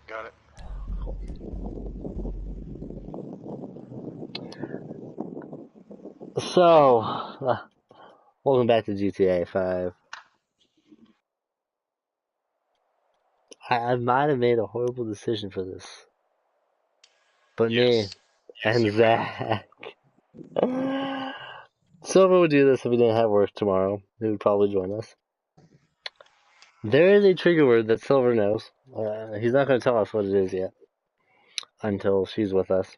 Got it. So, welcome back to GTA 5. I might have made a horrible decision for this, but me Yes. Yes, and you have. Zach. Silver would do this if he didn't have work tomorrow. He would probably join us. There is a trigger word that Silver knows. He's not going to tell us what it is yet until she's with us.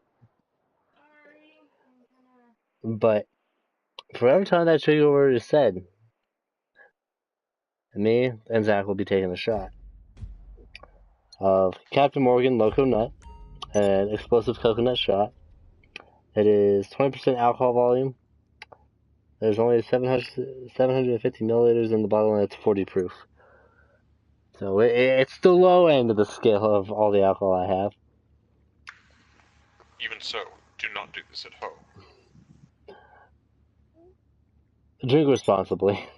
But for every time that trigger word is said, me and Zach will be taking a shot of Captain Morgan Loco Nut, an explosive coconut shot. It is 20% alcohol volume. There's only 750 milliliters in the bottle, and it's 40 proof. So it's the low end of the scale of all the alcohol I have. Even so, do not do this at home. Drink responsibly.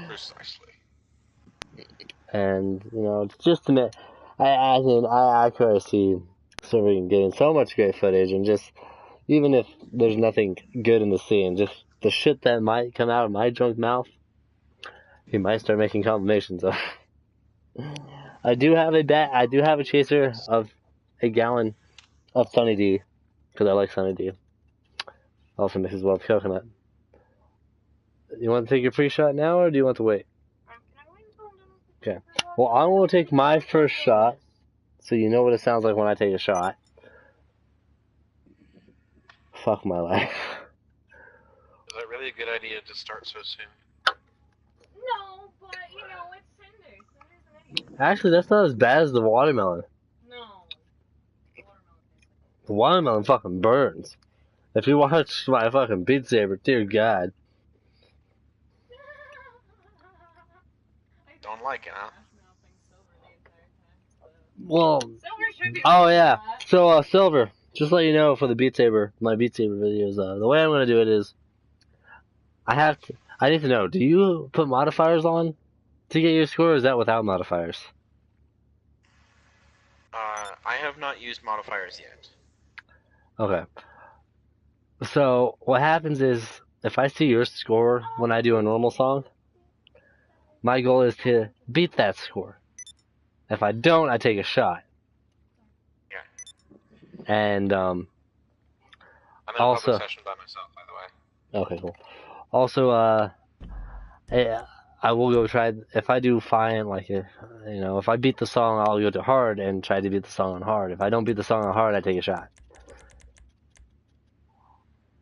Precisely. And, just to admit, I could see Silver getting so much great footage, and just, even if there's nothing good in the scene, just the shit that might come out of my drunk mouth, he might start making combinations of. I do have a chaser of a gallon of Sunny D, because I like Sunny D. Also mixes well with coconut. You want to take your free shot now, or do you want to wait? Okay. Well, I'm going to take my first shot, so you know what it sounds like when I take a shot. Fuck my life. Is that really a good idea to start so soon? No, but it's Cinder. Cinder's an idiot. Actually, that's not as bad as the watermelon. No. The watermelon fucking burns. If you watch my fucking Beat Saber, dear God. Don't like it, huh? Well, Silver should be oh yeah. So, Silver, just let you know for the Beat Saber, my Beat Saber videos, the way I'm going to do it is, I need to know, do you put modifiers on to get your score, or is that without modifiers? I have not used modifiers yet. Okay. So, what happens is, if I see your score when I do a normal song, my goal is to beat that score. If I don't, I take a shot. Yeah. And, I'm in a also, public session by myself, by the way. okay, cool. Also, I will go try, if I do fine, like, if I beat the song, I'll go to hard and try to beat the song on hard. If I don't beat the song on hard, I take a shot.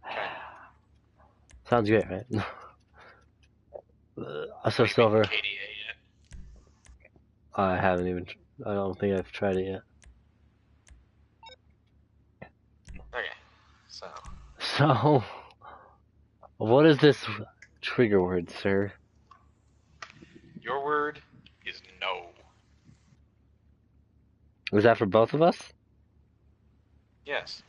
Okay. Sounds great, right? So Have you Silver, beaten KDA yet? I don't think I've tried it yet. Okay. So, So, what is this trigger word, sir? your word is no. Is that for both of us? Yes.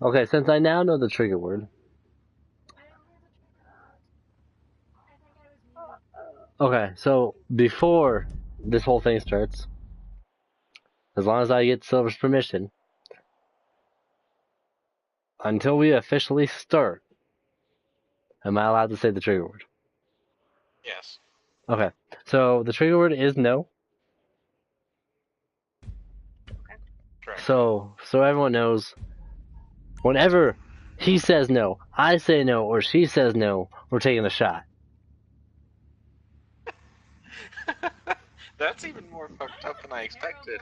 Okay, since I now know the trigger word. Okay, so before this whole thing starts, as long as I get Silver's permission, until we officially start, am I allowed to say the trigger word? Yes. Okay, so the trigger word is no. Correct. So everyone knows, whenever he says no, I say no, or she says no, we're taking a shot. That's even more fucked up than I expected.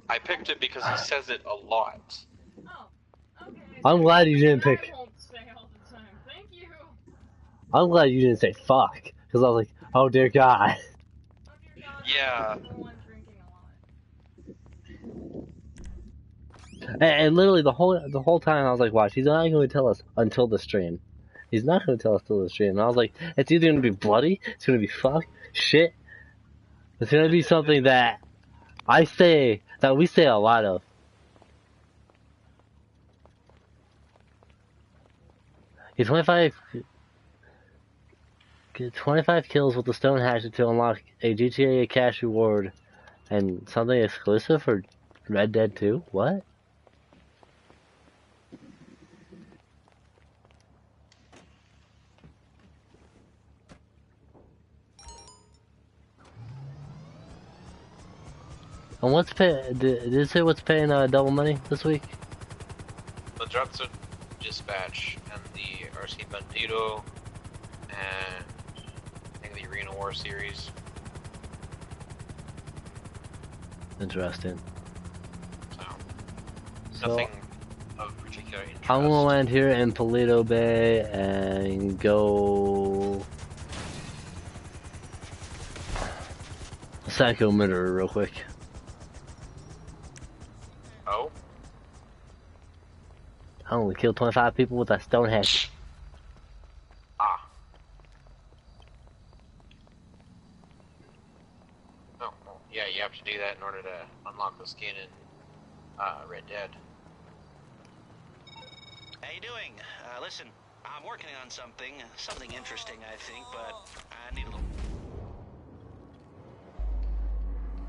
I picked it because he says it a lot. I'm glad you didn't pick. Thank you. I'm glad you didn't say fuck, because I was like, oh dear God. Yeah. And literally the whole time I was like, watch, he's not going to tell us until the stream. He's not going to tell us till the stream. And I was like, it's either going to be bloody, it's going to be fuck, shit. It's going to be something that we say a lot of. Get 25 kills with the stone hatchet to unlock a GTA cash reward and something exclusive for Red Dead 2? What? And what's did it say what's paying double money this week? The Judson Dispatch and the RC Bandido and I think the Arena War series. Interesting. So, nothing of particular interest. I'm gonna land here in Paleto Bay and go Psycho Murderer real quick. Oh? I only killed 25 people with that stone hatchet. Ah. Oh, well, yeah, you have to do that in order to unlock the skin in Red Dead. How you doing? Listen, I'm working on something interesting, I think, but I need a little...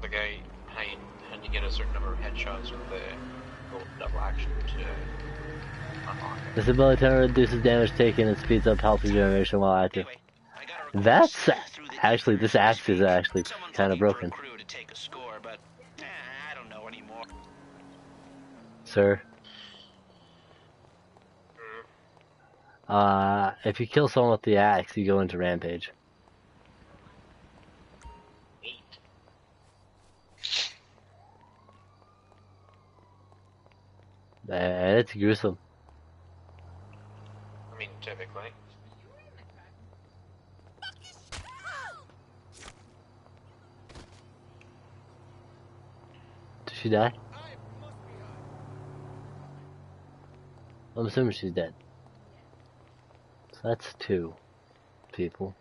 The guy had to get a certain number of headshots with the gold double action to unlock it. This ability to reduces damage taken and speeds up health regeneration while active. Anyway, I got a request That's through the actually, this axe is actually Someone's kind of looking for broken. a crew to take a score, but I don't know anymore. Sir. If you kill someone with the axe, you go into rampage. Neat. It's gruesome. I mean, typically. Did she die? I'm assuming she's dead. So that's 2 people.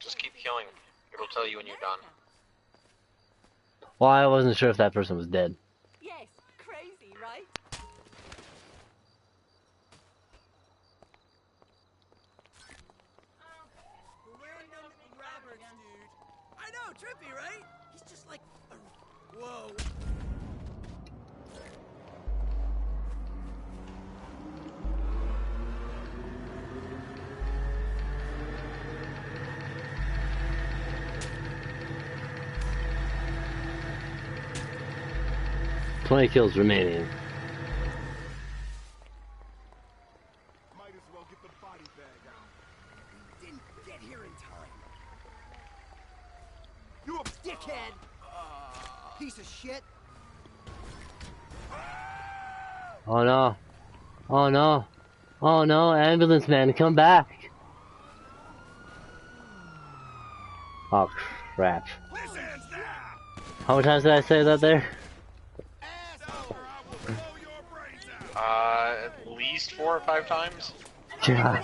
Just keep killing. It'll tell you when you're done. Well, I wasn't sure if that person was dead. Yes, crazy, right? Random Roberts, dude. I know, trippy, right? He's just like, whoa. Twenty kills remaining. Might as well get the body bag out. Didn't get here in time. You a dickhead! Piece of shit! Oh no. Oh no. Oh no, ambulance man, come back. Oh crap. His hands now! How many times did I say that there? Asshole, I will blow your brains out! At least 4 or 5 times. God. I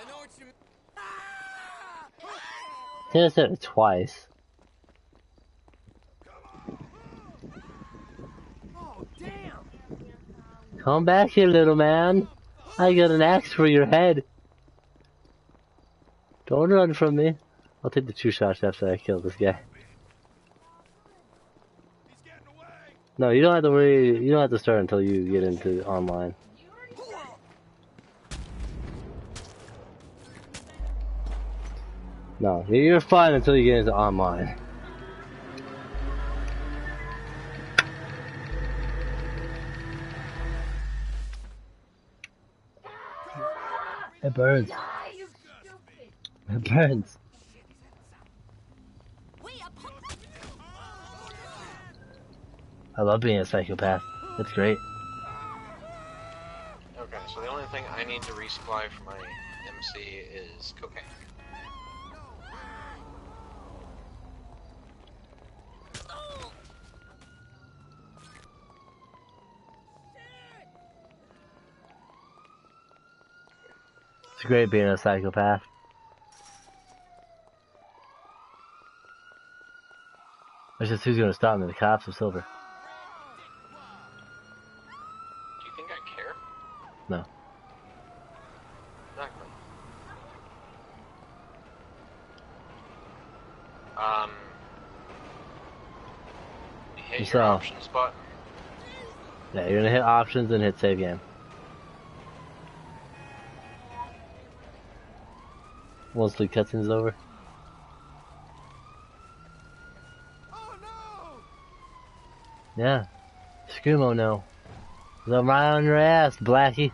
know what you I think I said it twice. Oh, damn! Come back here, little man. I got an axe for your head. Don't run from me. I'll take the 2 shots after I kill this guy. He's getting away! No, you don't have to worry. You don't have to start until you get into online. No, you're fine until you get into online. It burns. It burns. I love being a psychopath. It's great. Okay, so the only thing I need to resupply for my MC is cocaine. It's great being a psychopath. It's just who's gonna stop me, the cops or Silver? You hit So- your options button. Yeah, you're gonna hit options and hit save game. Once the cutscene's over. Oh no! Yeah. Screamo no. 'Cause I'm right on your ass, Blackie.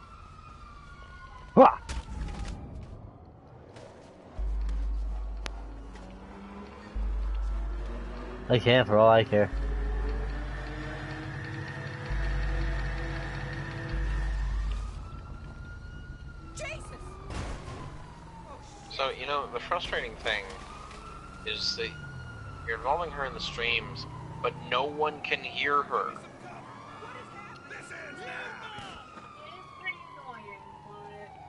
Wah! I can for all I care. Jesus! So, you know, the frustrating thing is that you're involving her in the streams, but no one can hear her. This ends now. It is pretty annoying,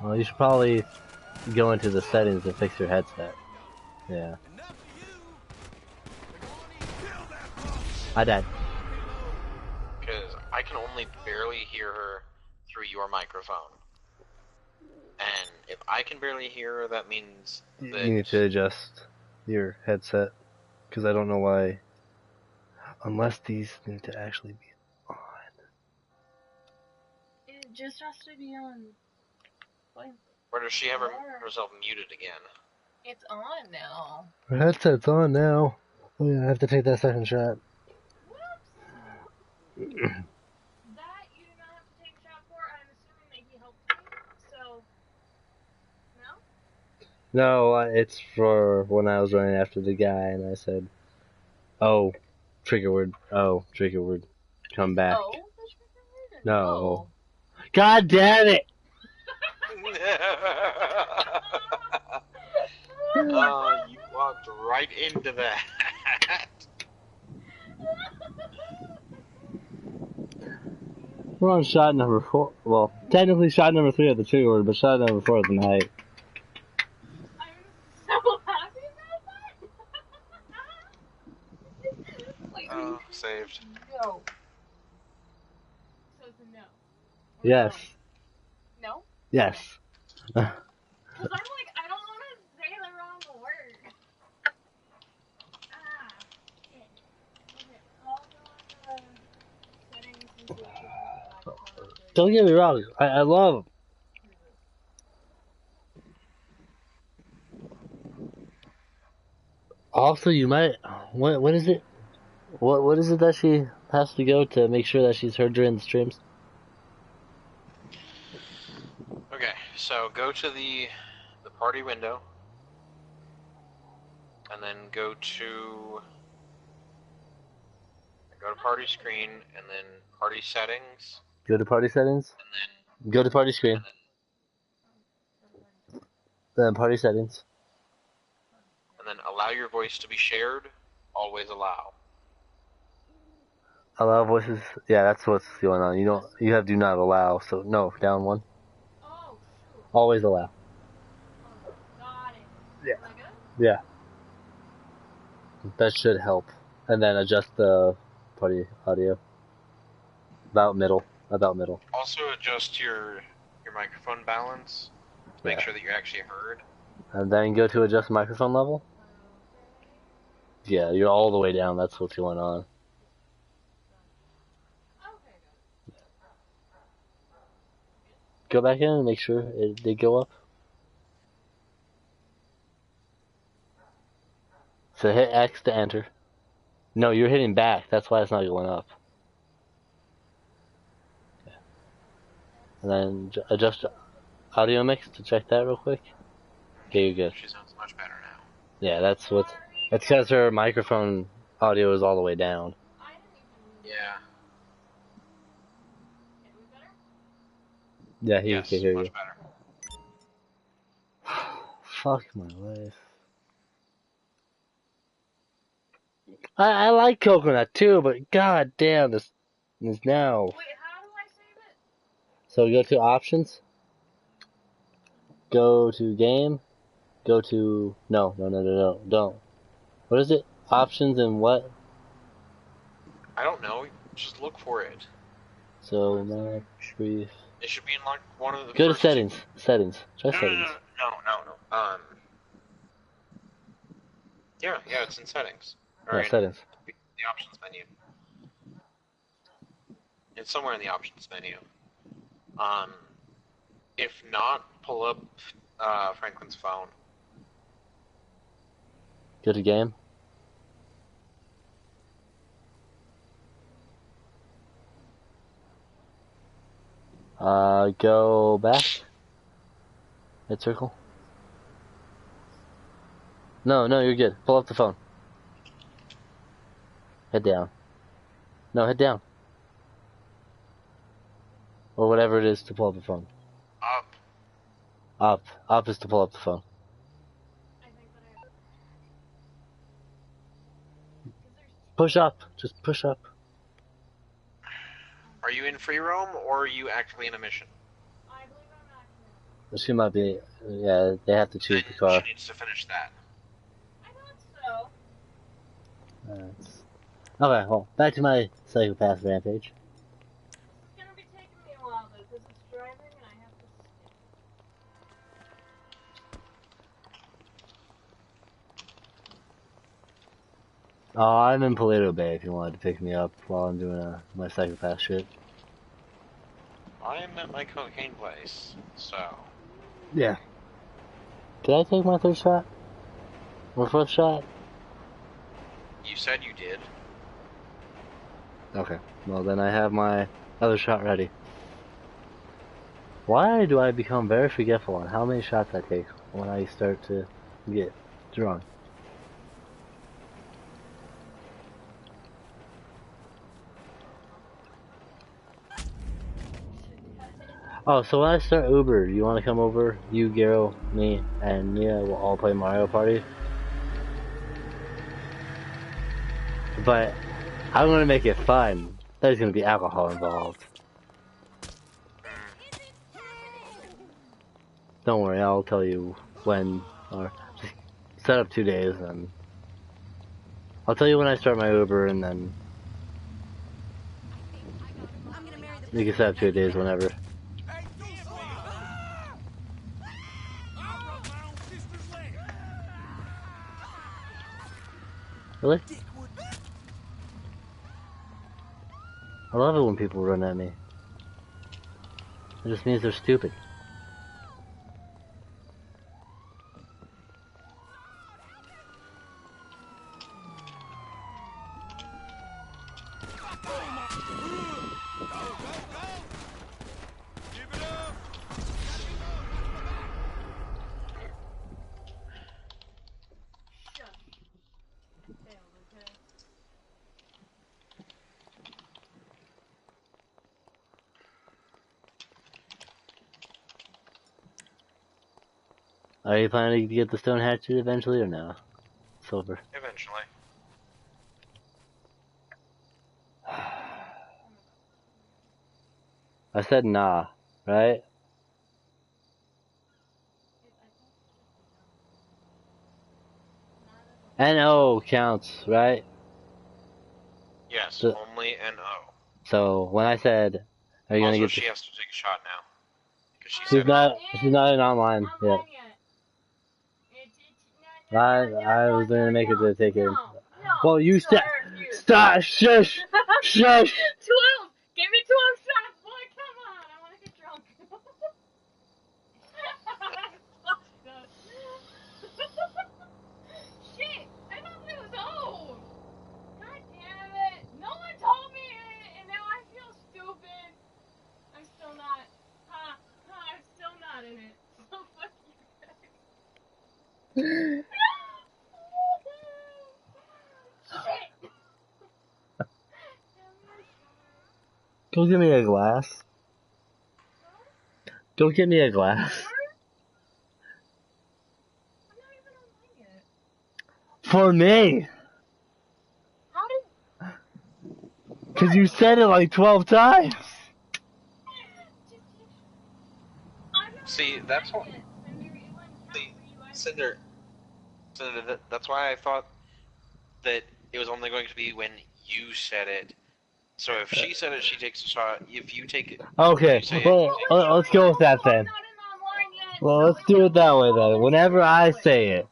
but Well, you should probably go into the settings and fix your headset. Yeah. Enough of you! Kill that punk. I died. Because I can only barely hear her through your microphone. And if I can barely hear her, that means You that... need to adjust your headset. Because I don't know why. Unless these need to actually be on. it just has to be on. Like, Or does she have herself muted again? it's on now. Her headset's on now. Oh yeah, I have to take that second shot. Whoops! That you do not have to take a shot for. I'm assuming that he helped you. So, no? No, it's for when I was running after the guy and I said, oh, trigger word, come back. Oh, the trigger word? No. God damn it! Oh, you walked right into that. We're on shot number 4. Well, technically shot number 3 of the trigger word, but shot number 4 of the night. I'm so happy about that. Like, Oh, saved. no. So it's a no. Or Yes. No? Yes. Because I'm like, I don't want to say the wrong word. Ah, shit. Okay, I'll go on the settings and see if we can go back to the- Don't get me wrong, I love him. Also, you might, what is it? What is it that she has to go to make sure that she's heard during the streams? Okay, so go to the party window, and then go to party screen, and then party settings, Go to party settings, and go to party screen, then party settings. then allow your voice to be shared. Always allow. Allow voices, yeah, that's what's going on. You have do not allow, so no, down one. Oh, shoot. Always allow. Oh, got it. Yeah. Is that good? Yeah. That should help. And then adjust the party audio. About middle. Also adjust your microphone balance to make Yeah. sure that you're actually heard. And then go to adjust microphone level. Yeah, you're all the way down, that's what's going on. Okay, good. Go back in and make sure it did go up. So hit X to enter. No, you're hitting back, that's why it's not going up. And then adjust audio mix to check that real quick. Okay, you're good. She sounds much better now. Yeah, that's what's... It's because her microphone audio is all the way down. I didn't even... Yeah. Okay, we better? Yeah, he Yes, can hear much you. better. Fuck my life. I like coconut too, but god damn, this is now. Wait, how do I save it? So go to options. Go to game. Go to no, don't. What is it? Options and what? I don't know. Just look for it. So Mac brief. It should be in like one of the. Go to first settings. Settings. Try No, settings. no. Yeah, it's in settings. Or Yeah, in settings. the options menu. It's somewhere in the options menu. If not, pull up Franklin's phone. Go to game. Go back. Hit circle. No, you're good. Pull up the phone. Head down. No, head down. Or whatever it is to pull up the phone. Up. Up is to pull up the phone. Push up. Just push up. Are you in free roam or are you actually in a mission? I believe I'm actually. She might be. Yeah, they have to choose the car. She needs to finish that. I thought so. Okay, well, back to my psychopath rampage. It's gonna be taking me a while though, because it's driving and I have to stay. Oh, I'm in Paleto Bay if you wanted to pick me up while I'm doing my psychopath shit. I'm at my cocaine place, so. Yeah. Did I take my third shot? Or fourth shot? You said you did. Okay. Well, then I have my other shot ready. Why do I become very forgetful on how many shots I take when I start to get drunk? Oh, so when I start Uber, you want to come over? You, Garo, me, and Mia will all play Mario Party. But I'm going to make it fun. There's going to be alcohol involved. Don't worry, I'll tell you when, or just set up 2 days, and I'll tell you when I start my Uber, and then you can set up 2 days whenever. Really? I love it when people run at me. It just means they're stupid. Are you planning to get the stone hatchet eventually or no? Silver. Eventually. I said nah, right? NO counts, right? Yes, So, only NO. so when I said, are you Also, gonna get? she has to take a shot now. Because she She's said not. She's not in online yet. Online yet. I was gonna make her to take it. No. Well, you So I said. refuse. Stop! Shush! Shush! 12! Give me 12 shots, boy! Come on! I wanna get drunk. Shit! I thought it was old! God damn it! No one told me it, and now I feel stupid. I'm still not. I'm still not in it. So fuck you guys. Shit! Go get me a glass. Go get me a glass. I'm not even online yet. For me! How did... Cause you said it like 12 times! See, that's what. Cinder, that's why I thought that it was only going to be when you said it. So if she said it, she takes a shot. If you take it, Okay, well, let's go with that then. Well, let's do it that way then. Whenever I say it,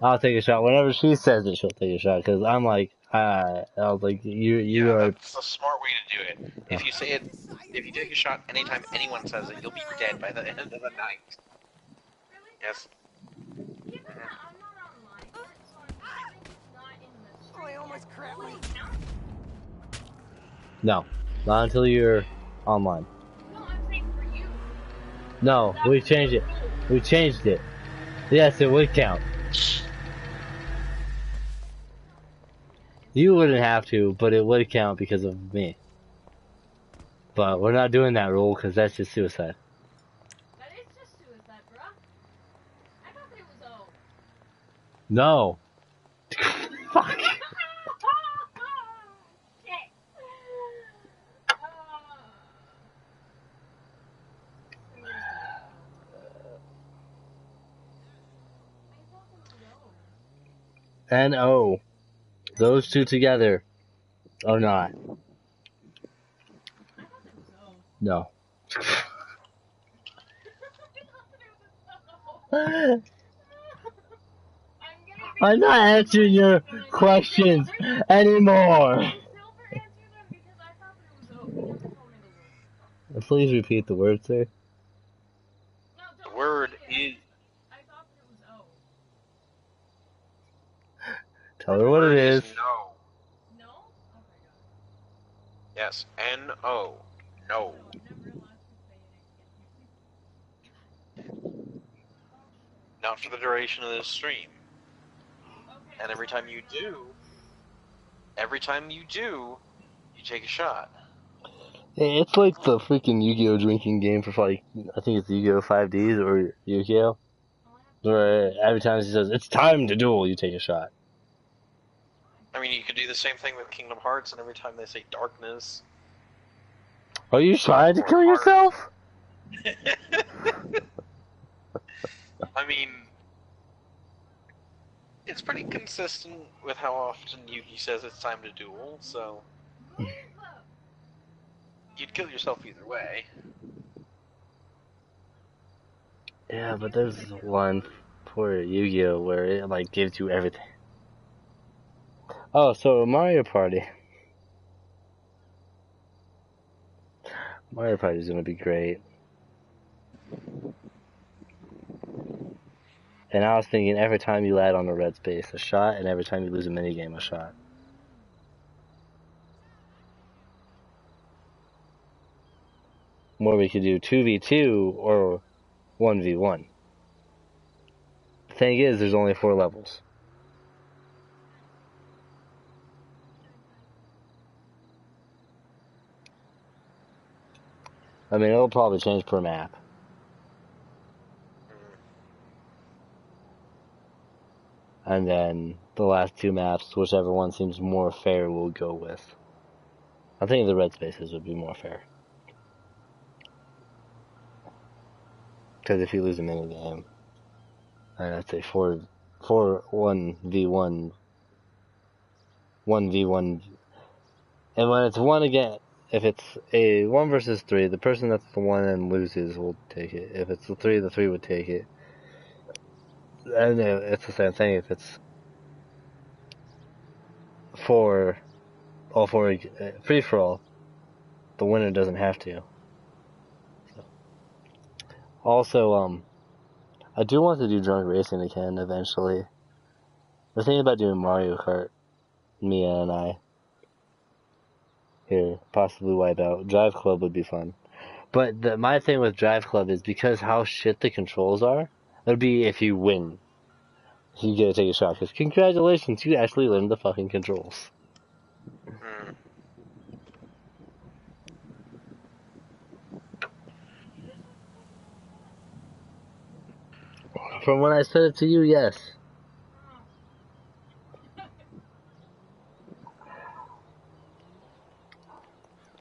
I'll take a shot. Whenever she says it, she'll take a shot. Because I'm like, I was like, you are. That's a smart way to do it. If you say it, if you take a shot anytime anyone says it, you'll be dead by the end of the night. Really? Yes. Given that I'm not online yet, so I'm guessing it's not in the Oh, stream I yet. almost crapped Will my... it count? No, not until you're online. No, I'm saying for you. No, That we was the changed it. rule. We changed it. Yes, it would count. You wouldn't have to, but it would count because of me. But we're not doing that rule because that's just suicide. That is just suicide, bruh. I thought that it was O. No. Fuck. Shit. I thought that it was O. And O. Those two together are not. I thought that it was O. No. I thought that it was O. I'm not answering your questions anymore. I'm still for answering them because I thought that it was O. You never told me the rule. Please repeat the word, sir. No, The don't word repeat it. is. I thought that it was O. Tell her what it is. No. No? Okay, got it. Yes. N-O. No. No, I've never realized to say it again. Not for the duration of this stream. Okay. And every time you do, you take a shot. Hey, it's like the freaking Yu-Gi-Oh drinking game for like, I think it's Yu-Gi-Oh 5Ds or Yu-Gi-Oh. Where every time he says, it's time to duel, you take a shot. I mean, you could do the same thing with Kingdom Hearts, and every time they say darkness. Are you trying to kill yourself? I mean, it's pretty consistent with how often Yugi says it's time to duel, so you'd kill yourself either way. Yeah, but there's one for Yu-Gi-Oh where it like gives you everything. Oh, so Mario Party. Mario Party is gonna be great. And I was thinking every time you land on a red space, a shot, and every time you lose a minigame, a shot. Or we could do 2v2 or 1v1. The thing is, there's only 4 levels. I mean, it'll probably change per map. And then the last 2 maps, whichever one seems more fair, we'll go with. I think the red spaces would be more fair. Because if you lose a minigame, I'd say 1v1, 1v1. And when it's 1 again, if it's a 1 versus 3, the person that's the 1 and loses will take it. If it's the 3 would take it. And it's the same thing if it's 4, all 4 free for all, the winner doesn't have to. So. Also, I do want to do drunk racing again eventually. We're thinking about doing Mario Kart, Mia and I. Here, possibly Wipeout. Drive Club would be fun. But my thing with Drive Club is because how shit the controls are, it would be if you win. You get to take a shot, because congratulations, you actually learned the fucking controls. From when I said it to you, yes.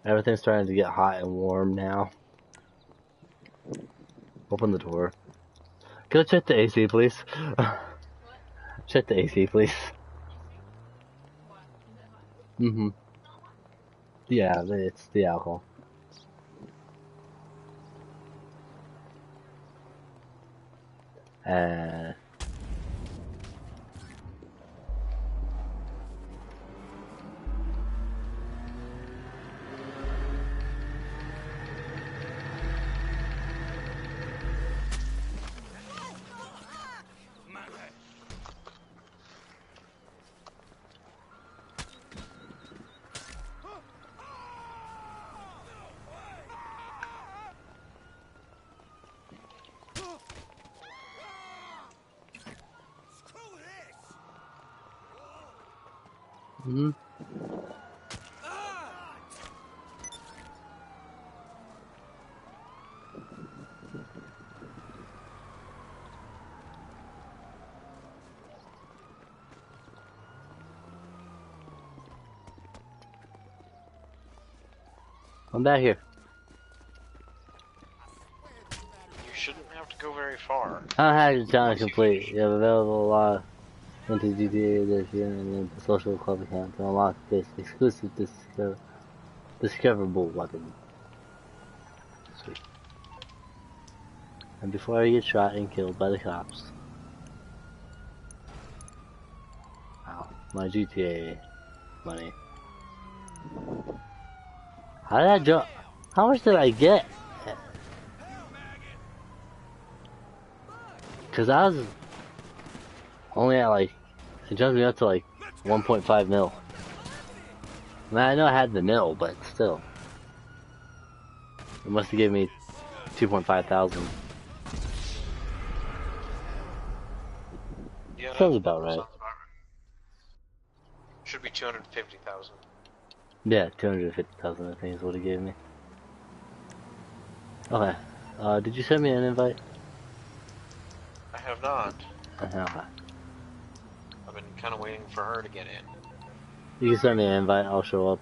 Everything's starting to get hot and warm now. Open the door. Go check the AC, please. Check the AC, please. Mm-hmm. Yeah, it's the alcohol. Hmm. I'm back here. You shouldn't have to go very far. I don't have your challenge complete. You have available into GTA edition and then the social club account to unlock this exclusive discoverable weapon. Sweet. And before I get shot and killed by the cops. Wow, my GTA money. How did I jump? How much did I get? Cause I was only at like, it jumped me up to like 1.5 mil. I mean, I know I had the nil, but still. It must have given me 2.5 thousand. Yeah, Sounds about right. Sounds about right. Should be 250,000. Yeah, 250,000 I think is what it gave me. Okay. Did you send me an invite? I have not. Okay. I've been kind of waiting for her to get in. You can send me an invite, I'll show up.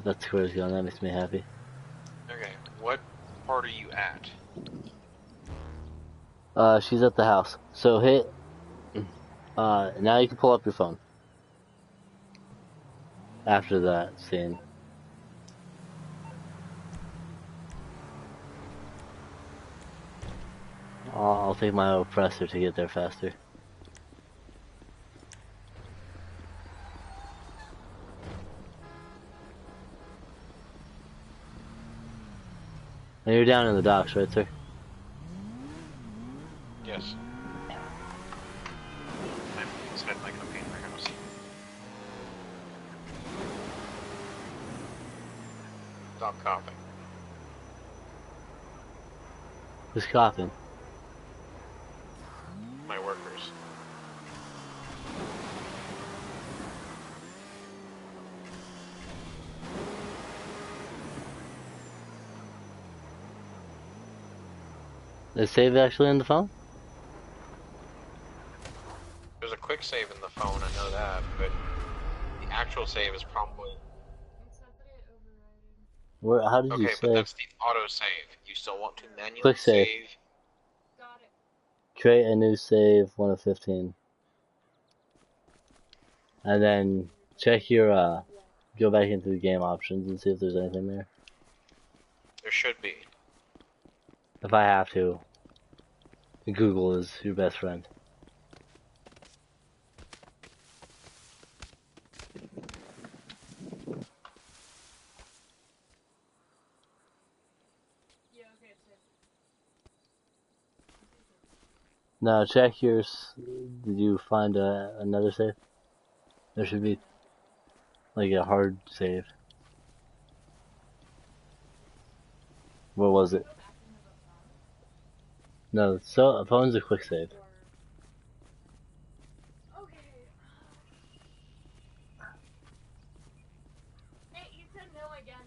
That's crazy, that makes me happy. Okay, what part are you at? She's at the house. So hit, now you can pull up your phone. After that scene. I'll take my oppressor to get there faster. And you're down in the docks, right, sir? Yes. I'm inside my container house. Stop coughing. Who's coughing? My workers. Is save actually in the phone? There's a quick save in the phone, I know that, but the actual save is probably... Where? How did you Okay, but save? that's the auto save. You still want to manually Quick save. Got it. Create a new save, 1 of 15. And then check your, go back into the game options and see if there's anything there. There should be. If I have to, Google is your best friend. Now check yours. Did you find another save? There should be like a hard save. What was it? No, so a phone's a quick save. Okay. Hey, you said no again.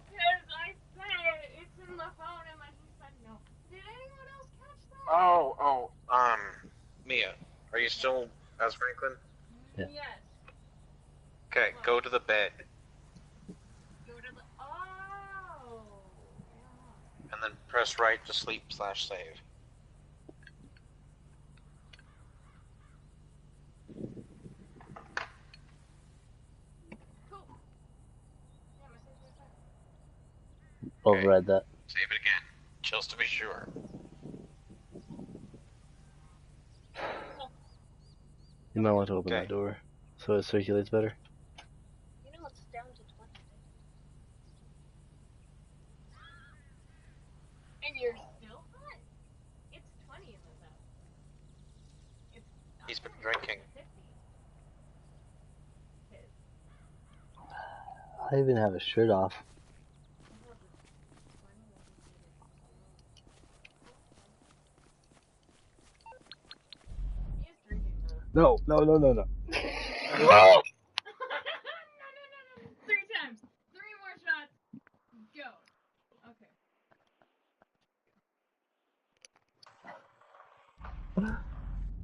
Because I said it's in the phone and then he said no. Did anyone else catch that? Mia, are you still as Franklin? Yeah. Yes. Okay, go to the bed, Go to the... Oh. Yeah. and then press right to sleep/save. Cool. Yeah, my save's right there. Override that. Save it again, just to be sure. You might want to open Okay. that door so it circulates better. You know it's down to 20. you're still hot? It's 20 in this house. He's been drinking. I even have a shirt off. He is drinking though. No. No. 3 times. 3 more shots. Go. Okay.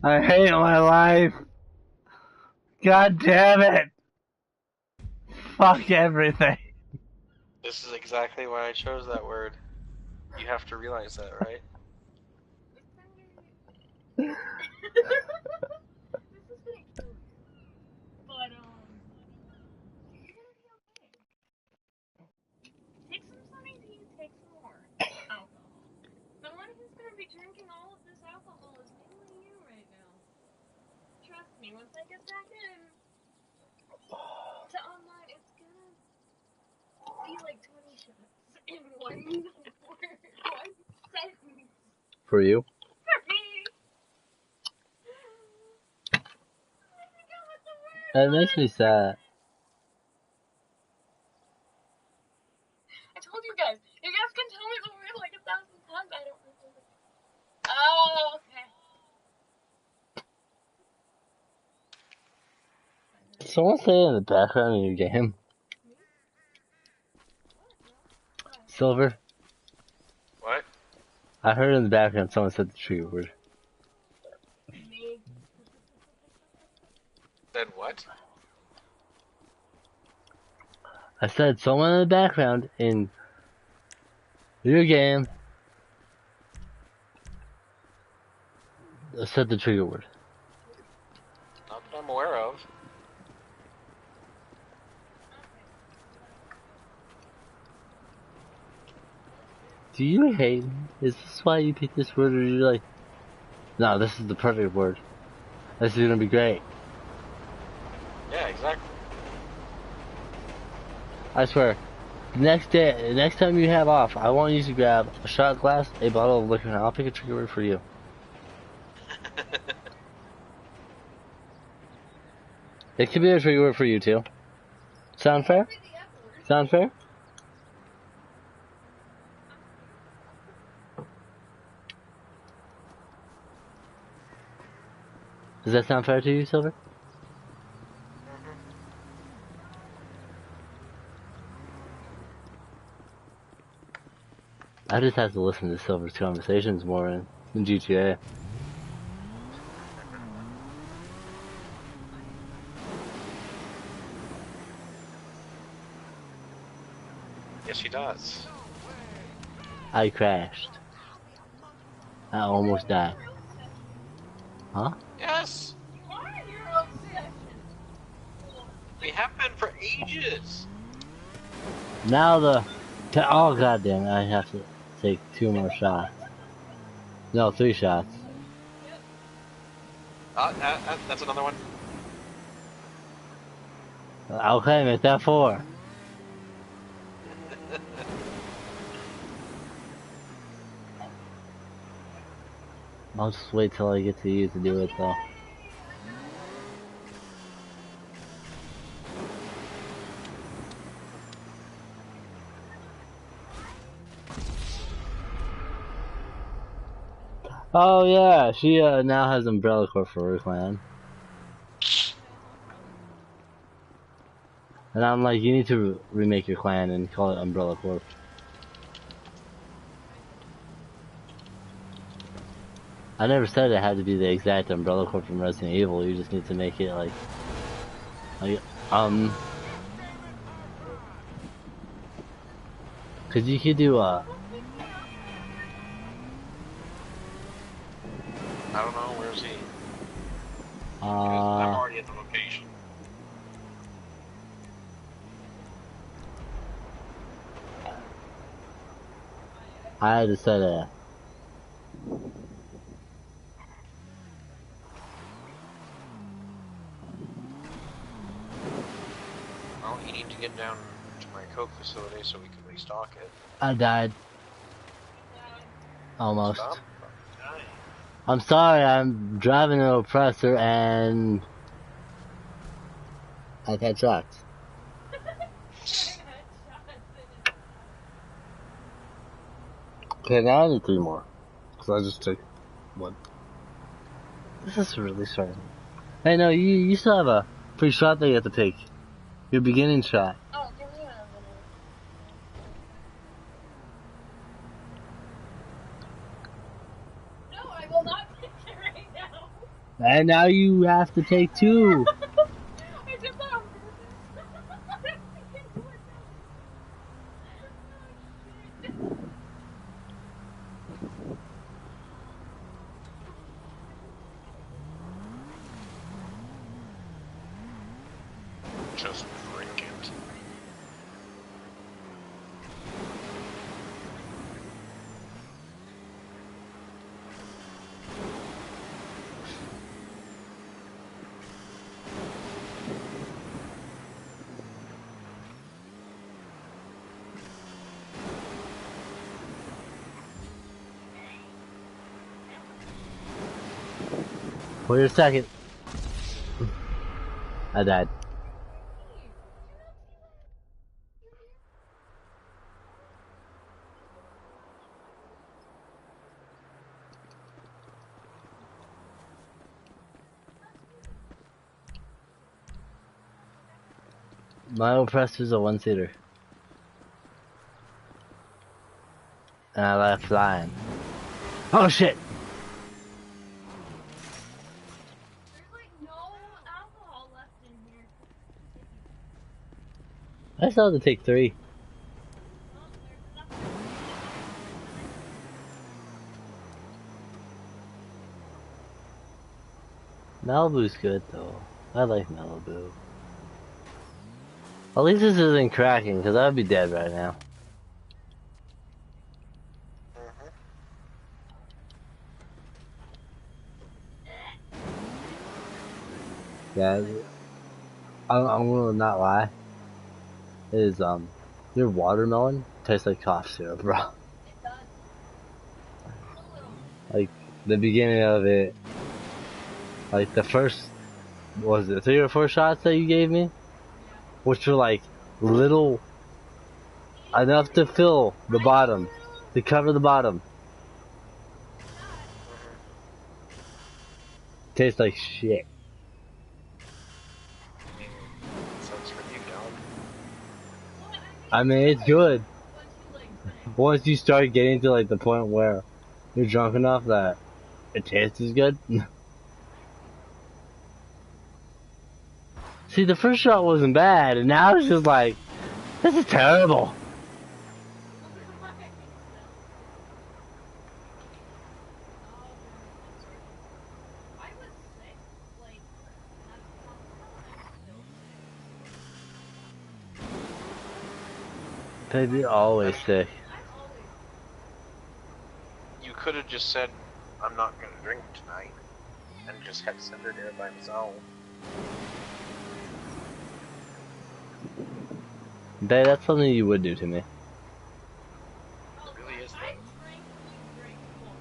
I hate my life. God damn it. Fuck everything. This is exactly why I chose that word. You have to realize that, right? This is gonna kill you. But, you're gonna be okay. Take some Sunny D, take some more alcohol. The one who's gonna be drinking all of this alcohol is mainly you right now. Trust me, once I get back in to online, it's gonna be like 20 shots in one sentence. For you? For me! That makes me sad. I told you guys can tell me the word like 1,000 times, I don't remember. Oh, okay. Did someone say in the background in your game? Silver? What? I heard in the background someone said the trigger word. Me. Said what? I said someone in the background in your game said the trigger word. Not that I'm aware of. Do you hate me? Is this why you picked this word, or are you like, no, this is the perfect word. This is gonna be great. Yeah, exactly. I swear. Next time you have off, I want you to grab a shot glass, a bottle of liquor, and I'll pick a trigger word for you. It could be a trigger word for you too. Sound fair? Sound fair? Does that sound fair to you, Silver? I just have to listen to Silver's conversations more in GTA. Yes, he does. I crashed. I almost died. Huh? Yes! You are your own session. We have been for ages! Now oh goddamn, I have to take 2 more shots. No, 3 shots. That's another one. Okay, make that 4. I'll just wait till I get to you to do it though. Oh yeah, she now has Umbrella Corp for her clan. And I'm like, you need to remake your clan and call it Umbrella Corp. I never said it had to be the exact Umbrella Corp from Resident Evil, you just need to make it like cause you could do I don't know, where's he? I'm already at the location. I had to say that. Well, you need to get down to my coke facility so we can restock it. I died. Almost. Stop. Dying. I'm sorry, I'm driving an oppressor and I've had shots. Okay, now I need 3 more. So I just took 1. This is really starting. Hey, no, you still have a free shot that you have to take. Your beginning shot. Oh, give me another minute. No, I will not take it right now. And now you have to take 2. I did that on purpose. Just drink it. Wait a second. I died. My oppressor's a 1-seater. And I left flying. Oh shit! There's like no alcohol left in here. I still have to take 3. Well, there's enough. Malibu's good though. I like Malibu. At least this isn't cracking, because I would be dead right now. Yeah, I'm gonna not lie. Your watermelon tastes like cough syrup, bro. It does. A little. Like, the beginning of it, like the first, what was it 3 or 4 shots that you gave me? Which were like, little, enough to fill the bottom, to cover the bottom. Tastes like shit. Sucks for you, dog. I mean, it's good. Once you like finish. Once you start getting to like the point where you're drunk enough that it tastes as good. See, the first shot wasn't bad, and now it's just like, this is terrible. I was sick, like, Baby, you're always sick. I'm always You could have just said, I'm not gonna drink tonight, and just had Cinder there by himself. Babe, that's something you would do to me. It really is, I though. drink, you drink, won't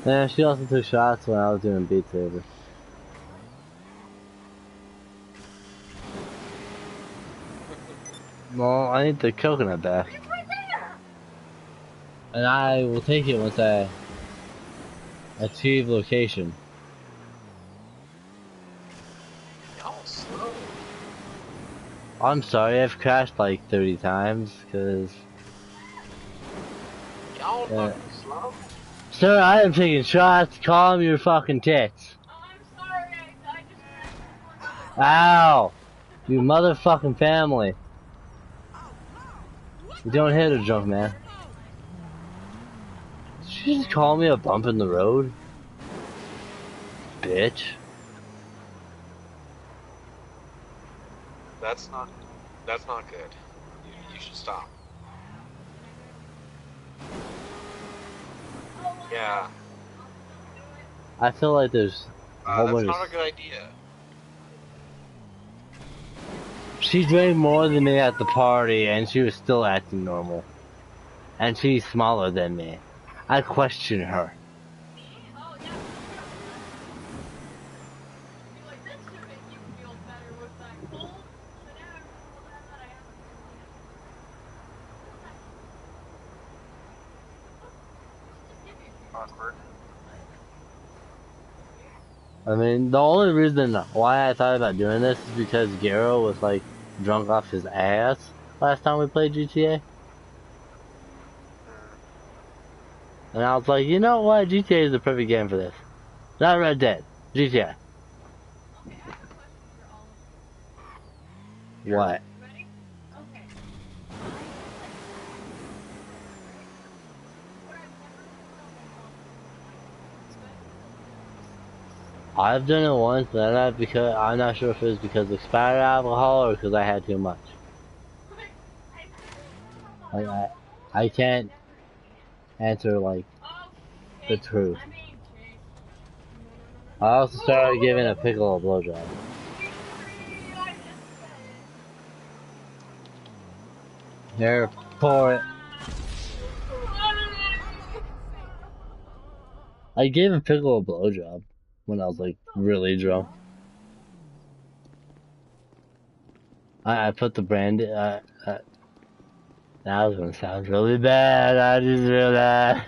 Yeah, she also took shots when I was doing Beat Saber. Well, I need the coconut back. It's right there! And I will take it once I achieve location. Y'all slow. I'm sorry, I've crashed like 30 times, cause... Y'all Yeah. fucking slow. Sir, I am taking shots, calm your fucking tits. Oh, I'm sorry, I just crashed. Ow! You motherfucking family. You don't hit a drunk man. Did she just call me a bump in the road? Bitch. That's not good. You should stop. Yeah. I feel like there's a whole That's bunch not a of... good idea. She drank more than me at the party and she was still acting normal. and she's smaller than me. I question her. Me? Oh, yeah. You're like, this should make you feel better with that cold. So now I feel bad that I haven't really just give me a few. Awkward. I mean, the only reason why I thought about doing this is because Garo was like drunk off his ass last time we played GTA. And I was like, you know what? GTA is the perfect game for this. Not Red Dead. GTA. Okay, I have a question for all of you. What? Ready? Okay. I've done it once, but I'm not sure if it was because of expired alcohol or because I had too much. I can't answer like the truth. I also started giving a pickle a blowjob. Here, pour it. I gave a pickle a blowjob when I was like really drunk. I put the brandy. That was gonna sound really bad. I just realized.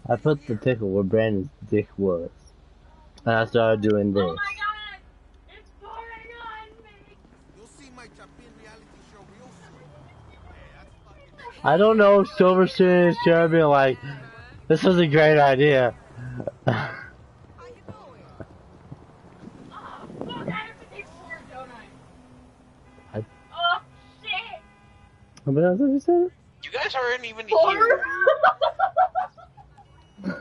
I put the pickle where Brandon's dick was, and I started doing this. Oh my god! It's pouring on me! You'll see my Chapin reality show real soon. Hey, that's fucking... I don't know if Silver Spoon is trying to be like, this was a great idea. How you doing? Oh, fuck, I have to take more, don't I? I- Oh, shit! What else did you say? You guys aren't even Four? here. You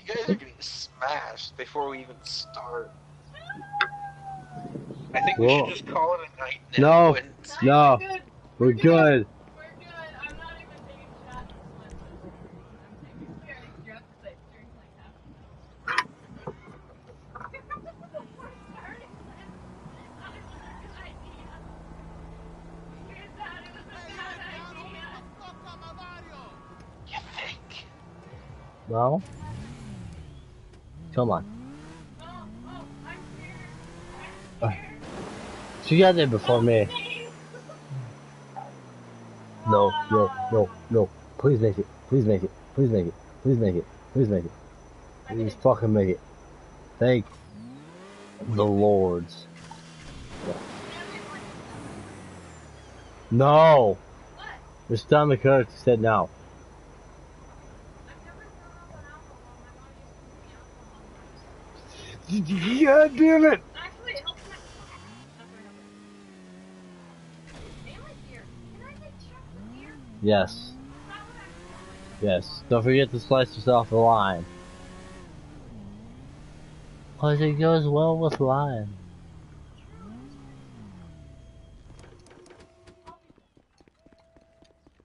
guys are getting smashed before we even start. I think we should just call it a night now. No, no, we're good. We're good. I'm not even taking shots this time. I'm taking very drunk because I drink like half of them. You think? Well, come on. She got there before me. No, no, no, no. Please make it. Please make it. Please make it. Please make it. Please make it. Please fucking make it. Thank the Lords. No! Your stomach hurts. You said no. God damn it! Actually, it helps my... Hey, like beer. Can I take chocolate beer? Yes. Yes. Don't forget to slice yourself a lime. Cause it goes well with lime.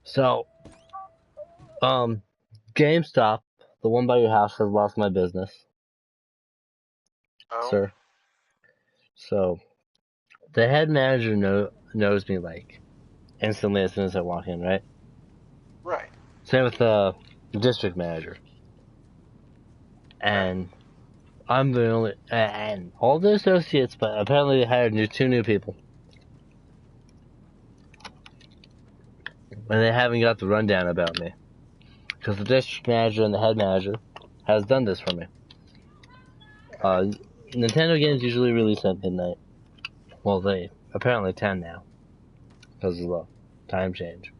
So, GameStop, the one by your house, has lost my business. Oh. Sir. So, the head manager knows me like instantly as soon as I walk in, right? Right. Same with the district manager. And I'm the only, and all the associates, but apparently they hired two new people. And they haven't got the rundown about me. Because the district manager and the head manager has done this for me. Nintendo games usually release at midnight. Well, they apparently 10 now. Because of the time change.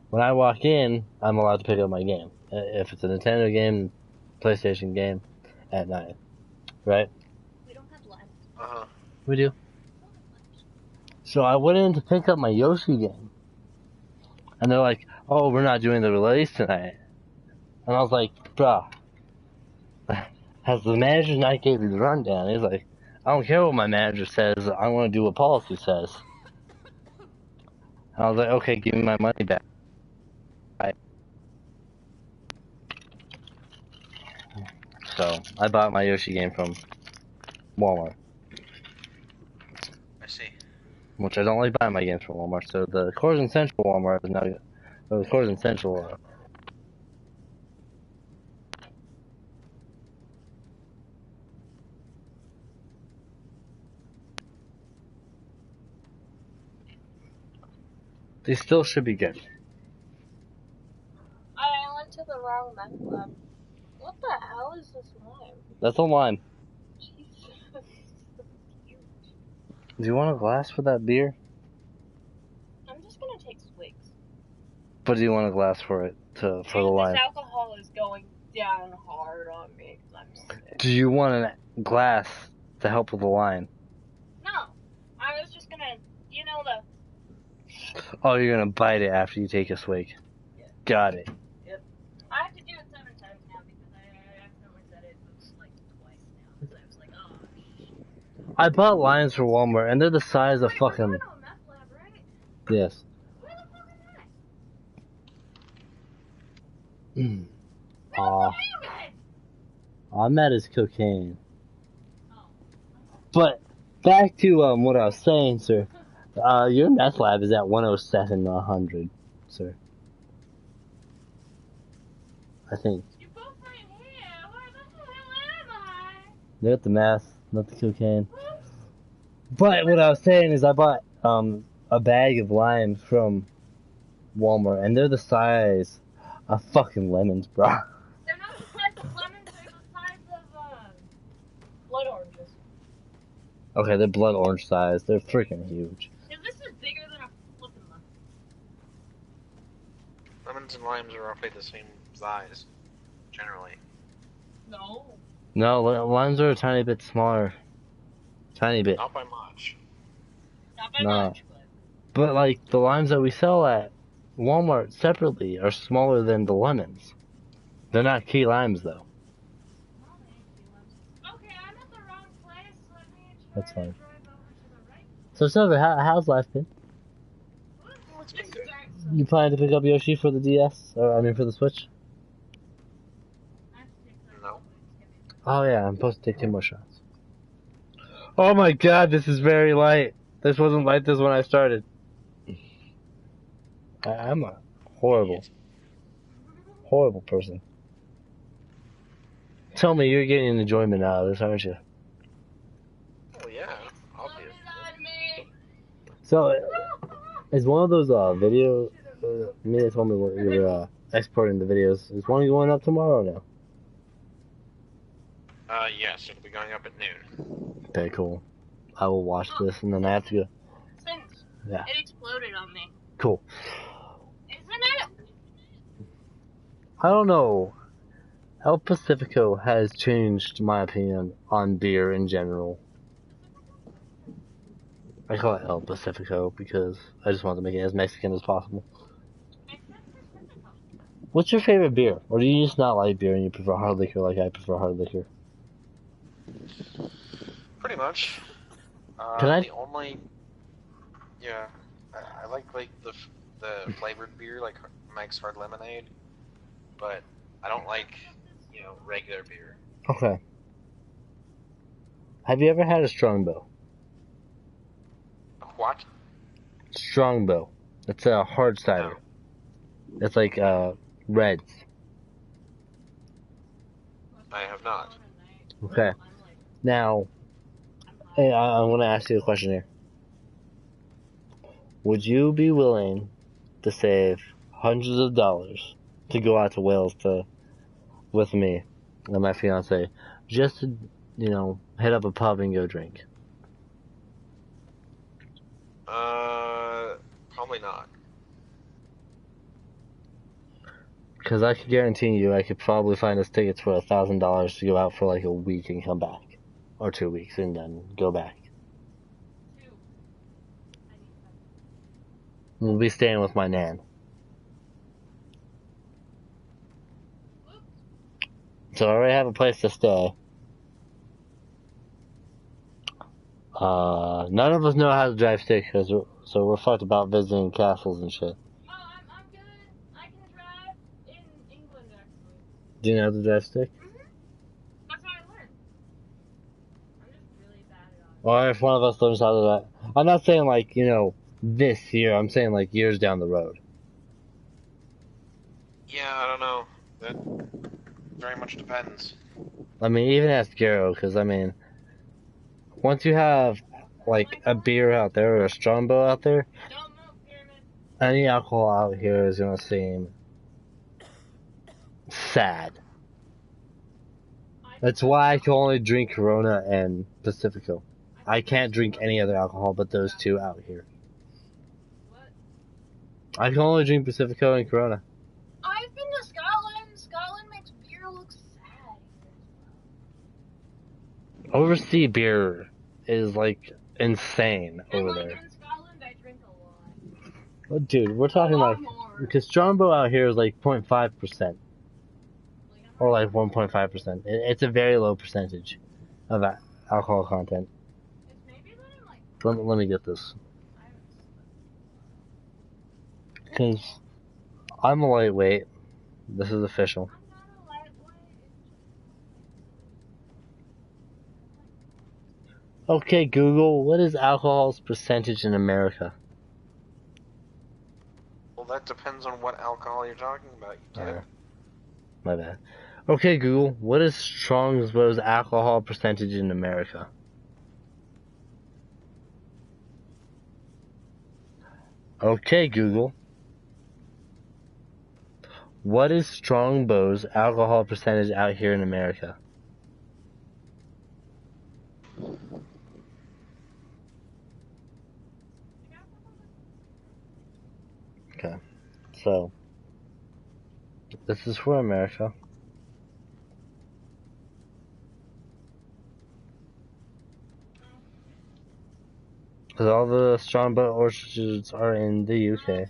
When I walk in, I'm allowed to pick up my game. If it's a Nintendo game, PlayStation game, at 9. Right? We don't have lunch. Uh-huh. We do. So I went in to pick up my Yoshi game. And they're like, oh, we're not doing the release tonight. And I was like, bruh, has the manager not gave you the rundown? He's like, I don't care what my manager says, I want to do what policy says. And I was like, okay, give me my money back. So I bought my Yoshi game from Walmart. I see. which I don't like buying my games from Walmart. So the Coors and Central Walmart is now, or the Coors and Central. They still should be good. I went to the wrong meth lab. What the hell is this lime? That's a lime. Jesus. Do you want a glass for that beer? I'm just gonna take swigs. But do you want a glass for it for the lime? This alcohol is going down hard on me because I'm sick. Do you want a glass to help with the lime? No, I was just gonna, you know the. Oh, you're gonna bite it after you take a swig. Yeah. Got it. Yep. I have to do it 7 times now because I accidentally said it like twice now because I was like, oh. I bought limes from Walmart and they're the size of Wait, fucking. we're going to a meth lab, right? Yes. Where the fuck is that? Aw. Meth is cocaine. Oh. But back to what I was saying, sir. Your meth lab is at 107-100, sir. I think. You're both right here. Where the hell am I? They're at the meth, not the cocaine. But what I was saying is I bought a bag of limes from Walmart, and they're the size of fucking lemons, bro. They're not the size of lemons, they're the size of blood oranges. Okay, they're blood orange size. They're freaking huge. Dude, this is bigger than a flippin' lemon. Lemons and limes are roughly the same size, generally. No. No, limes are a tiny bit smaller. Tiny bit. Not by much. Not by Nah. much, but. But like the limes that we sell at Walmart separately are smaller than the lemons. They're not key limes though. Okay, I'm at the wrong place. Let me try That's fine. to drive over to the right. So Silver, how's life been? It's been good. You planning to pick up Yoshi for the DS? Or I mean for the Switch? No. Oh yeah, I'm supposed to take 10 more shots. Oh my god, this is very light. This wasn't like this when I started. I'm a horrible person. Tell me you're getting enjoyment out of this, aren't you? Oh yeah, obvious. So, is one of those video, Mia told me what you were exporting the videos. Is one going up tomorrow now? Yes, it'll be going up at noon. Okay, cool. I will watch this and then I have to go. Since Yeah. it exploded on me. Cool. Isn't it? I don't know. El Pacifico has changed my opinion on beer in general. I call it El Pacifico because I just want to make it as Mexican as possible. What's your favorite beer? Or do you just not like beer and you prefer hard liquor like I prefer hard liquor? Pretty much. Can I? The only, yeah, I like the flavored beer, like Mike's Hard Lemonade, but I don't like, regular beer. Okay. Have you ever had a Strongbow? What? Strongbow. It's a hard cider. No. It's like Reds. I have not. Okay. Now, hey, I'm going to ask you a question here. Would you be willing to save hundreds of dollars to go out to Wales with me and my fiance, just to, hit up a pub and go drink? Probably not. Because I could guarantee you I could probably find us tickets for $1,000 to go out for like a week and come back. Or 2 weeks and then go back. We'll be staying with my nan. So I already have a place to stay. None of us know how to drive stick, so we're fucked about visiting castles and shit. Oh, I'm good. I can drive in England, actually. Do you know how to drive stick? Mm-hmm. That's how I learned. I'm just really bad at Or if one of us learns how to do that. I'm not saying like, this year. I'm saying like years down the road. Yeah, I don't know. That very much depends. I mean, even ask Garo, because I mean, once you have like a beer out there or a strongbow out there, Don't move, Pyramid. any alcohol out here is gonna seem sad. That's why I can only drink Corona and Pacifico. I can't drink any other alcohol but those two out here. What? I can only drink Pacifico and Corona. I've been to Scotland. Scotland makes beer look sad. Overseas beer is like insane And over like there. in Scotland, I drink a lot. Well, dude, we're talking A like, lot more. because Strongbow out here is like 0.5%. Or like 1.5%. It's a very low percentage of alcohol content. It's maybe that I'm like. Let me get this. I haven't slept. Because I'm a lightweight. This is official. I'm not a lightweight. Okay, Google, what is alcohol's percentage in America? Well, that depends on what alcohol you're talking about. You did. My bad. Okay, Google, what is Strong's alcohol percentage in America? Okay, Google. What is Strongbow's alcohol percentage out here in America? Okay, so this is for America. Because all the Strongbow orchards are in the UK.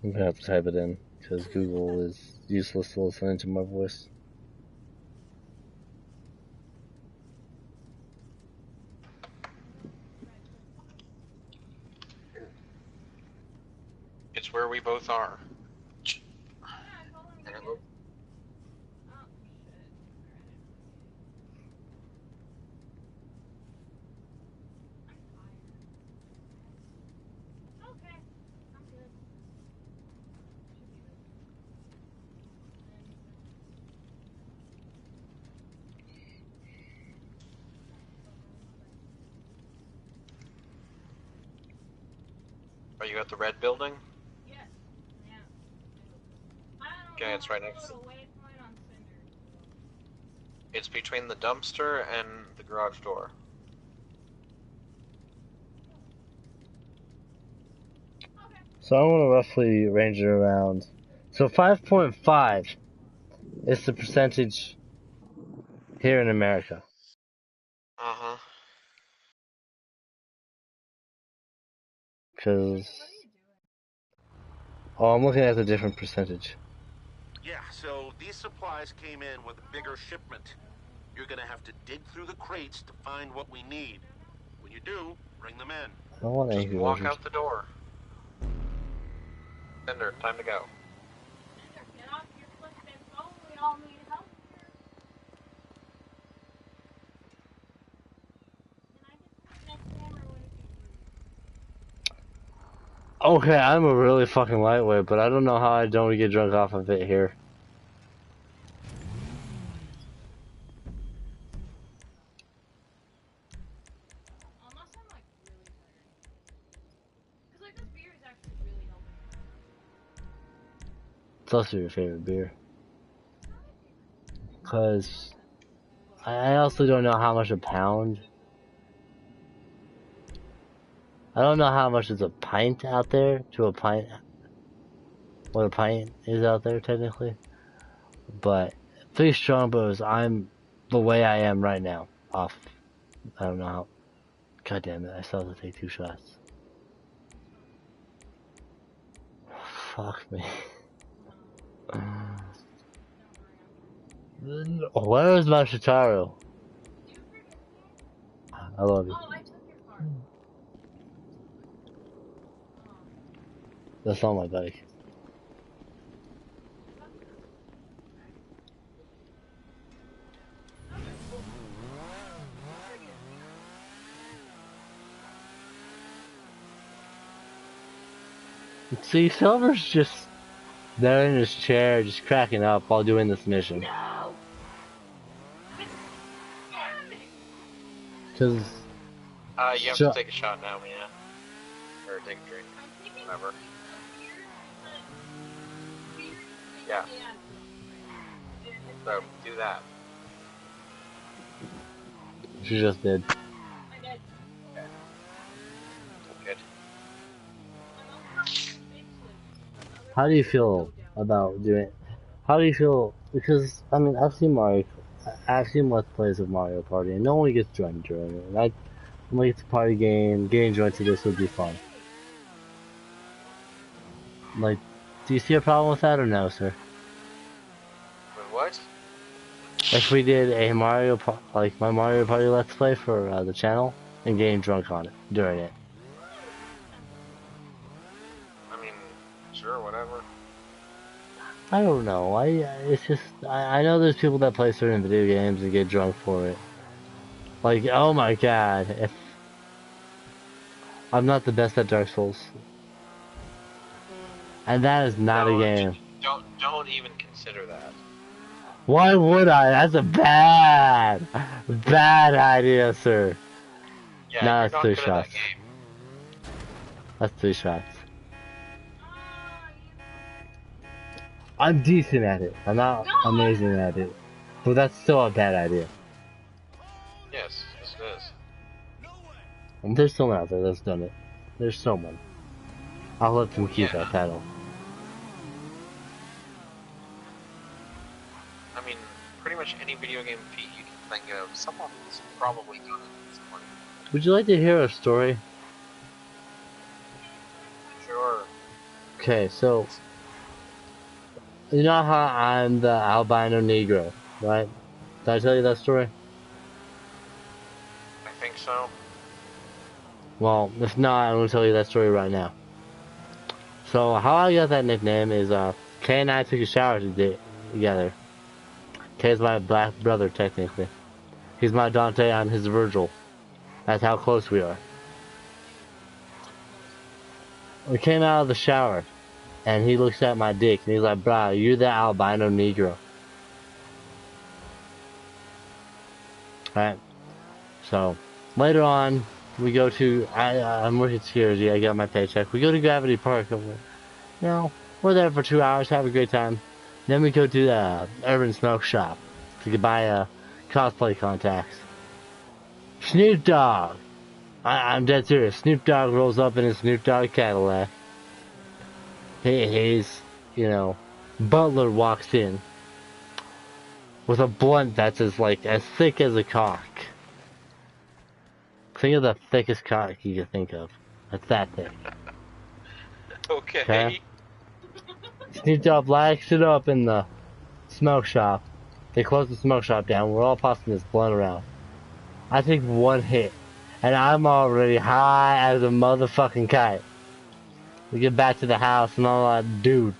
I'm gonna have to type it in, because Google is useless to listening to my voice. It's where we both are. Are you at the red building? Yes. Yeah. Okay, it's right next to. It's between the dumpster and the garage door. So I want to roughly range it around. So 5.5 is the percentage here in America. Uh-huh. Because, I'm looking at the different percentage. Yeah, so these supplies came in with a bigger shipment. You're gonna have to dig through the crates to find what we need. When you do, bring them in. I don't want Just angry walk versions. out the door. Cinder, time to go. Get off your flippin' phone. We all need help here. Can I get the next camera when Okay, I'm a really fucking lightweight, but I don't know how I don't get drunk off of it here. unless I'm like really tired. Cause like this beer is actually really helping. It's also your favorite beer. Because I also don't know how much a pound. I don't know how much is a pint out there to a pint. What a pint is out there technically. But 3 Strongbows, I'm the way I am right now. Off. I don't know how. God damn it, I still have to take 2 shots. Fuck me. Where is my Shitaro? I love you. Oh, I took your card. That's not my bike. See, Silver's just there in his chair, just cracking up while doing this mission. No! Damn it! Cause You have to take a shot now, Mia. Or take a drink. I'm taking Whatever. a beer, but beer is Yeah. yeah. So, do that. she just did. I did. Okay. Good. I'm also speechless. How do you feel about doing it? How do you feel? Because, I mean, I've seen Let's Plays of Mario Party, and no one gets drunk during it. And I'm like, it's a party game, getting drunk to this would be fun. Like, do you see a problem with that or no, sir? With what? If we did a like my Mario Party Let's Play for the channel, and getting drunk on it, during it. I mean, sure, whatever. I don't know. It's just I know there's people that play certain video games and get drunk for it. Like, oh my god, if I'm not the best at Dark Souls, and that is not a game. Don't even consider that. Why would I? That's a bad idea, sir. Yeah, No, you're that's not 3 good at shots. that game. That's 3 shots. I'm decent at it. I'm not amazing at it, but that's still a bad idea. Yes, yes it is. And there's someone out there that's done it. There's someone. I'll let them keep that title. I mean, pretty much any video game feat you can think of, someone's probably done it at some point. Would you like to hear a story? Sure. Okay, so you know how I'm the albino Negro, right? Did I tell you that story? I think so. Well, if not, I'm gonna tell you that story right now. So how I got that nickname is Kay and I took a shower together. Kay's my black brother technically. He's my Dante, I'm his Virgil. That's how close we are. We came out of the shower, and he looks at my dick, and he's like, "Bro, you're the albino Negro." Right? So, later on, we go to, I'm working security, I got my paycheck. We go to Gravity Park, and we're there for 2 hours, have a great time. Then we go to the Urban Smoke Shop to buy cosplay contacts. Snoop Dogg! I'm dead serious. Snoop Dogg rolls up in his Snoop Dogg Cadillac. His, butler walks in with a blunt that's as thick as a cock. Think of the thickest cock you can think of. It's that thick. Okay. Snoop Dogg lights it up in the smoke shop. They close the smoke shop down. We're all passing this blunt around. I take one hit, and I'm already high as a motherfucking kite. We get back to the house, and I'm like, dude,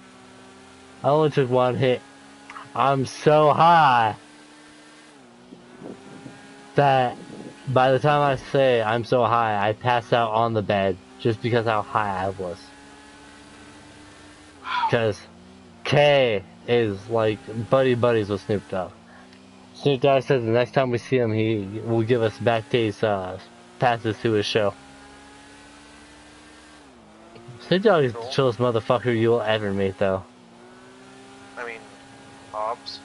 I only took one hit. I'm so high that by the time I say I'm so high, I pass out on the bed just because how high I was. Because K is like buddies with Snoop Dogg. Snoop Dogg says the next time we see him, he will give us backstage passes to his show. Snoop Dogg is the chillest motherfucker you will ever meet, though. I mean, Hobbs.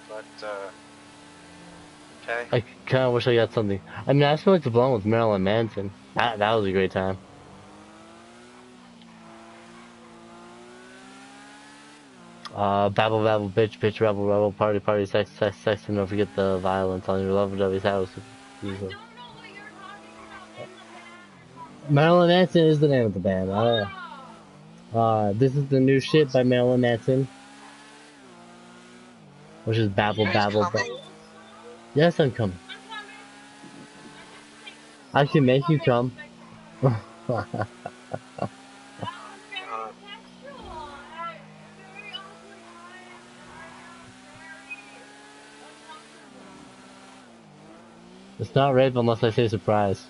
But, okay. I kind of wish I got something. I mean, I smoked a blunt with Marilyn Manson. That was a great time. Babble, bitch, rebel, party, sex, and don't forget the violence on your lovey-dovey's house. I don't know what you're talking about. Marilyn Manson is the name of the band. This is the new shit by Marilyn Manson. Which is babble. Yes, I'm coming. I can make you come. It's not rape unless I say surprise.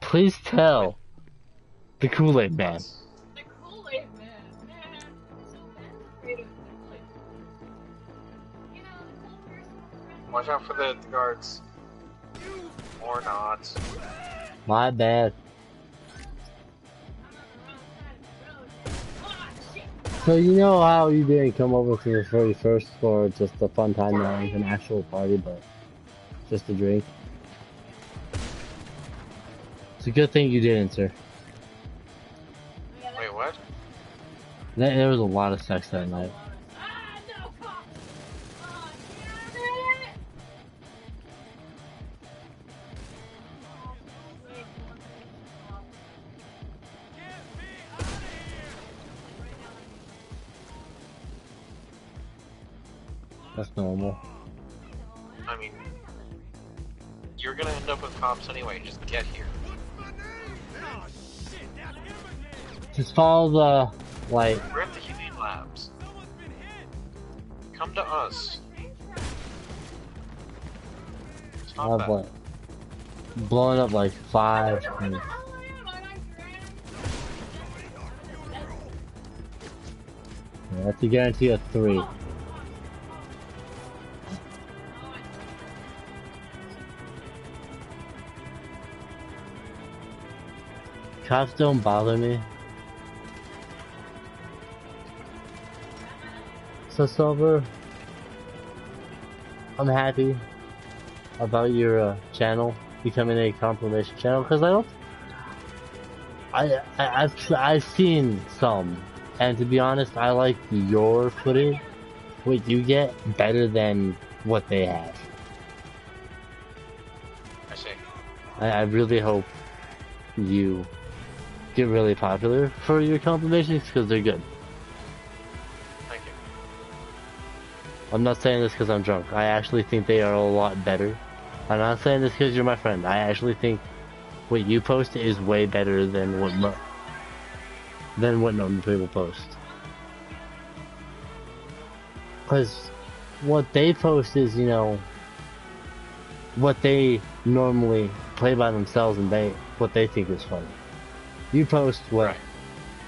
Please tell the Kool-Aid Man. The Kool-Aid Man, man. So creative. Like, you know, the whole person. Watch out for the guards. Or not. My bad. So you know how you didn't come over to the 31st for just a fun time, not like an actual party, but just a drink? It's a good thing you didn't, sir. Wait, what? There was a lot of sex that night. That's normal. I mean, you're gonna end up with cops anyway. Just get here. Just follow the, like... We're at the Humane Labs. Come to us. Stop that. What? Blowing up like 5 things. Yeah, that's a guarantee of 3. Cops don't bother me. So Silver, I'm happy about your channel becoming a compilation channel, because I've seen some, and to be honest, I like your footage, what you get, better than what they have. I see. I really hope you get really popular for your compilations, because they're good. Thank you. I'm not saying this because I'm drunk. I actually think they are a lot better. I'm not saying this because you're my friend. I actually think what you post is way better than what normal people post. Because what they post is, you know, what they normally play by themselves and what they think is funny. You post what,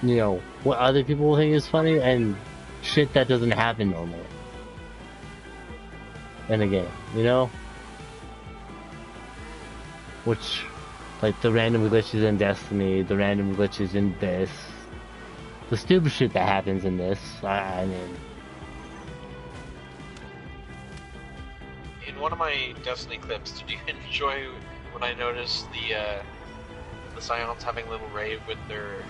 you know, what other people think is funny and shit that doesn't happen normally in a game, you know? Which, like, the random glitches in Destiny, the random glitches in this, the stupid shit that happens in this, I mean... In one of my Destiny clips, did you enjoy when I noticed the Scions having a little rave with their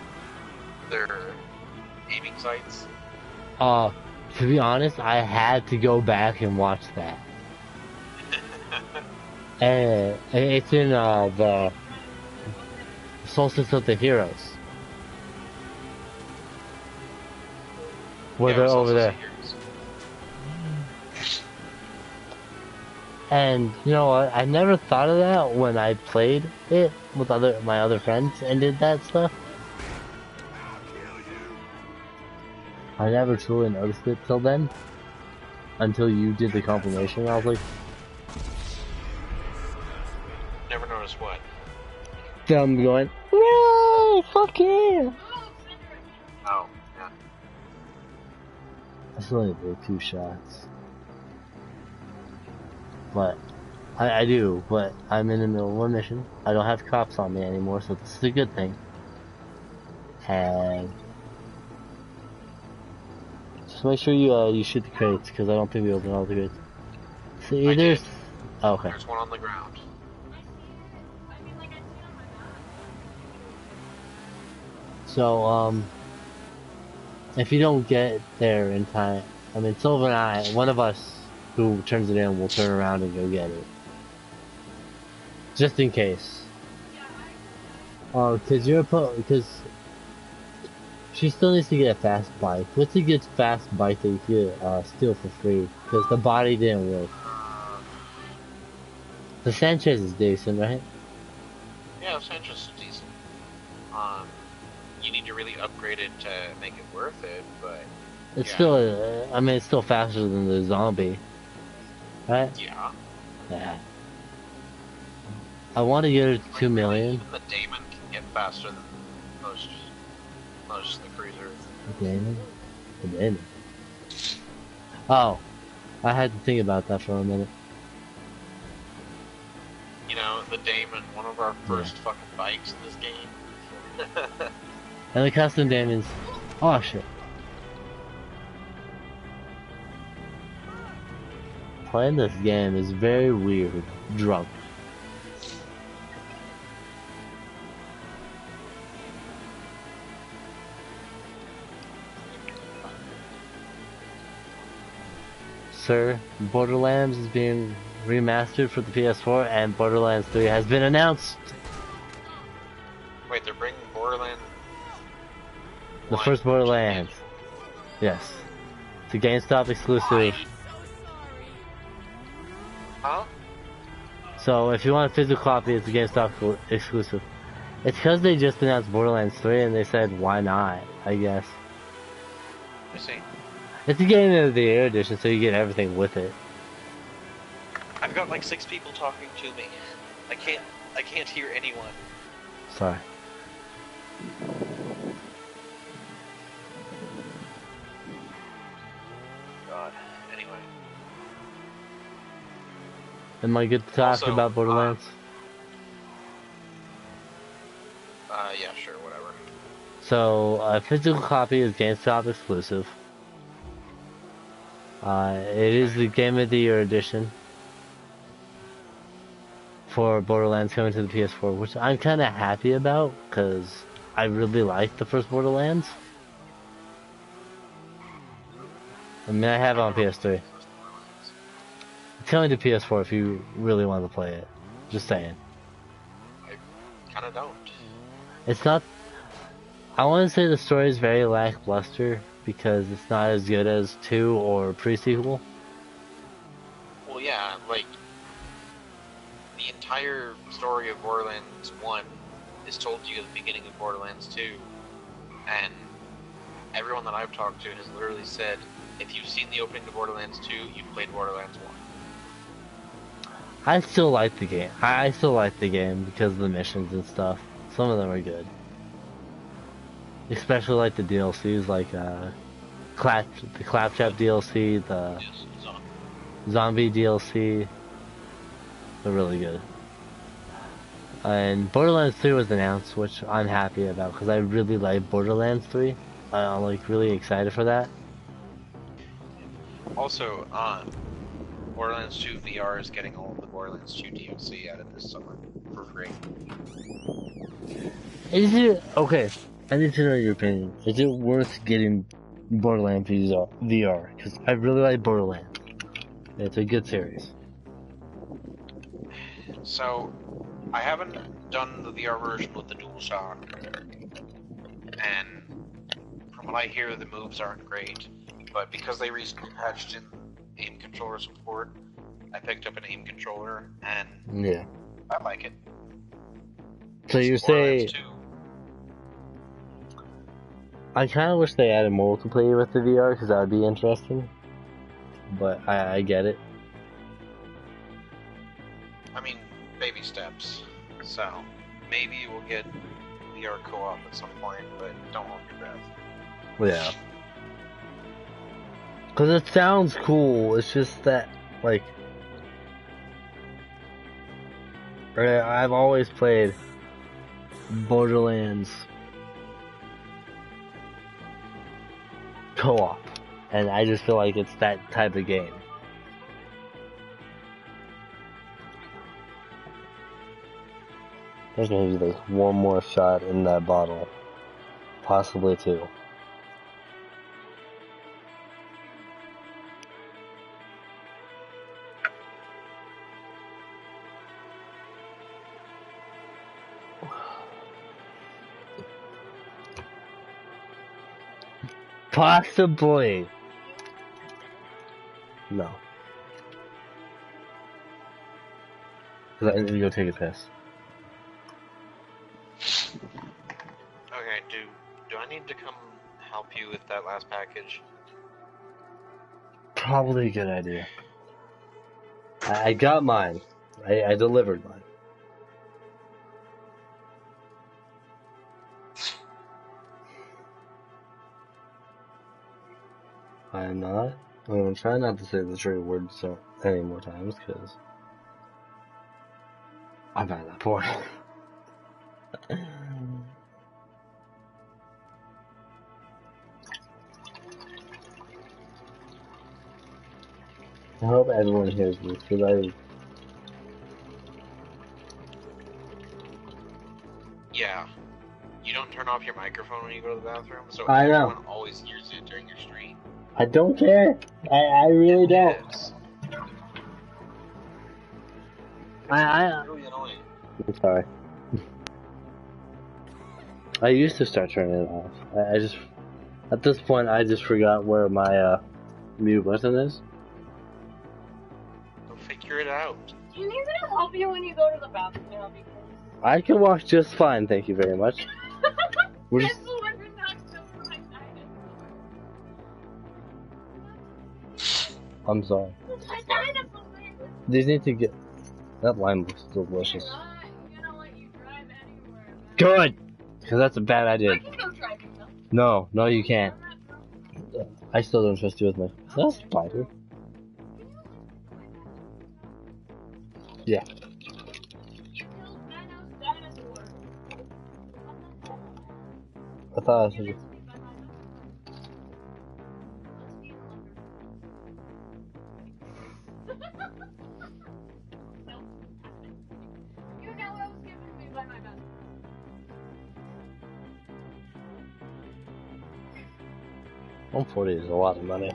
aiming sights? To be honest, I had to go back and watch that. And it's in the Solstice of the Heroes. Where they're over there. And you know what? I never thought of that when I played it with my other friends and did that stuff. I never truly noticed it till then. Until you did the compilation. I was like, Never noticed what? them going, no, fuck yeah! Oh, yeah. That's only like 2 shots. But, I do, but I'm in the middle of a mission. I don't have cops on me anymore, so this is a good thing. And just make sure you shoot the crates, because I don't think we open all the crates. So either... Oh, okay. There's one on the ground. So, if you don't get there in time, I mean, Silver and I, one of us who turns it in will turn around and go get it. Just in case. Because she still needs to get a fast bike. What's a good fast bike that you could steal for free? Because the body didn't work. The Sanchez is decent, right? Yeah, the Sanchez is decent. You need to really upgrade it to make it worth it, but... It's still, I mean, it's still faster than the zombie. Right? Yeah. Yeah. I want to get it to Like, 2 million. Even the Damon can get faster than most of the cruisers. The Damon? The Damon. Oh, I had to think about that for a minute. You know, the Damon, one of our first fucking bikes in this game. And the custom Damons. Oh shit. Playing this game is very weird. Drunk. Sir, Borderlands is being remastered for the PS4 and Borderlands 3 has been announced. Wait, they're bringing Borderlands. The first Borderlands. Yes. It's a GameStop exclusive. Huh? So if you want a physical copy, it's a GameStop exclusive. It's because they just announced Borderlands 3 and they said, why not, I guess. I see. It's a Game of the Year edition, so you get everything with it. I've got like 6 people talking to me. I can't hear anyone. Sorry. God. Anyway. Am I good to talk Also, about Borderlands? Yeah, sure, whatever. So, a physical copy is GameStop exclusive. It is the Game of the Year edition for Borderlands coming to the PS4, which I'm kind of happy about, because I really liked the first Borderlands. I mean, I have it on PS3. It's coming to PS4 if you really want to play it. Just saying. I kinda don't. It's not... I want to say the story is very lackluster, because it's not as good as 2 or pre-sequel. Well, yeah, like, the entire story of Borderlands 1 is told to you at the beginning of Borderlands 2, and everyone that I've talked to has literally said, if you've seen the opening to Borderlands 2, you've played Borderlands 1. I still like the game. I still like the game because of the missions and stuff. Some of them are good. Especially like the DLCs, like the Claptrap DLC, the Zombie DLC. They're really good. And Borderlands 3 was announced, which I'm happy about because I really like Borderlands 3. I'm like really excited for that. Also, Borderlands 2 VR is getting all of the Borderlands 2 DLC added this summer for free. Is it okay? I need to know your opinion. Is it worth getting Borderlands VR? Because I really like Borderlands. It's a good series. So, I haven't done the VR version with the DualShock, and from what I hear, the moves aren't great. But because they recently patched in aim controller support, I picked up an aim controller, and yeah, I like it. So you say... Borderlands 2. I kind of wish they added multiplayer with the VR, because that would be interesting. But I get it. I mean, baby steps. So, maybe we'll get VR co-op at some point, but don't hold your breath. Yeah. Because it sounds cool, it's just that, like... I've always played Borderlands co-op, and I just feel like it's that type of game. There's gonna be like one more shot in that bottle, possibly 2. Possibly. No. Cause I need to go take a piss. Okay, do I need to come help you with that last package? Probably a good idea. I got mine. I delivered mine. I am not. I'm gonna try not to say the trigger word so any more times, because I'm at that point. I hope everyone hears this, because Yeah. You don't turn off your microphone when you go to the bathroom, so I know. everyone always hears it during your stream. I don't care. I really don't. Yes. I Really annoying. I'm sorry. I used to start turning it off. I just, at this point, I just forgot where my mute button is. Go figure it out. Do you need me to help you when you go to the bathroom now? Because I can walk just fine, thank you very much. We're just, pencil under that just for my dinosaur. I'm sorry. My dinosaur. These need to get. That lime looks delicious. You're gonna let you drive anywhere, man. Good! Because that's a bad I idea. can go driving though. No, you can't. I still don't trust you with my. That's spider. Yeah. I thought I should. You know what was given to me by my best. $140 is a lot of money.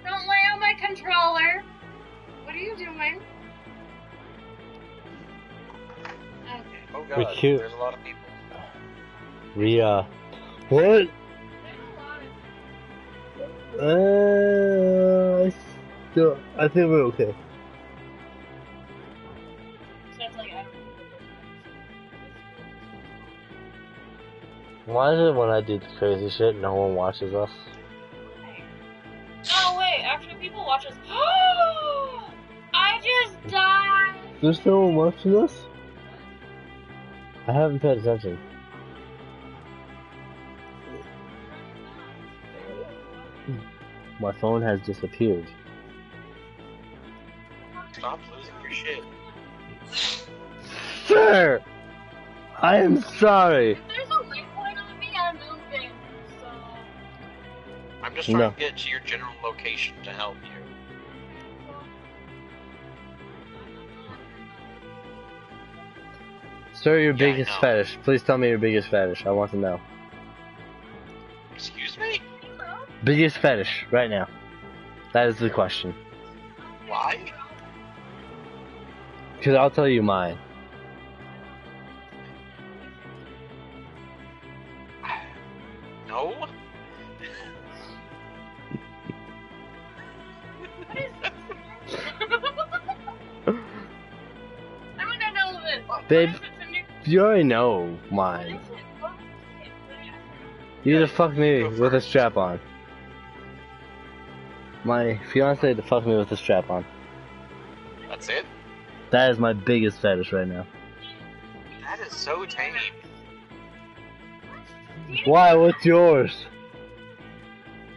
Don't lay on my controller. What are you doing? Okay. Oh We god, cute. there's a lot of people. What? I think we're okay. So it's like, I don't know. Why is it when I do the crazy shit, no one watches us? Oh wait, actually people watch us. I just died! There's no one watching us? I haven't paid attention. My phone has disappeared. Stop losing your shit. Sir! I am sorry! If there's a waypoint on me, I'm moving, so... I'm just trying to get to your general location to help you. Sir, your Yeah, biggest I know. fetish. Please tell me your biggest fetish. I want to know. Excuse me? Biggest fetish, right now. That is the question. Why? Because I'll tell you mine. No? I want to know this. Babe, What is it to me? you already know mine. What is it? You to fuck me with a strap on. My fiance to fuck me with a strap on. That's it? That is my biggest fetish right now. That is so tame. Why? What's yours?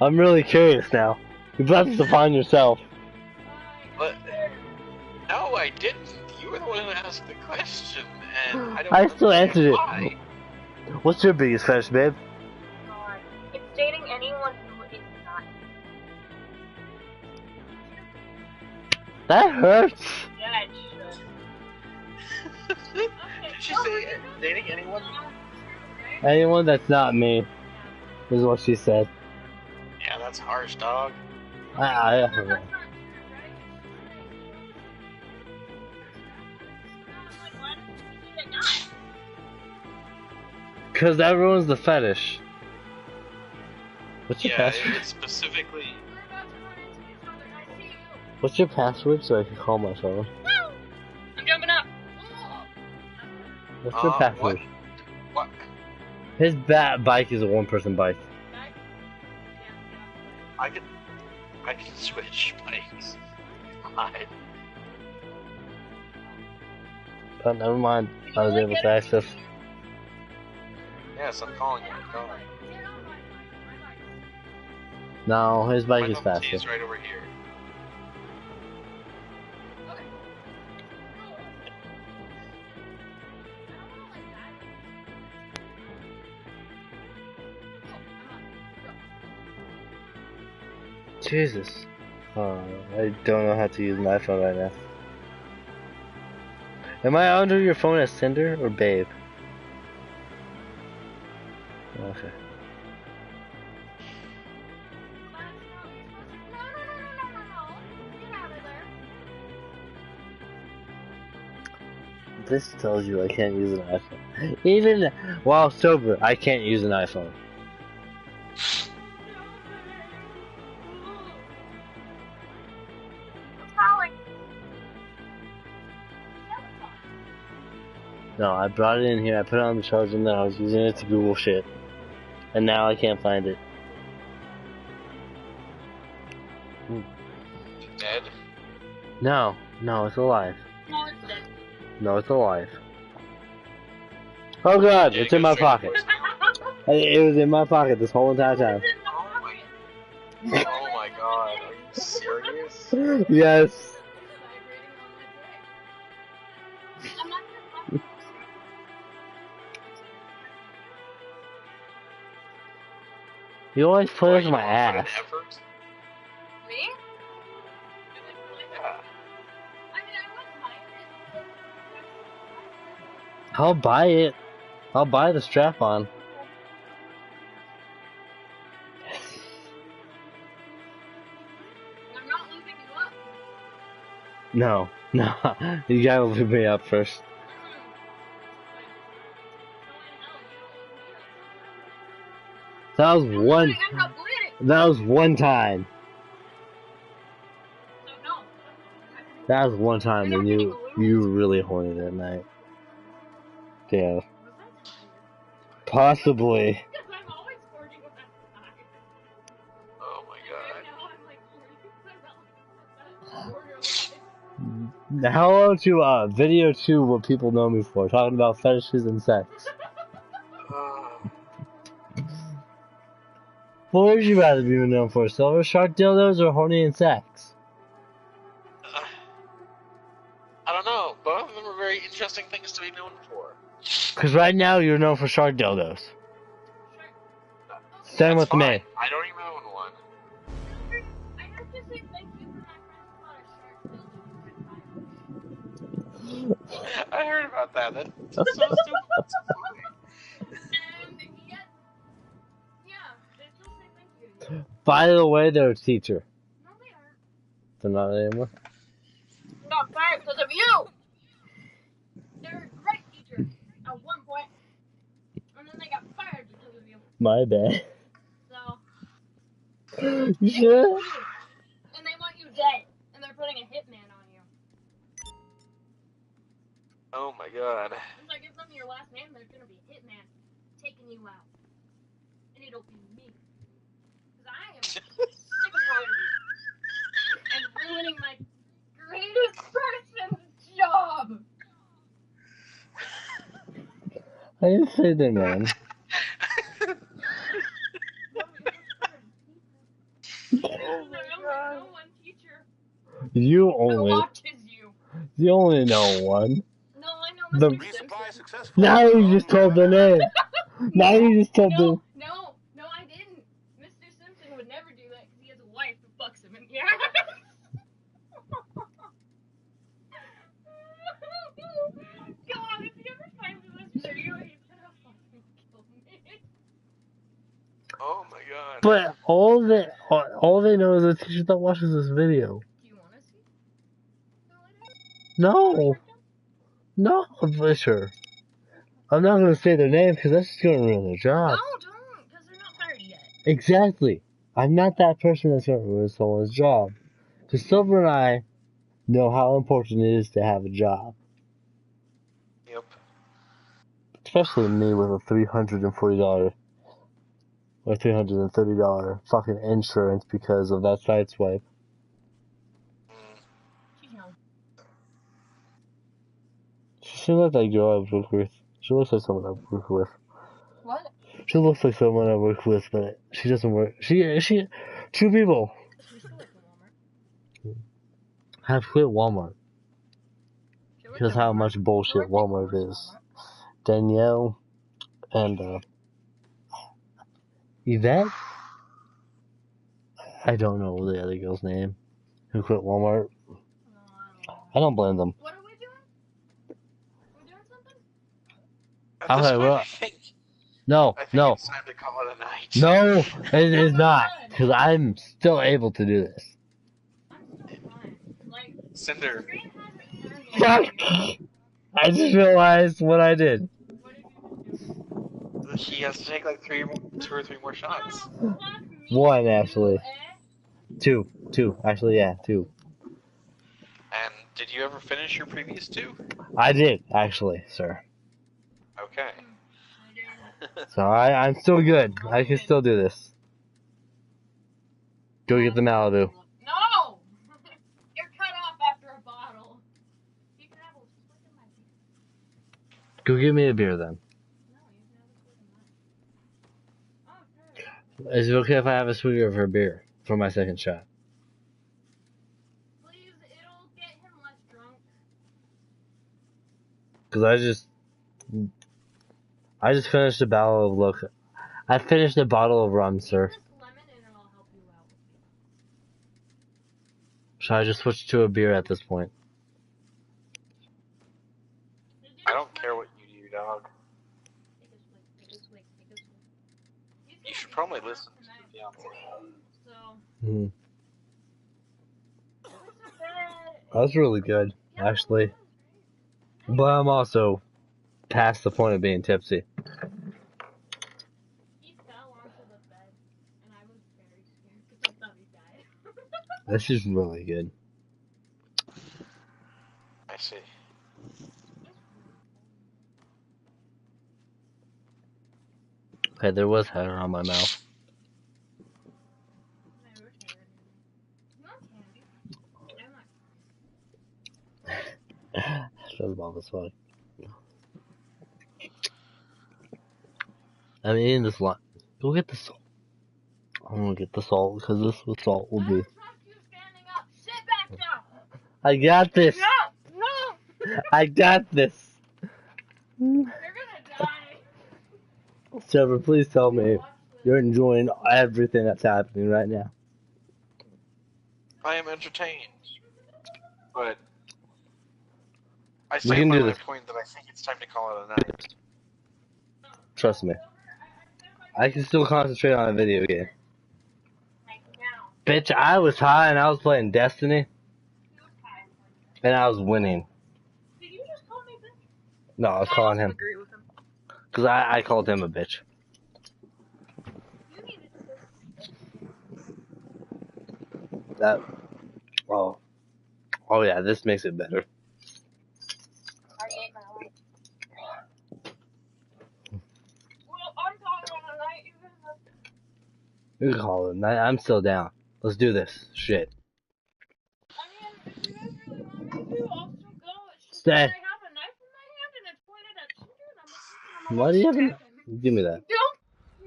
I'm really curious now. You brought this upon yourself. But no, I didn't. You were the one who asked the question, and I don't. I still understand answered it. why. What's your biggest fetish, babe? God. It's dating anyone who is not. That hurts. Yeah, it should. Did she say dating anyone? Anyone that's not me, is what she said. Yeah, that's harsh, dog. Because that ruins the fetish. What's your Yeah, password? it's specifically. What's your password so I can call my phone? I'm jumping up. What's your password? What? His bike is a one-person bike. I can switch bikes. God. Oh, never mind. I was able to access. Yes, I'm calling you. Go. No, his bike My is Model T faster. is right over here. Okay. Jesus. Oh, I don't know how to use my phone right now. Am I under your phone as Cinder or Babe? Okay. This tells you I can't use an iPhone. Even while sober, I can't use an iPhone. No, I brought it in here, I put it on the charger, and then I was using it to Google shit. And now I can't find it. Dead? No, it's alive. No, it's dead. No, it's alive. Oh god, Yeah, it's it in goes my straight to pocket. voicemail. It was in my pocket this whole entire time. Oh my god, are you serious? Yes. I'm not gonna fuck You always play Why, with you my don't wanna put in ass. effort? me. Yeah. I mean, I wouldn't mind it. I'll buy it. I'll buy the strap on. I'm not looping you up. No. You gotta loop me up first. That was one. End up bleeding. That was one time. So no. That was one time when you were really horny that night. Yeah. Possibly. Because I'm always horny when I'm tired. Oh my god. Now I'm like horny because I'm borderline. How about you video 2 what people know me for, talking about fetishes and sex. What would you rather be known for, silver shark dildos or horny and sex? I don't know. Both of them are very interesting things to be known for. Because right now you're known for shark dildos. Same That's with fine. me. I don't even own one. I have to say thank you for my friends who bought a shark dildo. I heard about that. That's so stupid. That's so funny. And yet, yeah, they still say thank you. By the way, they're a teacher. No, they aren't. They're not anymore. I got fired because of you. They're a great teacher at one point, and then they got fired because of you. My bad. So. You sure? And they want you dead, and they're putting a hitman on you. Oh my god. Once I give them your last name, there's gonna be a hitman taking you out, and it'll be me. Because I am sick and tired of you, and ruining my greatest person's job. I didn't say their name. You only know one. No, I know Mr. Resupply Simpson. successful. Now you just told the name. Now you just told the. No, I didn't. Mr. Simpson would never do that because he has a wife who fucks him in the ass. God, if he ever finds this video, he's gonna fucking kill me. Oh my god. But all they know is the teacher that watches this video. Do you want to see? No, for sure. I'm not gonna say their name because that's just gonna ruin their job. No, don't, because they're not fired yet. Exactly. I'm not that person that's gonna ruin someone's job. Because Silver and I know how important it is to have a job. Yep. Especially me with a $340 or $330 fucking insurance because of that side swipe. She's young. She looks like girl I work with. She looks like someone I work with. What? She looks like someone I work with, but she doesn't work. 2 people We still work in Walmart. have quit Walmart. She worked Because at how Walmart. much She bullshit worked at Walmart is. Walmart. Danielle and Yvette? I don't know the other girl's name who quit Walmart. No, I don't know. I don't blame them. What are we doing? We're doing something? At this Okay, point, well, I think no, it's time to call it a night. no, it is we're not. done. Because I'm still able to do this. I'm still fine. Like, Cinder, Green hasn't turned Fuck! on me. I just realized what I did. What did you just do? he has to take like 2 or 3 more shots. Oh, fuck me. 1, actually. You, eh? 2. Actually, yeah, 2. And did you ever finish your previous 2? I did, actually, sir. Okay. I did. So I'm still good. I can still do this. Go get the Malibu. No! You're cut off after a bottle. You can have a swig of my beer. Go get me a beer then. No, you can have a swig of mine. Okay. Is it okay if I have a swig of her beer for my second shot? Please, it'll get him less drunk. Because I just finished a bottle of look. I finished a bottle of rum, sir. Use this lemon and it'll help you out. Should I just switch to a beer at this point? I don't care what you do, dog. Take a swig. You should probably listen to the fiance. So, Hmm. it's a bad. That's really good, actually. But I'm also past the point of being tipsy. He fell onto the bed, and I was very scared because I thought he died. This is really good. I see. Okay, there was hair on my mouth. That's bomb as fuck. I'm eating this lot. Go get the salt. I'm gonna get the salt because this with salt will be. Sit back down. I got this. No, no. I got this. You're gonna die. Trevor, please tell me you're enjoying everything that's happening right now. I am entertained, but I We stand can by do my this. point that I think it's time to call it a night. Trust me. I can still concentrate on a video game. Bitch, I was high and I was playing Destiny. And I was winning. Did you just call me bitch? No, I was calling him. Agree with him. Because I called him a bitch. You needed to. That. Oh. Oh yeah, this makes it better. I ate my life. Well, I'm calling on a night. You guys have to. You can call it. I'm still down. Let's do this. Shit. I mean, if you guys really want me to, I'll still go. It's just Stay. that I have a knife in my hand and it's pointed at Cinder and I'm Why do you have a... Give me that.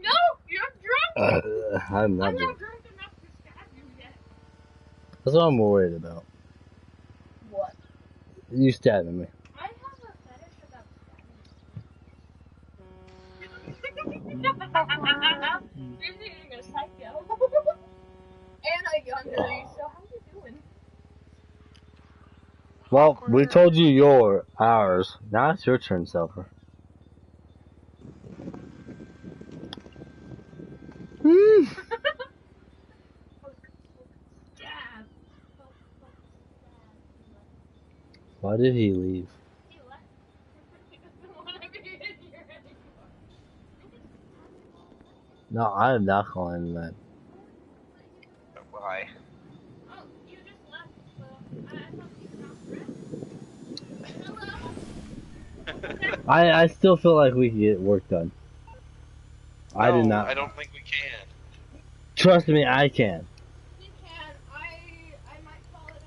No, you're drunk. I'm not I'm doing... not drunk enough to stab you yet. That's what I'm worried about. What? You stabbing me. I have a fetish about stabbing. You're being a psycho. And a yandere, so how you doing? Well, we told you ours. Now it's your turn, Silver. Why did he leave? He left. He doesn't want to be in here anymore. No, I am not calling that. Why? Oh, you just left, so I thought you bounced around. Hello? I still feel like we can get work done. I did not. I don't think we can. Trust me, I can. You can. I might call it a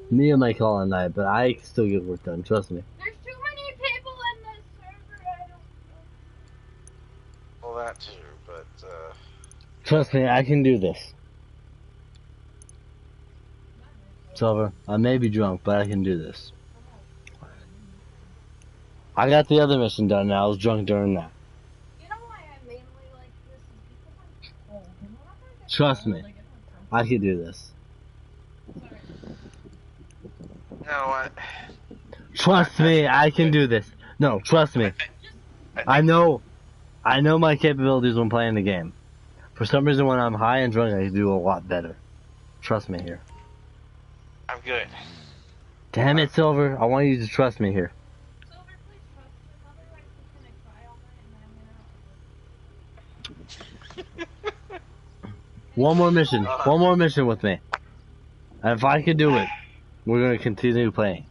night. Mia might call at night, but I can still get work done. Trust me. There's too many people in this server. I don't know. Well, that too, but Trust me, I can do this. Silver, I may be drunk, but I can do this. I got the other mission done and I was drunk during that. You know why I mainly like this is because I'm cold. And whenever I get Trust cold, me, I get drunk. I can do this. Sorry. No, Trust me, I can do this. No, trust me. I know my capabilities when playing the game. For some reason, when I'm high and drunk, I do a lot better. Trust me here. I'm good. Damn it, Silver. I want you to trust me here. Silver, please trust him. Otherwise, he's gonna cry all night and then I'm gonna have to. One more mission. One more mission with me. And if I can do it, we're going to continue playing.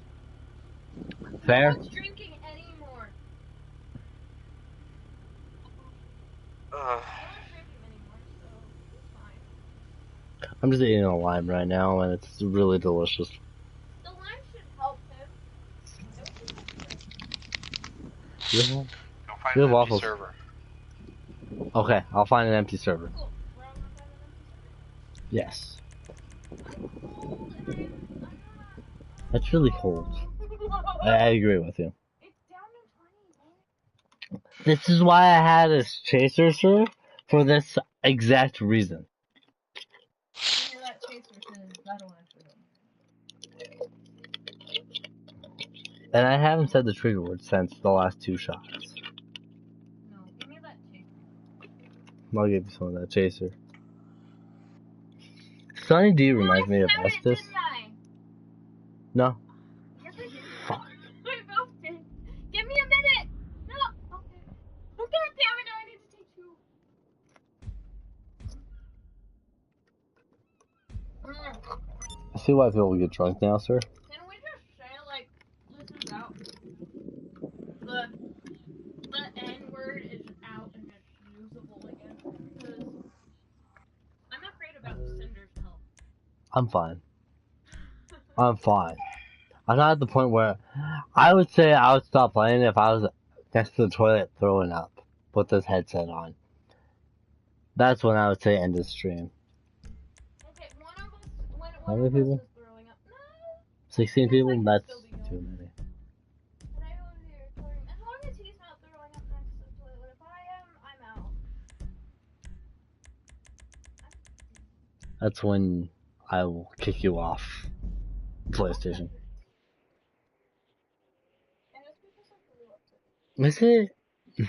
Fair? No one's drinking anymore. No one's drinking anymore, so it's fine. I'm just eating a lime right now, and it's really delicious. The lime should help him. Yeah. Go find Good an empty waffles. server. Okay, I'll find an empty server. Cool. We're all gonna find an empty server. Yes. I'm cold and I'm That's really cold. I agree with you. It's down to 20, man. This is why I had a chaser, sir, for this exact reason. Give me that chaser, because that'll actually help. And I haven't said the trigger word since the last 2 shots. No, give me that chaser. I'll give you some of that chaser. Sunny D reminds me of I Estes. didn't I? No? Yes, I did. Fuck. We both did. Give me a minute. No. Okay. Oh, God damn it. Now I need to take 2. I see why people get drunk now, sir. Can we just say, like, this is out? The N-word is out and it's usable again. Because I'm afraid about Cinder's health. I'm fine. I'm fine. I'm not at the point where I would say I would stop playing if I was next to the toilet throwing up with this headset on. That's when I would say end the stream. Okay, one of us, when How one many of people? us is throwing up. No! 16 Feels people? like That's it'll still be too going. many. And I over here throwing, as long as he's not throwing up next to the toilet. If I am, I'm out. That's when I will kick you off PlayStation. And it's because I threw up today. Is it?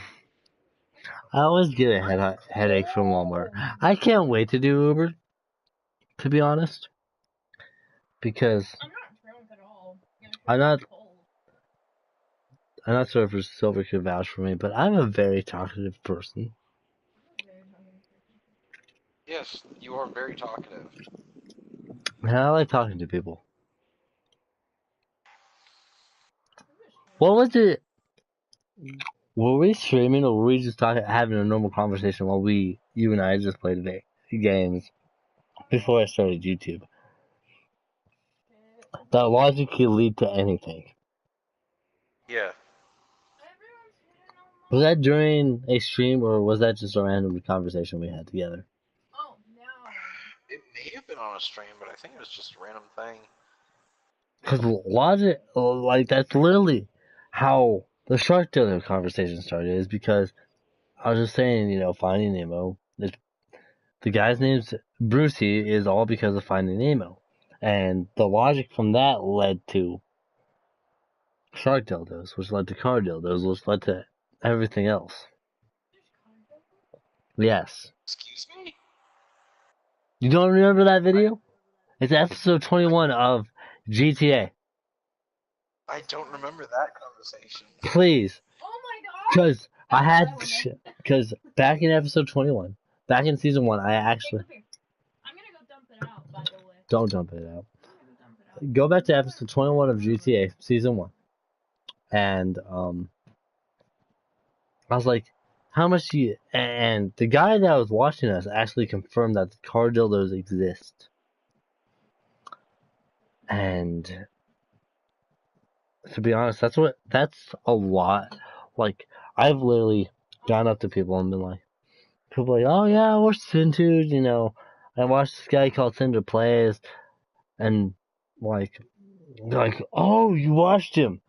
I always get a headache from Walmart. I can't wait to do Uber, to be honest. Because I'm not drunk at all. I'm not Cold. I'm not sure if Silver could vouch for me, but I'm a very talkative person. Yes, you are very talkative. And I like talking to people. What was it? Were we streaming or were we just having a normal conversation while you and I just played games before I started YouTube? That logic could lead to anything. Yeah. Was that during a stream or was that just a random conversation we had together? Oh, no. It may have been on a stream, but I think it was just a random thing. Because logic, like, that's literally how the Shark Dealer conversation started, is because I was just saying, Finding Nemo, the guy's name's Brucey is all because of Finding Nemo. And the logic from that led to shark dildos, which led to car dildos, which led to everything else. Yes. Excuse me? You don't remember that video? It's episode 21 of GTA. I don't remember that conversation. Please. Oh my god! Because back in episode 21, back in season 1, I actually... I'm gonna go dump it out, by the way. Don't dump it out. Go back to episode 21 of GTA, season 1. And, I was like, how much do you... And the guy that was watching us actually confirmed that the car dildos exist. And... to be honest, that's a lot. Like, I've literally gone up to people and been like, oh yeah, I watched Cintude, I watched this guy called Cinder Plays, and like, oh, you watched him.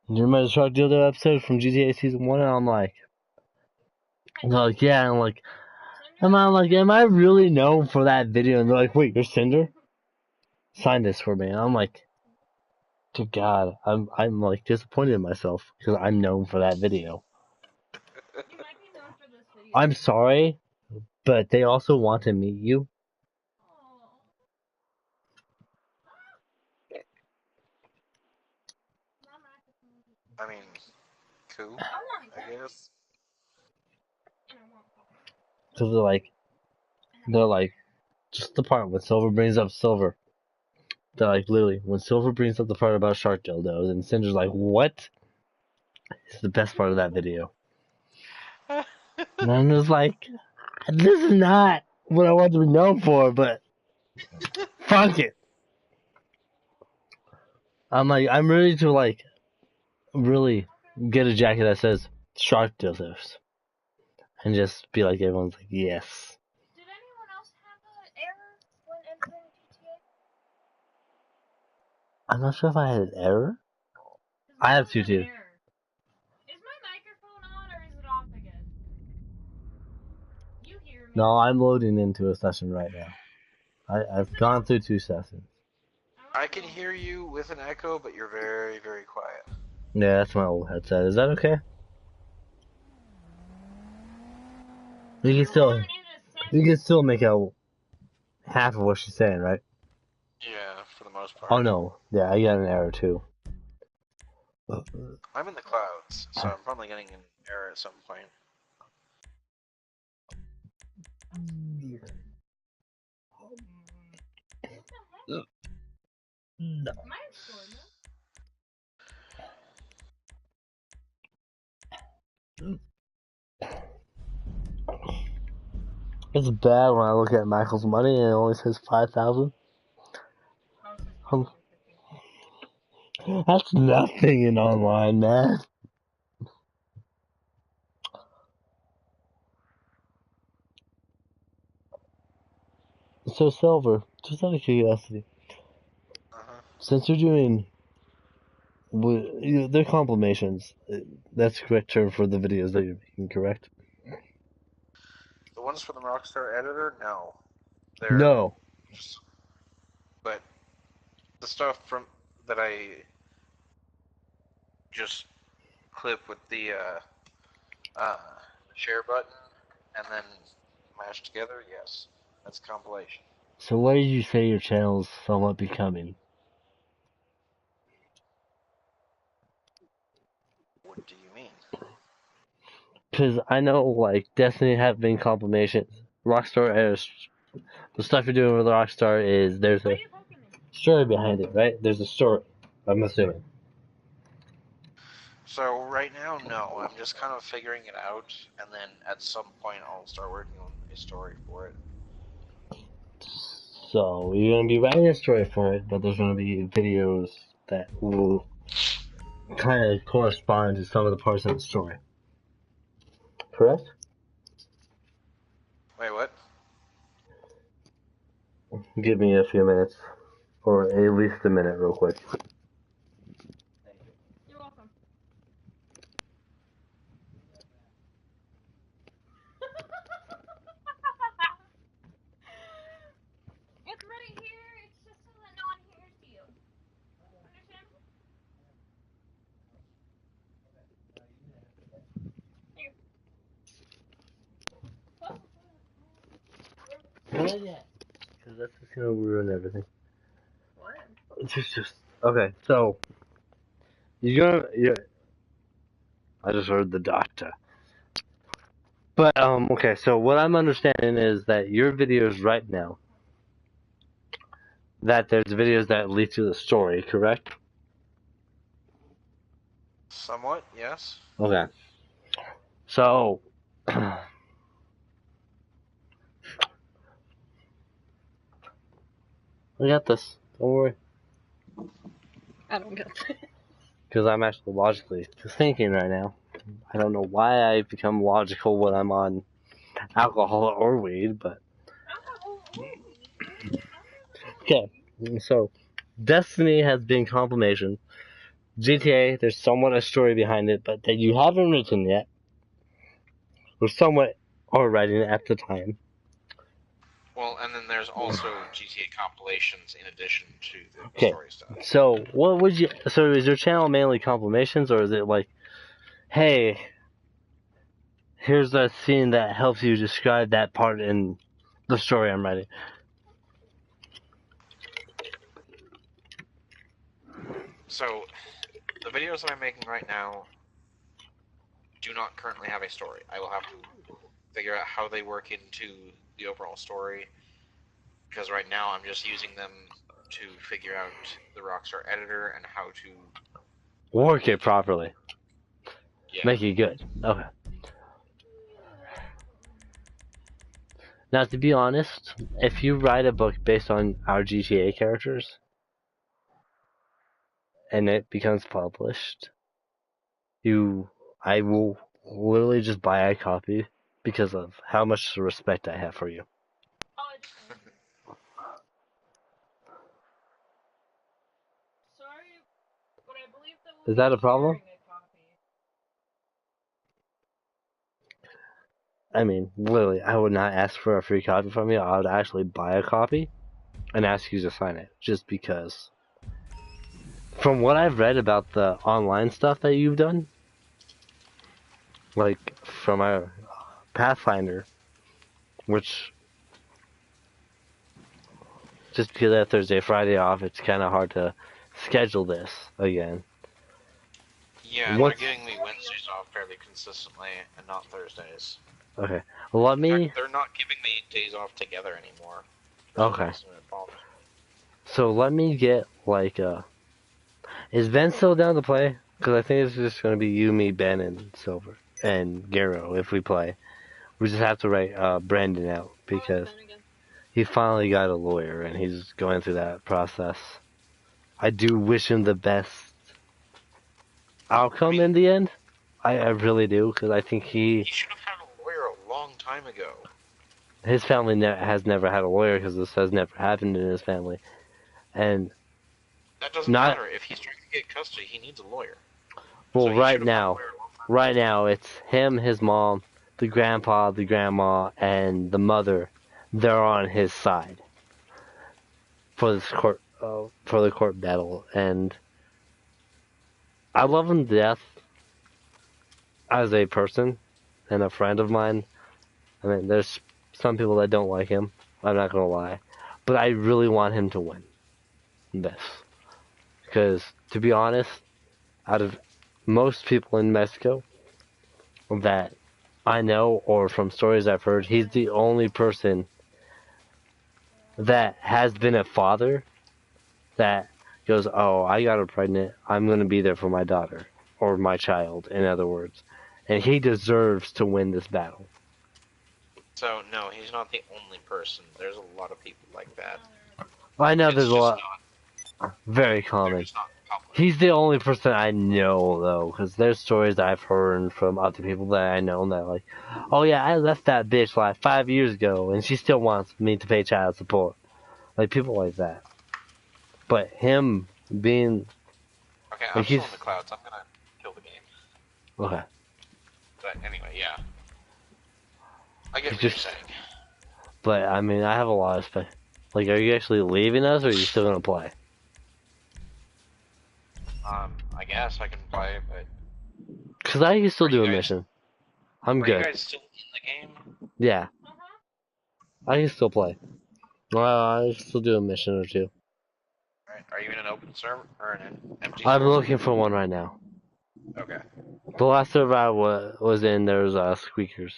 You remember the Shark Dildo episode from GTA Season 1? And I'm like, yeah, and I'm like, am I really known for that video? And they're like, wait, you're Cinder? Sign this for me. And I'm like, to God, I'm like disappointed in myself because I'm known for that video. You might be known for this video. I'm sorry, but they also want to meet you. I mean, cool, I guess. Because they're like, just the part when Silver brings up Silver. They're like, literally, when Silver brings up the part about shark dildos, and Cinder's like, what? It's the best part of that video. And I'm just like, this is not what I want to be known for, but fuck it. I'm like, I'm ready to like, really get a jacket that says shark dildos. And just be like, everyone's like, yes. Did anyone else have an error when entering GTA? I'm not sure if I had an error. I have two too. Is my microphone on or is it off again? You hear me? No, I'm loading into a session right now. I've gone through 2 sessions. I can hear you with an echo, but you're very, very quiet. Yeah, that's my old headset. Is that okay? You can still make out half of what she's saying, right? Yeah, for the most part. Oh no, yeah, I got an error too. I'm in the clouds, so I'm probably getting an error at some point. No. It's bad when I look at Michael's money and it only says 5,000. That's nothing in online, man. So Silver, just out of curiosity, since you're doing, they're compilations. That's the correct term for the videos that you're making, correct? The ones for the Rockstar editor, no. No. Just, but the stuff from that I just clip with the share button and then mash together, yes, that's compilation. So what did you say your channel's somewhat becoming? What do you mean? Because I know, like, Destiny have been compilations. Rockstar editors. The stuff you're doing with Rockstar is there's a story behind it, right? There's a story, I'm assuming. So right now, no. I'm just kind of figuring it out, and then at some point I'll start working on a story for it. So you're gonna be writing a story for it, but there's gonna be videos that will kind of correspond to some of the parts of the story. Correct? Wait, what? Give me a few minutes, or at least a minute, real quick. You're welcome. It's right here. It's just so that no one hears you. Understand? Not yet, because that's just gonna ruin everything. What? It's just okay. So you're gonna. I just heard the doctor. But okay. So what I'm understanding is that your videos right now, that there's videos that lead to the story, correct? Somewhat, yes. Okay. So. I got this. Don't worry. I don't get it. Because I'm actually logically thinking right now. I don't know why I become logical when I'm on alcohol or weed, but... Okay, so Destiny has been confirmation. GTA, there's somewhat a story behind it, but that you haven't written yet. Or somewhat are writing at the time. Well, and then there's also GTA compilations in addition to the Okay. story stuff. So, what would you... So, is your channel mainly compilations, or is it like, hey, here's a scene that helps you describe that part in the story I'm writing? So, the videos that I'm making right now do not currently have a story. I will have to figure out how they work into the overall story, because right now I'm just using them to figure out the Rockstar editor and how to Work it properly. Yeah. Make it good. Okay. Now, to be honest, if you write a book based on our GTA characters, and it becomes published, I will literally just buy a copy because of how much respect I have for you. Sorry, but I believe that we'll Is that a problem? be sharing a copy. I mean, literally, I would not ask for a free copy from you. I would actually buy a copy and ask you to sign it, just because. From what I've read about the online stuff that you've done, like from our Pathfinder, which just because I have Thursday, Friday off, it's kind of hard to schedule this again. Yeah, and they're giving me Wednesdays off fairly consistently and not Thursdays. Okay, let me... In fact, they're not giving me days off together anymore. Okay. So let me get, like, is Ben still down to play? Because I think it's just going to be you, me, Ben, and Silver. And Garrow, if we play. We just have to write Brandon out, because he finally got a lawyer, and he's going through that process. I do wish him the best outcome in the end. I really do, because I think He should have had a lawyer a long time ago. his family has never had a lawyer, because this has never happened in his family. And that doesn't matter. If he's trying to get custody, he needs a lawyer. Well, so right now, it's him, his mom, the grandpa, the grandma, and the mother. They're on his side for this court, for the court battle, and I love him to death as a person and a friend of mine. I mean, there's some people that don't like him. I'm not gonna lie, but I really want him to win this, because to be honest, out of most people in Mexico that I know, or from stories I've heard, he's the only person that has been a father that goes, oh, I got her pregnant, I'm going to be there for my daughter, or my child, in other words. And he deserves to win this battle. So, no, he's not the only person. There's a lot of people like that. I know there's a lot. Very common. He's the only person I know, though, because there's stories I've heard from other people that I know that, like, oh yeah, I left that bitch like 5 years ago, and she still wants me to pay child support. Like, people like that. But him being... Okay, I'm still in the clouds. I'm gonna kill the game. Okay. But anyway, yeah. I get what you're saying. But, I mean, I have a lot of respect. Like, are you actually leaving us, or are you still gonna play? I guess I can play, but... Because I can still do a mission. I'm good. Are you guys still in the game? Yeah. I can still play. Well, I can still do a mission or two. Alright, are you in an open server, or an empty I'm server? looking for one right now. Okay. The last server I was in, there was squeakers.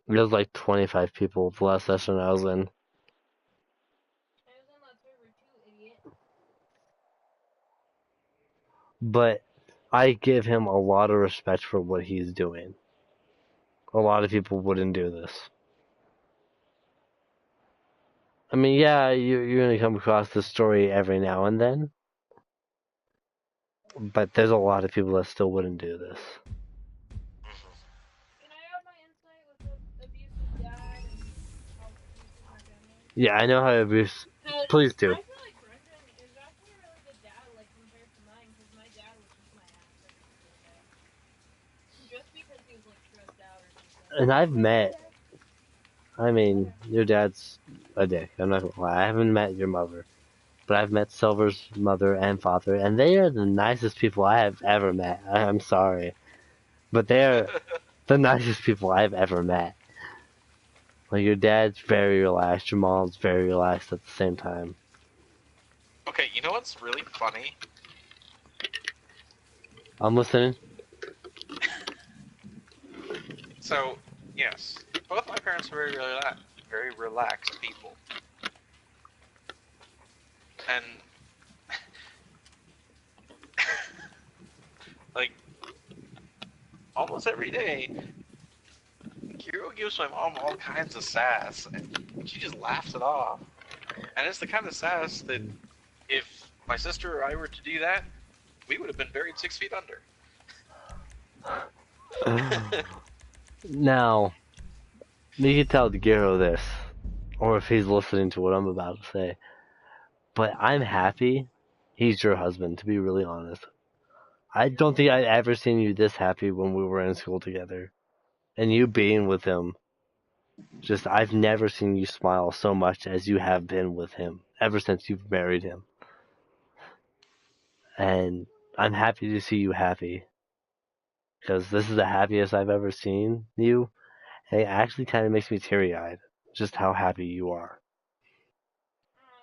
There was like 25 people the last session I was in. But I give him a lot of respect for what he's doing. A lot of people wouldn't do this. I mean, yeah, you're going to come across this story every now and then. But there's a lot of people that still wouldn't do this. Yeah, I know how to abuse. Please do. I feel like Brendan is actually a really good dad, like compared to mine, because my dad would beat my ass every single day, just because he was like stressed out or something. And I've met. I mean, your dad's a dick. I'm not gonna lie. I haven't met your mother, but I've met Silver's mother and father, and they are the nicest people I have ever met. I'm sorry, but they're the nicest people I've ever met. Like, your dad's very relaxed, your mom's very relaxed at the same time. Okay, you know what's really funny? I'm listening. So, yes, both my parents are very relaxed people. And, like, almost every day, Kiro gives my mom all kinds of sass, and she just laughs it off. And it's the kind of sass that if my sister or I were to do that, we would have been buried 6 feet under. Now, you can tell Gero this, or if he's listening to what I'm about to say, but I'm happy he's your husband, to be really honest. I don't think I'd ever seen you this happy when we were in school together. And you being with him, just, I've never seen you smile so much as you have been with him, ever since you've married him. And I'm happy to see you happy, because this is the happiest I've ever seen you. And it actually kind of makes me teary-eyed, just how happy you are.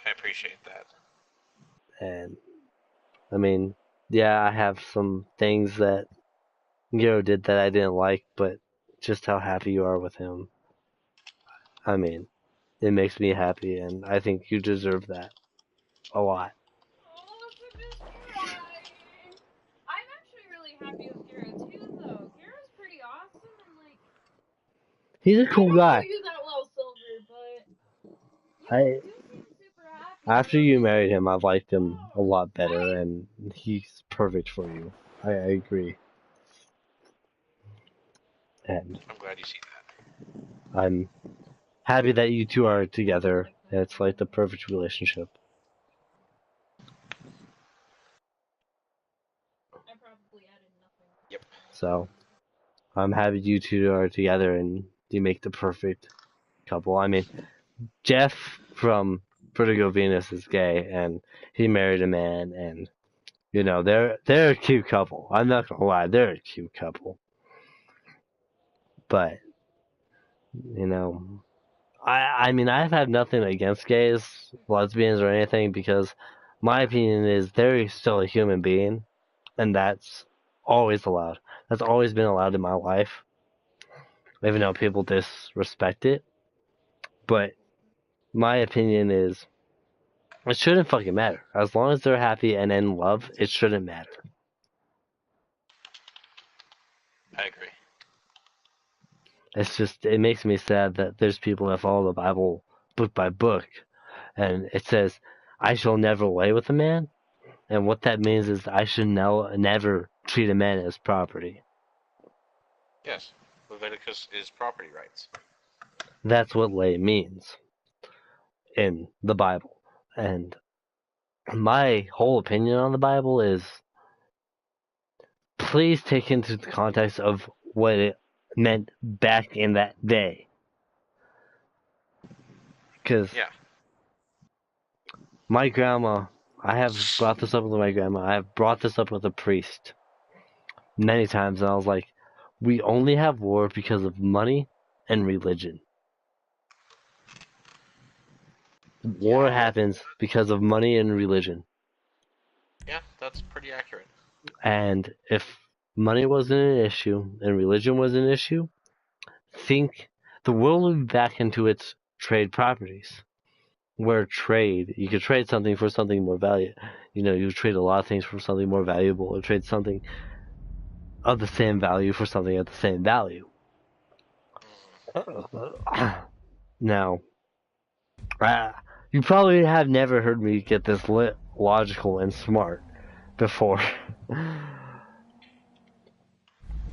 I appreciate that. And, I mean, yeah, I have some things that Gero did that I didn't like, but just how happy you are with him. I mean, it makes me happy, and I think you deserve that a lot. Oh, look at this crying. I'm actually really happy with Giro too, though. Giro's pretty awesome, and like, He's a I cool know guy. you that well, Silver, but I you seem super happy. After you married him, I've liked him a lot better, and he's perfect for you. I agree, and I'm glad you see that. I'm happy that you two are together. It's like the perfect relationship. I probably added nothing. Yep. So I'm happy you two are together and you make the perfect couple. I mean, Jeff from Vertigo Venus is gay, and he married a man, and you know they're a cute couple. I'm not gonna lie, they're a cute couple. But you know, I mean I've had nothing against gays, lesbians, or anything, because my opinion is they're still a human being, and that's always allowed. That's always been allowed in my life, even though people disrespect it. But my opinion is it shouldn't fucking matter. As long as they're happy and in love, it shouldn't matter. I agree. It's just, it makes me sad that there's people that follow the Bible book by book, and it says, I shall never lay with a man, and what that means is I should never treat a man as property. Yes. Leviticus is property rights. That's what lay means in the Bible. And my whole opinion on the Bible is, please take into the context of what it meant back in that day. Because Yeah. my grandma, I have brought this up with my grandma, I have brought this up with a priest many times, and I was like, we only have war because of money and religion. War happens because of money and religion. Yeah, that's pretty accurate. And if money wasn't an issue and religion was an issue, think the world would be back into its trade properties. Where trade, you could trade something for something more valuable. You know, you trade a lot of things for something more valuable, or trade something of the same value for something at the same value. Now, you probably have never heard me get this logical and smart before.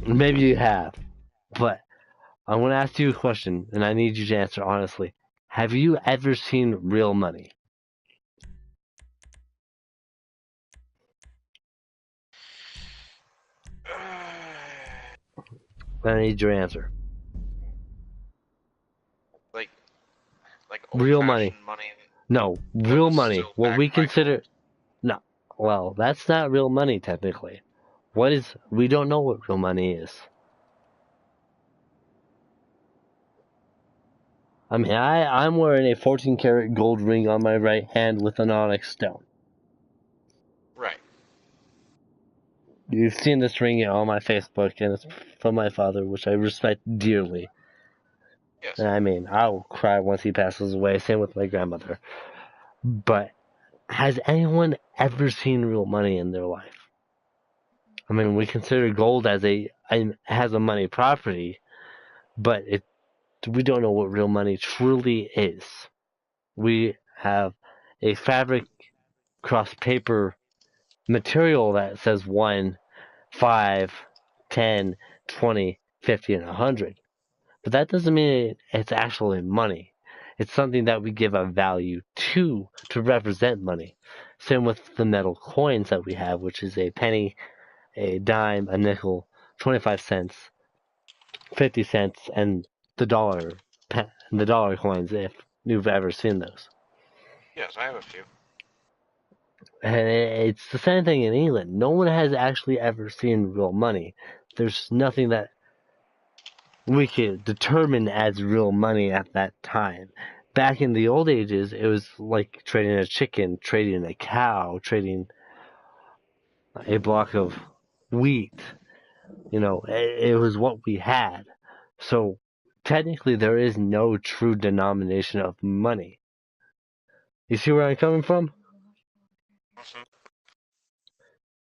Maybe you have, but I want to ask you a question, and I need you to answer honestly. Have you ever seen real money? I need your answer. Like Real money. old-fashioned money. No, That real was money. still What we backed by consider... gold. No. Well, that's not real money, technically. We don't know what real money is. I mean, I'm wearing a 14-karat gold ring on my right hand with an onyx stone. Right. You've seen this ring on my Facebook, and it's from my father, which I respect dearly. Yes. And I mean, I'll cry once he passes away, same with my grandmother. But has anyone ever seen real money in their life? I mean, we consider gold as has a money property, but we don't know what real money truly is. We have a fabric cross paper material that says 1, 5, 10, 20, 50, and 100. But that doesn't mean it's actually money. It's something that we give a value to represent money. Same with the metal coins that we have, which is a penny, a dime, a nickel, 25 cents, 50 cents, and the dollar, the dollar coins, if you've ever seen those. Yes, I have a few. And it's the same thing in England. No one has actually ever seen real money. There's nothing that we could determine as real money at that time. Back in the old ages, it was like trading a chicken, trading a cow, trading a block of wheat. You know, it was what we had. So technically, there is no true denomination of money. You see where I'm coming from? Mm-hmm.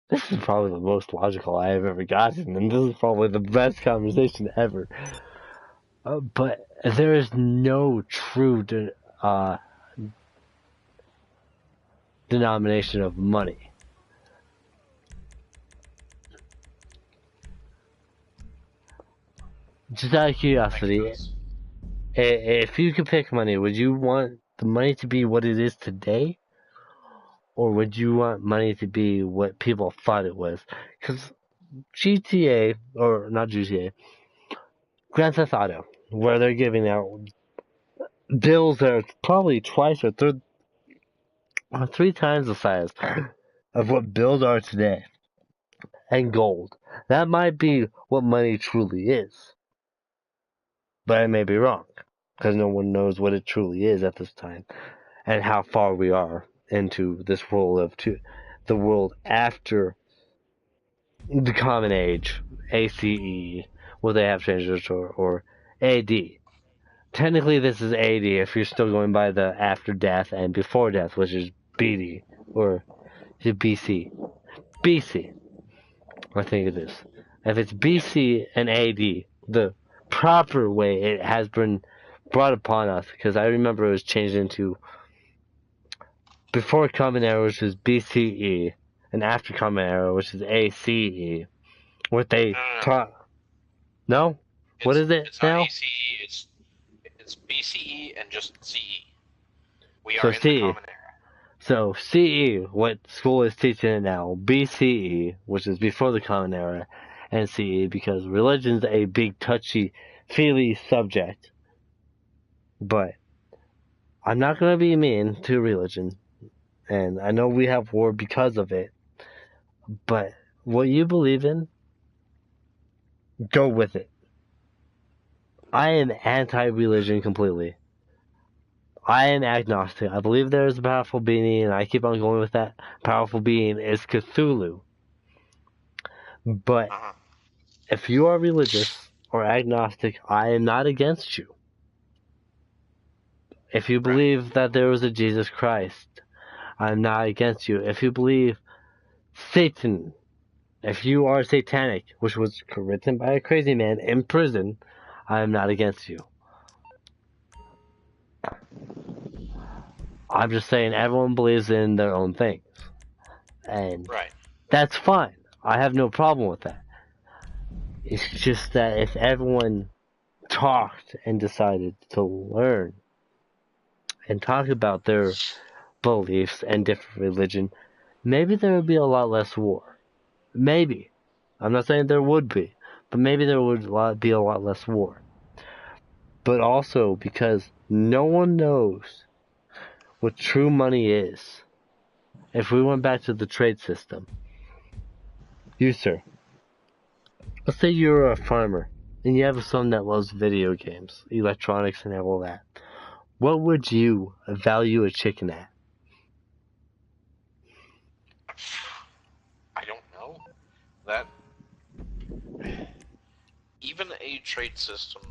This is probably the most logical I have ever gotten, and this is probably the best conversation ever. But there is no true denomination of money. Just out of curiosity, if you could pick money, would you want the money to be what it is today? Or would you want money to be what people thought it was? Because GTA, or not GTA, Grand Theft Auto, where they're giving out bills that are probably twice or three times the size of what bills are today, and gold. That might be what money truly is. But I may be wrong, because no one knows what it truly is at this time, and how far we are into this world the world after the Common Age, ACE, will they have changed it or AD. Technically, this is AD if you're still going by the after death and before death, which is BD, or is it BC? BC, I think it is. If it's BC and AD, the proper way it has been brought upon us, because I remember it was changed into before Common Era, which is BCE, and after Common Era, which is ACE. What they taught. No? What is it It's not now? ACE. It's BCE and just CE. We So are in the CE. Common Era. So CE, what school is teaching it now, BCE, which is before the Common Era, and CE, because religion's a big touchy-feely subject. But I'm not going to be mean to religion, and I know we have war because of it, but what you believe in, go with it. I am anti-religion completely. I am agnostic. I believe there is a powerful being, and I keep on going with that. Powerful being is Cthulhu. But if you are religious or agnostic, I am not against you. If you believe that there was a Jesus Christ, I'm not against you. If you believe Satan, if you are satanic, which was written by a crazy man in prison, I am not against you. I'm just saying everyone believes in their own things. And that's fine. I have no problem with that. It's just that if everyone talked and decided to learn and talk about their beliefs and different religion, maybe there would be a lot less war. Maybe. I'm not saying there would be, but maybe there would be a lot less war. But also because no one knows what true money is. If we went back to the trade system, you, sir, let's say you're a farmer and you have a son that loves video games, electronics, and all that. What would you value a chicken at? I don't know. That even a trade system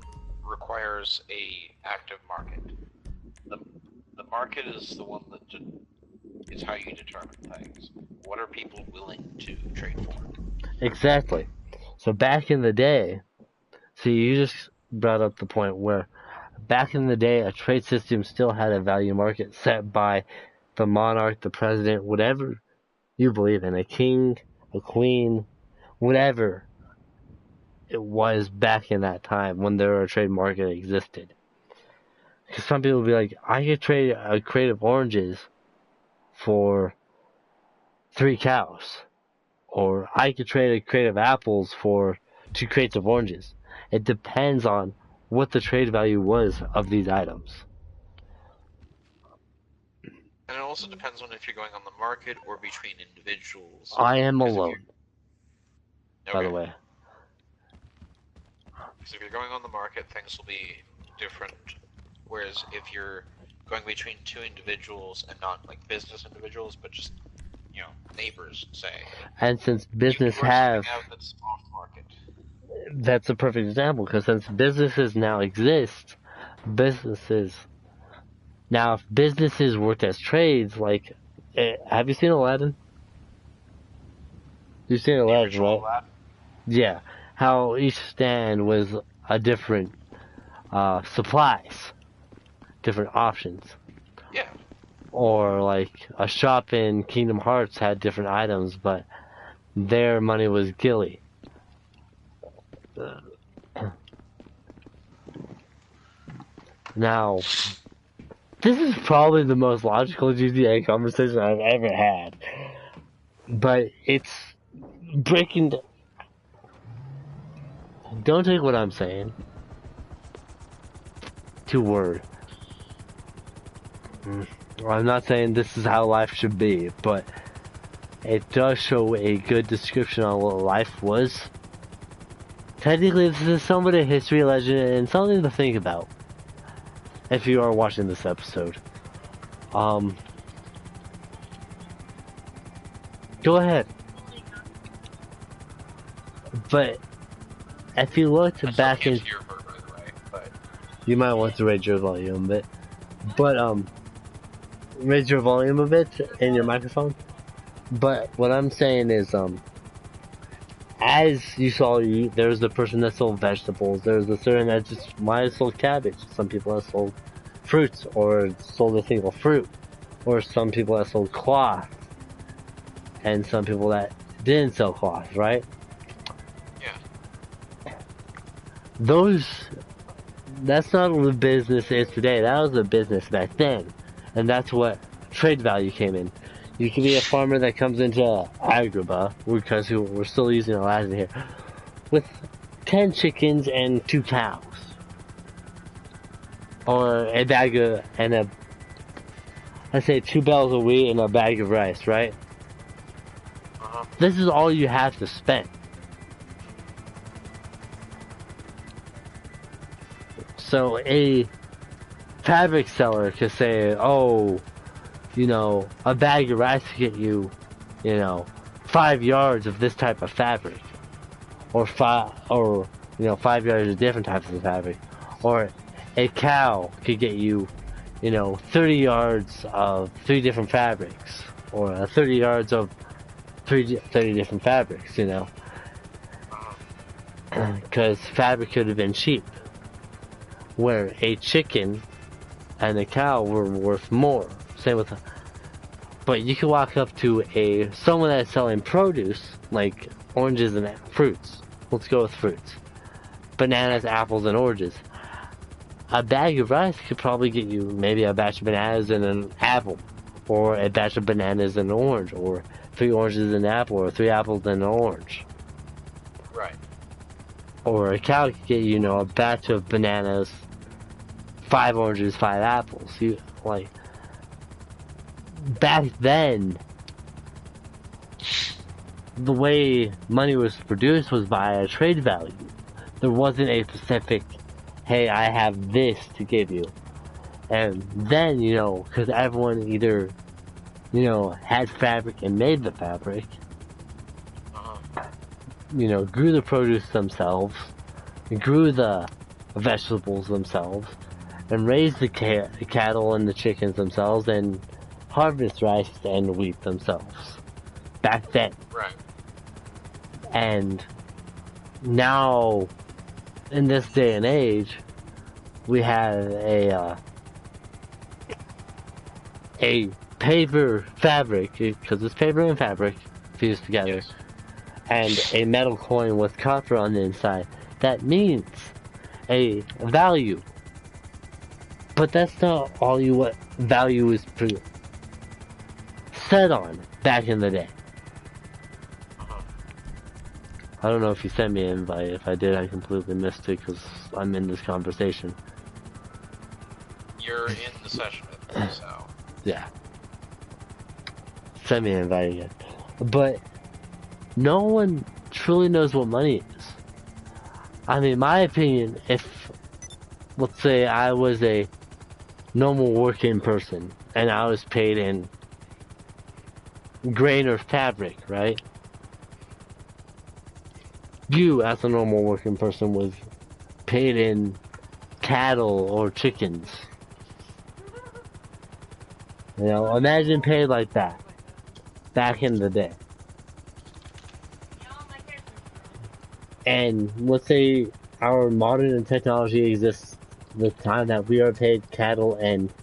requires a active market. The market is the one that is how you determine things. What are people willing to trade for? Exactly. So back in the day, see, you just brought up the point where back in the day, a trade system still had a value market set by the monarch, the president, whatever you believe in, a king, a queen, whatever it was back in that time when a trade market existed. Because some people would be like, I could trade a crate of oranges for 3 cows. Or I could trade a crate of apples for 2 crates of oranges. It depends on what the trade value was of these items. And it also depends on if you're going on the market or between individuals. I am alone, by the way. Because if you're going on the market, things will be different. Whereas if you're going between 2 individuals and not like business individuals, but just, you know, neighbors, say. And since business have, that's off market. That's a perfect example, because since businesses now exist, now if businesses worked as trades, like, have you seen Aladdin? You've seen Aladdin, right? Aladdin? Yeah, how each stand was a different supplies, different options. Yeah. Or like a shop in Kingdom Hearts had different items, but their money was gilly. Now, this is probably the most logical GTA conversation I've ever had. But it's breaking down. Don't take what I'm saying to word. I'm not saying this is how life should be, but it does show a good description on what life was. Technically, this is somewhat a history lesson and something to think about if you are watching this episode. Go ahead. But if you look back in, you might want to raise your volume a bit. But raise your volume a bit in your microphone. But what I'm saying is, as you saw, there's the person that sold vegetables. There's the certain that just might have sold cabbage. Some people that sold fruits or sold a single fruit, or some people that sold cloth, and some people that didn't sell cloth, right? Yeah. That's not what the business is today. That was the business back then, and that's what trade value came in. You can be a farmer that comes into Agrabah, because we're still using Aladdin here, with 10 chickens and 2 cows. Or a bag of, let's say 2 bales of wheat and a bag of rice, right? This is all you have to spend. So a fabric seller could say, oh, you know, a bag of rice to get you, 5 yards of this type of fabric, or 5 yards of different types of fabric, or a cow could get you, 30 yards of 3 different fabrics, or 30 yards of 30 different fabrics, because fabric could have been cheap, where a chicken and a cow were worth more. Same with, but you can walk up to someone that's selling produce, like oranges and fruits. Let's go with fruits. Bananas, apples, and oranges. a bag of rice could probably get you maybe a batch of bananas and an apple, or a batch of bananas and an orange, or 3 oranges and an apple, or 3 apples and an orange. Right. Or a cow could get, you know, a batch of bananas, 5 oranges, 5 apples. You, like, back then, the way money was produced was by a trade value. There wasn't a specific, hey, I have this to give you. And then, you know, because everyone either, you know, had fabric and made the fabric, you know, grew the produce themselves, grew the vegetables themselves, and raised the cattle and the chickens themselves, and harvest rice and wheat themselves. Back then. Right. And now, in this day and age, we have a paper fabric, because it's paper and fabric fused together, Yes. and a metal coin with copper on the inside. That means a value. But that's not all what value is set on back in the day. I don't know if you sent me an invite. If I did, I completely missed it because I'm in this conversation. You're in the session with me, so. Yeah. Send me an invite again. But no one truly knows what money is. I mean, my opinion, if, let's say I was a normal working person and I was paid in grain or fabric, right? You, as a normal working person, was paid in cattle or chickens. You know, imagine paid like that back in the day. And let's say our modern technology exists the time that we are paid cattle and,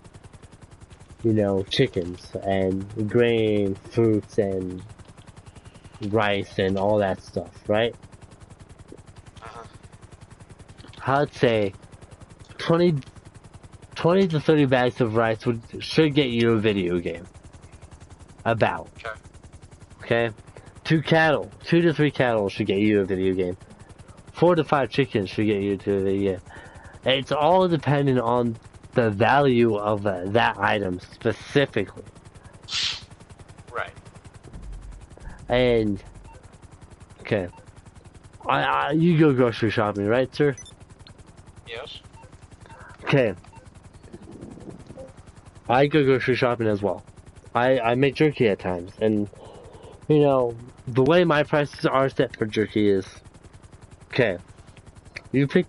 you know, chickens and grain, fruits and rice and all that stuff, right? I'd say 20 to 30 bags of rice should get you a video game. About. Okay? 2 to 3 cattle should get you a video game. 4 to 5 chickens should get you to a video game. It's all dependent on the value of that item specifically. Right. And, okay. You go grocery shopping, right, sir? Yes. Okay. I go grocery shopping as well. I make jerky at times, and, you know, the way my prices are set for jerky is, okay, you pick,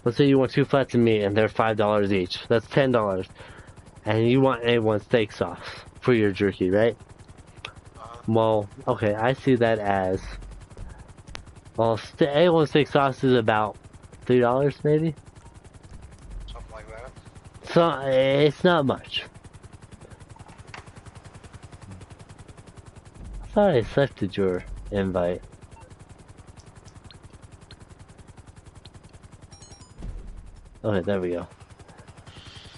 let's say you want 2 flats of meat and they're $5 each. That's $10. And you want A1 steak sauce for your jerky, right? Well, okay, I see that as, well, A1 steak sauce is about $3 maybe? Something like that. So, it's not much. I thought I accepted your invite. Okay, there we go.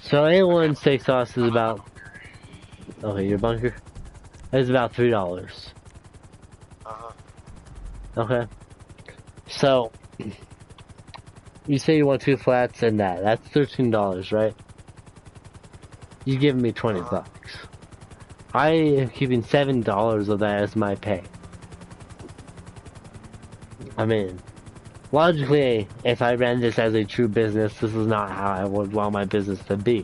So A1 steak sauce is about, okay, your bunker? It's about $3. Okay. So, you say you want 2 flats and that's $13, right? You give me 20 bucks. I am keeping $7 of that as my pay. I mean, logically, if I ran this as a true business, this is not how I would want my business to be.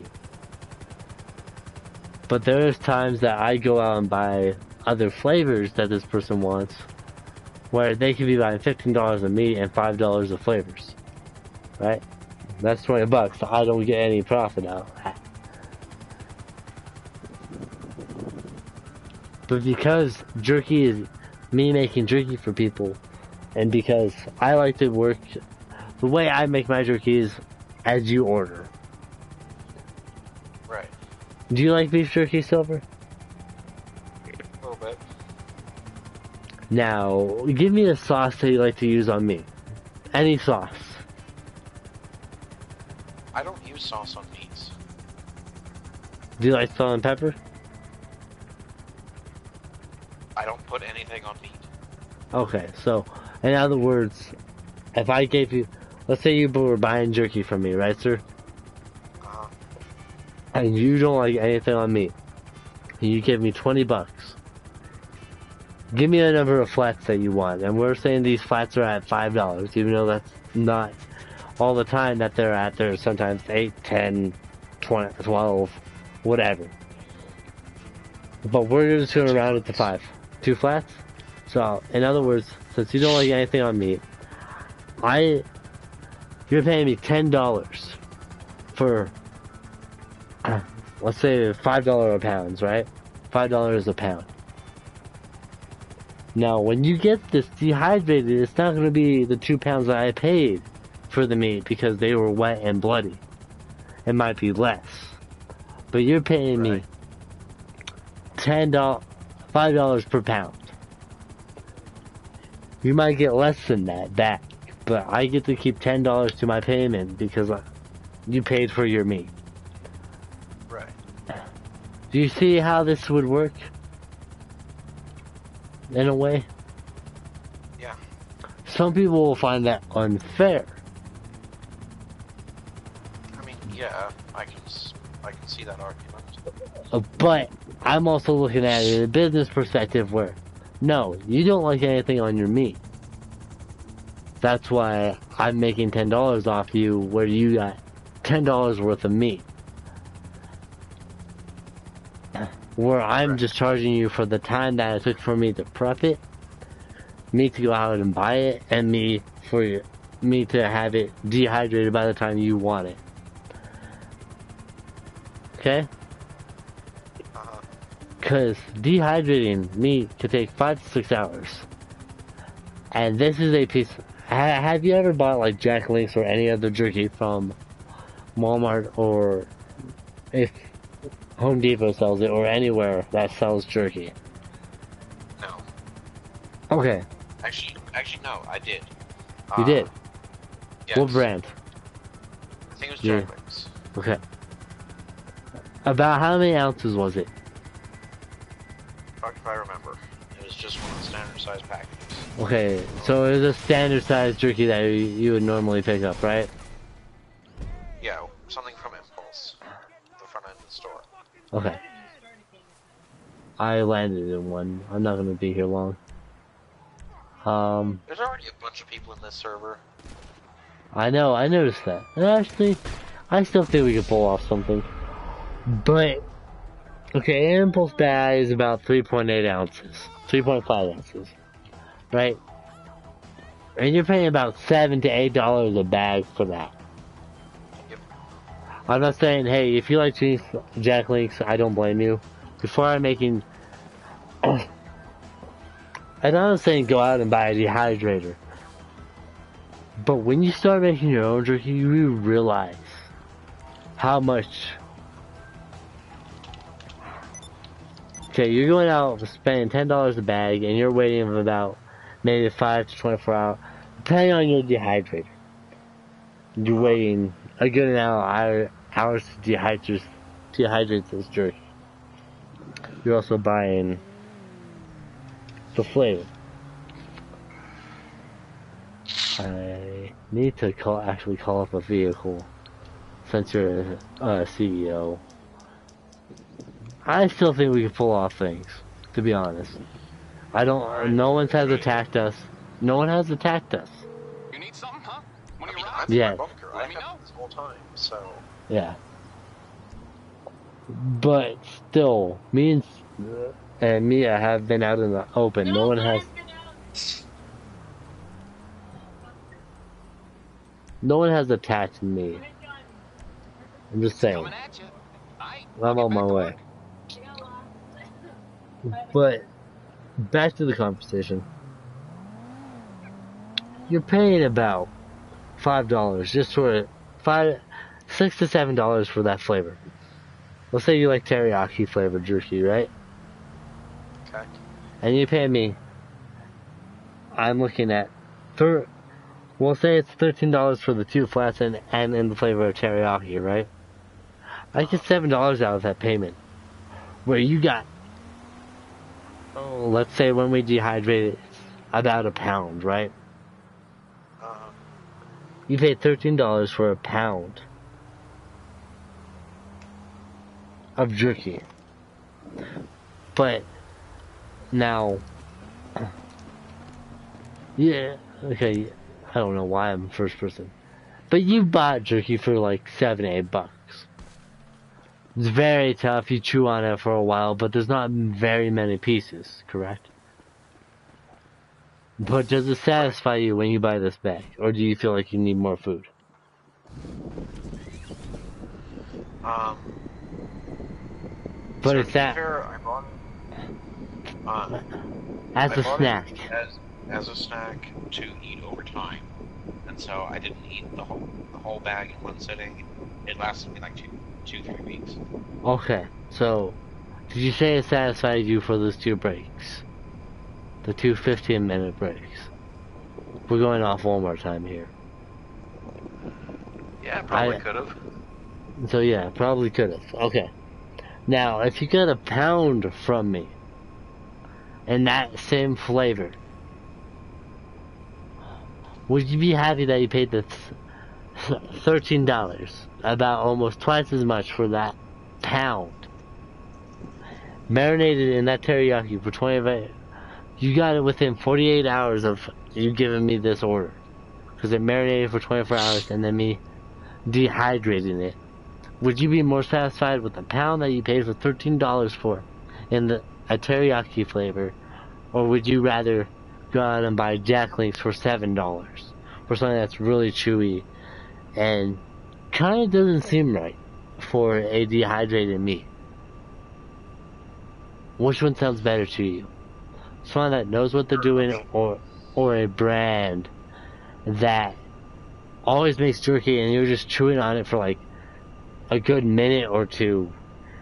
But there's times that I go out and buy other flavors that this person wants, where they could be buying $15 of meat and $5 of flavors. Right? That's 20 bucks. So I don't get any profit out of that. But because jerky is me making jerky for people, and because I like to work, the way I make my jerky is as you order. Right. Do you like beef jerky, Silver? A little bit. Now, give me a sauce that you like to use on me. Any sauce. I don't use sauce on meats. Do you like salt and pepper? I don't put anything on meat. Okay, so, in other words, if I gave you, let's say you were buying jerky from me, right, sir? Uh-huh. And you don't like anything on meat. And you give me $20. Give me a number of flats that you want. And we're saying these flats are at $5, even though that's not all the time that they're at. They're sometimes 8, 10, 20, 12, whatever. But we're just going to round it to 5. 2 flats? So, in other words, since you don't like anything on meat, you're paying me $10 for, let's say $5 a pound, right? $5 a pound. Now, when you get this dehydrated, it's not going to be the 2 pounds that I paid for the meat because they were wet and bloody. It might be less. But you're paying me $5 per pound. You might get less than that back, but I get to keep $10 to my payment because you paid for your meat. Right. Do you see how this would work? In a way? Yeah. Some people will find that unfair. I mean, yeah, I can see that argument. But I'm also looking at it in a business perspective where, no, you don't like anything on your meat. That's why I'm making $10 off you where you got $10 worth of meat. Where I'm just charging you for the time that it took for me to prep it, me to go out and buy it, and me to have it dehydrated by the time you want it. Okay? Because dehydrating meat could take 5 to 6 hours. And this is a piece. Have you ever bought like Jack Link's or any other jerky from Walmart, or if Home Depot sells it, or anywhere that sells jerky? No. Okay. Actually, no, I did. You did? Yes. What brand? I think it was Jack Link's. Okay. About how many ounces was it? Fuck if I remember. It was just one of the standard size packages. Okay, so it was a standard size jerky that you would normally pick up, right? Yeah, something from Impulse. The front end of the store. Okay. I landed in one. I'm not gonna be here long. There's already a bunch of people in this server. I know, I noticed that. And actually, I still think we could pull off something. But, okay, an Impulse bag is about 3.8 ounces. 3.5 ounces. Right? And you're paying about $7 to $8 a bag for that. Yep. I'm not saying, hey, if you like Jack Link's, I don't blame you. Before I'm making... I'm not saying go out and buy a dehydrator. But when you start making your own jerky, you realize how much... Okay, you're going out spending $10 a bag, and you're waiting for about maybe 5 to 24 hours, depending on your dehydrator. You're waiting a good amount of hours to dehydrate this jerky. You're also buying the flavor. I need to actually call up a vehicle since you're a CEO. I still think we can pull off things, to be honest. No one has attacked us. No one has attacked us. You need something, huh? I mean, I'm in my bunker. I've had this whole time, so... Yeah. But still, me and Mia have been out in the open. No one has... No one has attacked me. I'm just saying. I'm on my way. But, back to the conversation. You're paying about $5 just for $6 to $7 for that flavor. Let's say you like teriyaki flavored jerky, right? Okay. And you pay me, I'm looking at We'll say it's $13 for the 2 flats and in the flavor of teriyaki, right? I get $7 out of that payment. Where you got, let's say when we dehydrate it, it's about a pound, right? You paid $13 for a pound of jerky. But now, yeah, okay, I don't know why I'm first person. But you bought jerky for like $7-8. It's very tough, you chew on it for a while, but there's not very many pieces, correct? But does it satisfy you when you buy this bag? Or do you feel like you need more food? But so it's that... fair, I bought it, as a snack. As a snack to eat over time. And so I didn't eat the whole bag in one sitting. It lasted me like 2-3 weeks. Okay, so did you say it satisfied you for those 2 breaks? The 2 15-minute breaks. We're going off one more time here. Yeah, probably could have. So yeah, probably could have. Okay. Now, if you got a pound from me, and that same flavor, would you be happy that you paid the $13? About almost twice as much for that pound. Marinated in that teriyaki for 28. You got it within 48 hours of you giving me this order. Because it marinated for 24 hours and then me dehydrating it. Would you be more satisfied with the pound that you paid for $13 for in a teriyaki flavor? Or would you rather go out and buy Jack Links for $7 for something that's really chewy and kind of doesn't seem right for a dehydrated meat? Which one sounds better to you? Someone that knows what they're doing, or a brand that always makes jerky and you're just chewing on it for like a good minute or two,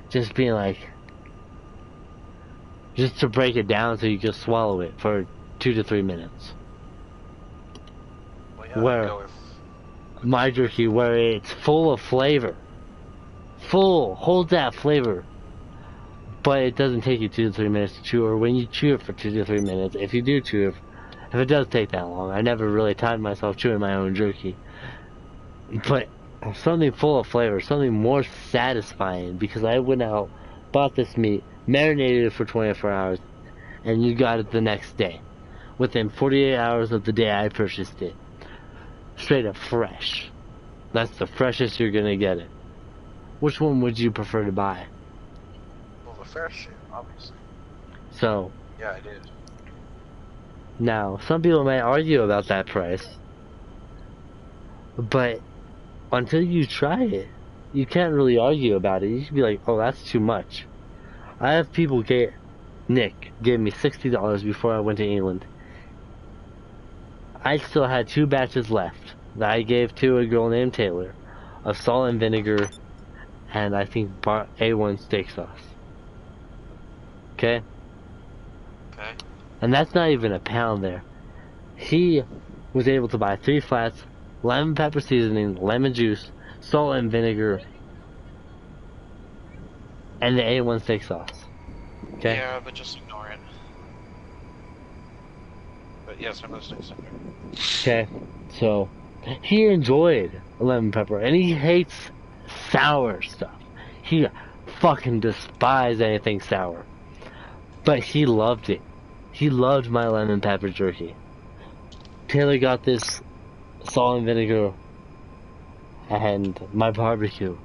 just being like, just to break it down so you can swallow it for 2 to 3 minutes. Well, yeah, where my jerky, where it's full of flavor, holds that flavor, but it doesn't take you 2 to 3 minutes to chew, or when you chew it for 2 to 3 minutes, if you do chew it, if it does take that long, I never really timed myself chewing my own jerky, but something full of flavor, something more satisfying, because I went out, bought this meat, marinated it for 24 hours, and you got it the next day, within 48 hours of the day I purchased it, straight up fresh. That's the freshest you're gonna get it. Which one would you prefer to buy? Well, the fresh shit, obviously. So, yeah, I did. Now, some people may argue about that price, but until you try it, you can't really argue about it. You should be like, oh, that's too much. I have people Nick gave me $60 before I went to England. I still had 2 batches left that I gave to a girl named Taylor of salt and vinegar and I think A1 steak sauce. Okay? Okay. And that's not even a pound there. He was able to buy 3 flats, lemon pepper seasoning, lemon juice, salt and vinegar, and the A1 steak sauce. Okay? Yeah, but just ignore it. But yes, I'm listening somewhere. Okay, so he enjoyed lemon pepper, and he hates sour stuff. He fucking despises anything sour. But he loved it. He loved my lemon pepper jerky. Taylor got this salt and vinegar and my barbecue,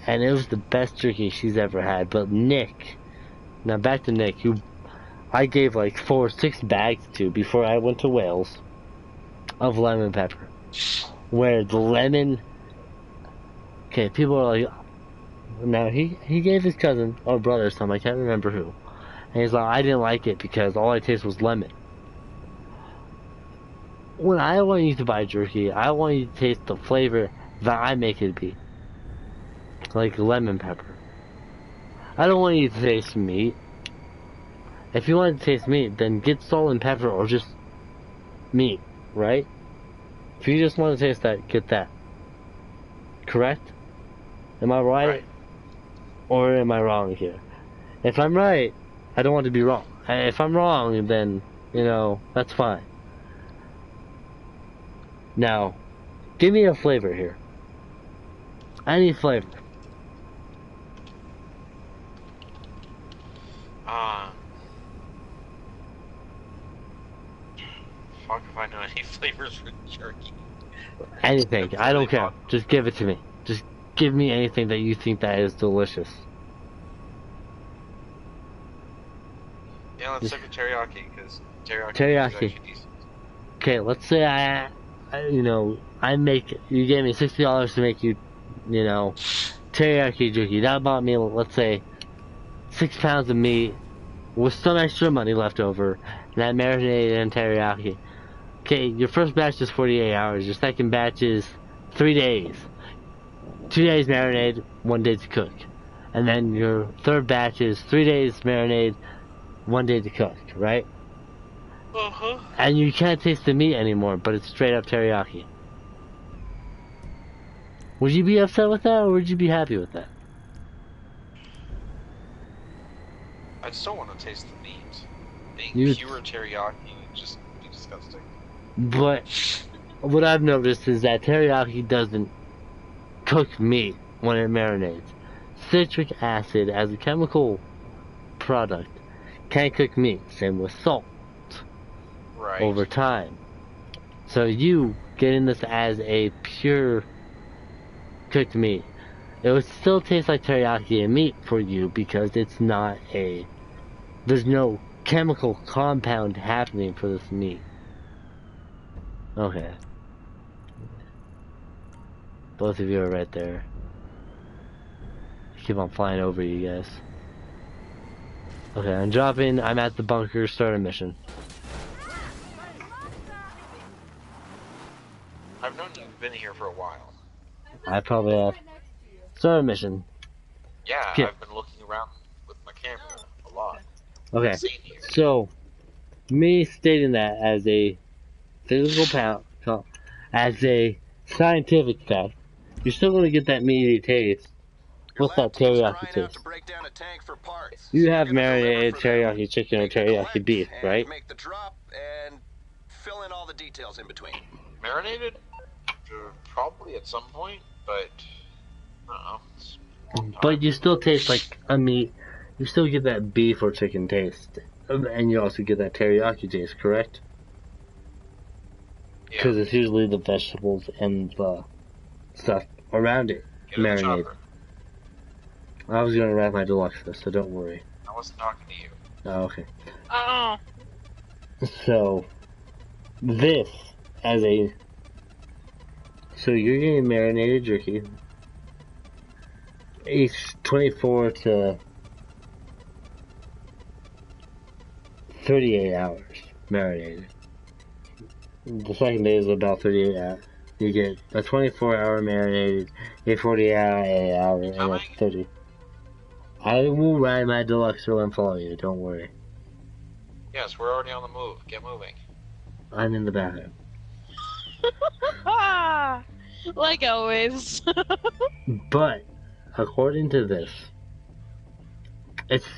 and it was the best jerky she's ever had. But Nick, now back to Nick, who I gave like 4 or 6 bags to before I went to Wales of lemon pepper, where the lemon, okay, people are like, now he gave his cousin or brother some, I can't remember who, and he's like, I didn't like it because all I tasted was lemon. When I want you to buy jerky, I want you to taste the flavor that I make it be, like lemon pepper. I don't want you to taste meat. If you want to taste meat, then get salt and pepper or just meat, right? If you just want to taste that, get that. Correct? Am I right? Or am I wrong here? If I'm right, I don't want to be wrong. If I'm wrong, then, you know, that's fine. Now, give me a flavor here. Any flavor. Fuck if I know any flavors for jerky. Anything. I don't care. Just give it to me. Just give me anything that you think that is delicious. Yeah, let's stick with teriyaki, because teriyaki is Teriyaki. actually decent. Okay, let's say you gave me $60 to make you, you know, teriyaki jerky. That bought me, let's say, 6 pounds of meat with some extra money left over, and that marinated in teriyaki. Okay, your first batch is 48 hours. Your second batch is 3 days. 2 days marinade, 1 day to cook. And then your third batch is 3 days marinade, 1 day to cook, right? Uh-huh. And you can't taste the meat anymore, but it's straight up teriyaki. Would you be upset with that, or would you be happy with that? I still want to taste the meat. Being pure teriyaki would just be disgusting. But what I've noticed is that teriyaki doesn't cook meat when it marinates. Citric acid, as a chemical product, can't cook meat. Same with salt. Right. Over time. So you getting this as a pure cooked meat, it would still taste like teriyaki and meat for you because it's not there's no chemical compound happening for this meat. Okay. Both of you are right there. I keep on flying over you guys. Okay, I'm at the bunker, start a mission. I've known you've been here for a while. I probably have. Start a mission. Yeah, I've been looking around with my camera a lot. Okay, so, me stating that as a physical as a scientific fact, you're still going to get that meaty taste. What's that teriyaki taste? You have marinated teriyaki chicken or teriyaki beef, right? Make the drop and fill in all the details in between. Marinated? Probably at some point, but I don't know. But you still taste like a meat. You still get that beef or chicken taste, and you also get that teriyaki taste, correct? Because it's usually the vegetables and the stuff around it marinated. I was gonna wrap my deluxe list, so don't worry. I wasn't talking to you. Oh, okay. Oh. So, this as a... So you're getting marinated jerky. Each 24 to 38 hours marinated. The second day is about 38 hours. You get a 24-hour marinated, a 48-hour, and a 30. I will ride my deluxe and follow you, don't worry. Yes, we're already on the move. Get moving. I'm in the bathroom. Like always. But, according to this,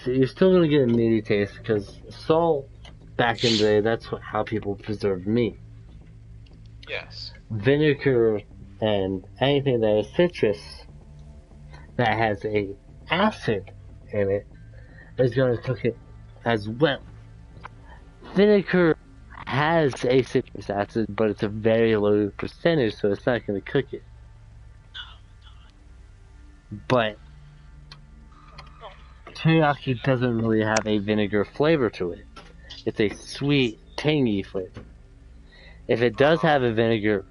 you're still going to get a meaty taste because salt, back in the day, that's how people preserved meat. Yes. Vinegar and anything that is citrus that has a acid in it is going to cook it as well. Vinegar has a citrus acid, but it's a very low percentage, so it's not going to cook it. But teriyaki doesn't really have a vinegar flavor to it. It's a sweet, tangy flavor. If it does have a vinegar,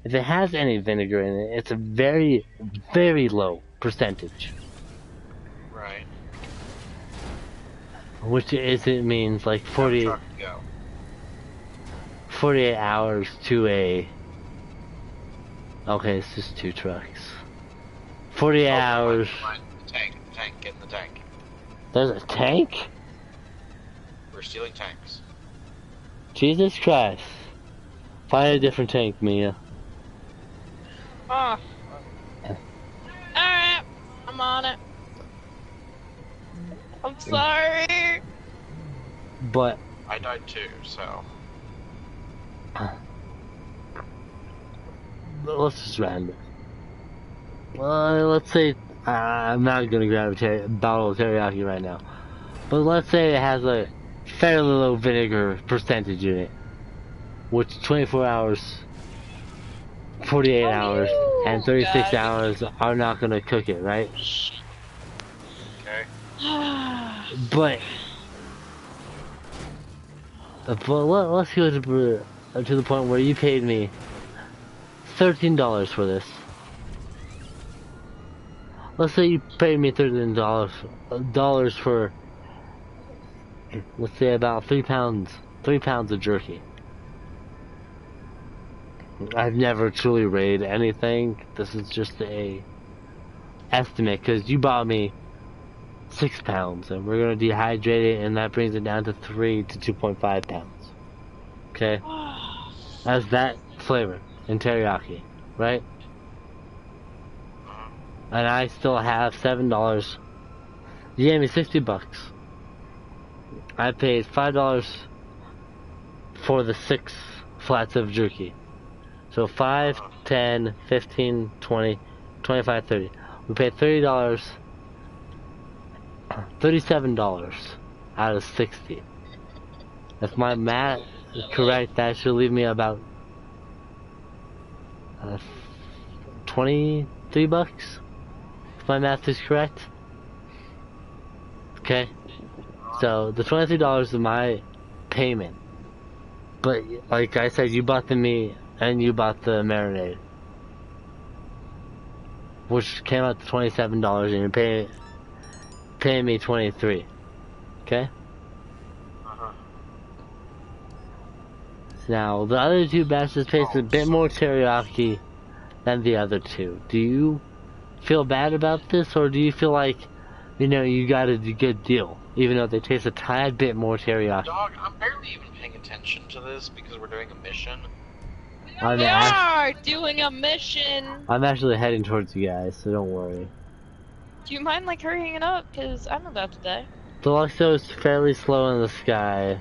if it has any vinegar in it, it's a very, very low percentage. Right. Which is, it means like 48 hours to a... Okay, it's just 2 trucks. 48 hours... The tank, get in the tank. There's a tank? We're stealing tanks. Jesus Christ. Find a different tank, Mia. Oh. Alright, I'm on it. I'm sorry. But I died too, so. let's just round it. Let's say I'm not gonna grab a bottle of teriyaki right now, but let's say it has a fairly low vinegar percentage in it, which 24 hours, 48 hours, and 36 hours are not gonna cook it, right? Okay. But let's go to the point where you paid me $13 for this. Let's say you paid me $13 for, let's say, about 3 pounds of jerky. I've never truly rated anything. This is just a estimate because you bought me 6 pounds, and we're gonna dehydrate it, and that brings it down to 3 to 2.5 pounds. Okay, that's that flavor in teriyaki, right? And I still have $7. You gave me $60. I paid $5 for the 6 flats of jerky. So 5, 10, 15, 20, 25, 30. We paid $30, $37 out of 60. If my math is correct, that should leave me about $23. If my math is correct. Okay. So the $23 is my payment. But like I said, you bought the meat and you bought the marinade, which came out to $27, and you're paying me $23. Okay. Now the other 2 batches taste a bit more teriyaki than the other 2. Do you feel bad about this, or do you feel like, you know, you got a good deal, even though they taste a tad bit more teriyaki? Dog, I'm barely even paying attention to this because we're doing a mission. We are doing a mission. I'm actually heading towards you guys, so don't worry. Do you mind like hurrying it up? Cause I'm about to die. Deluxo is fairly slow in the sky,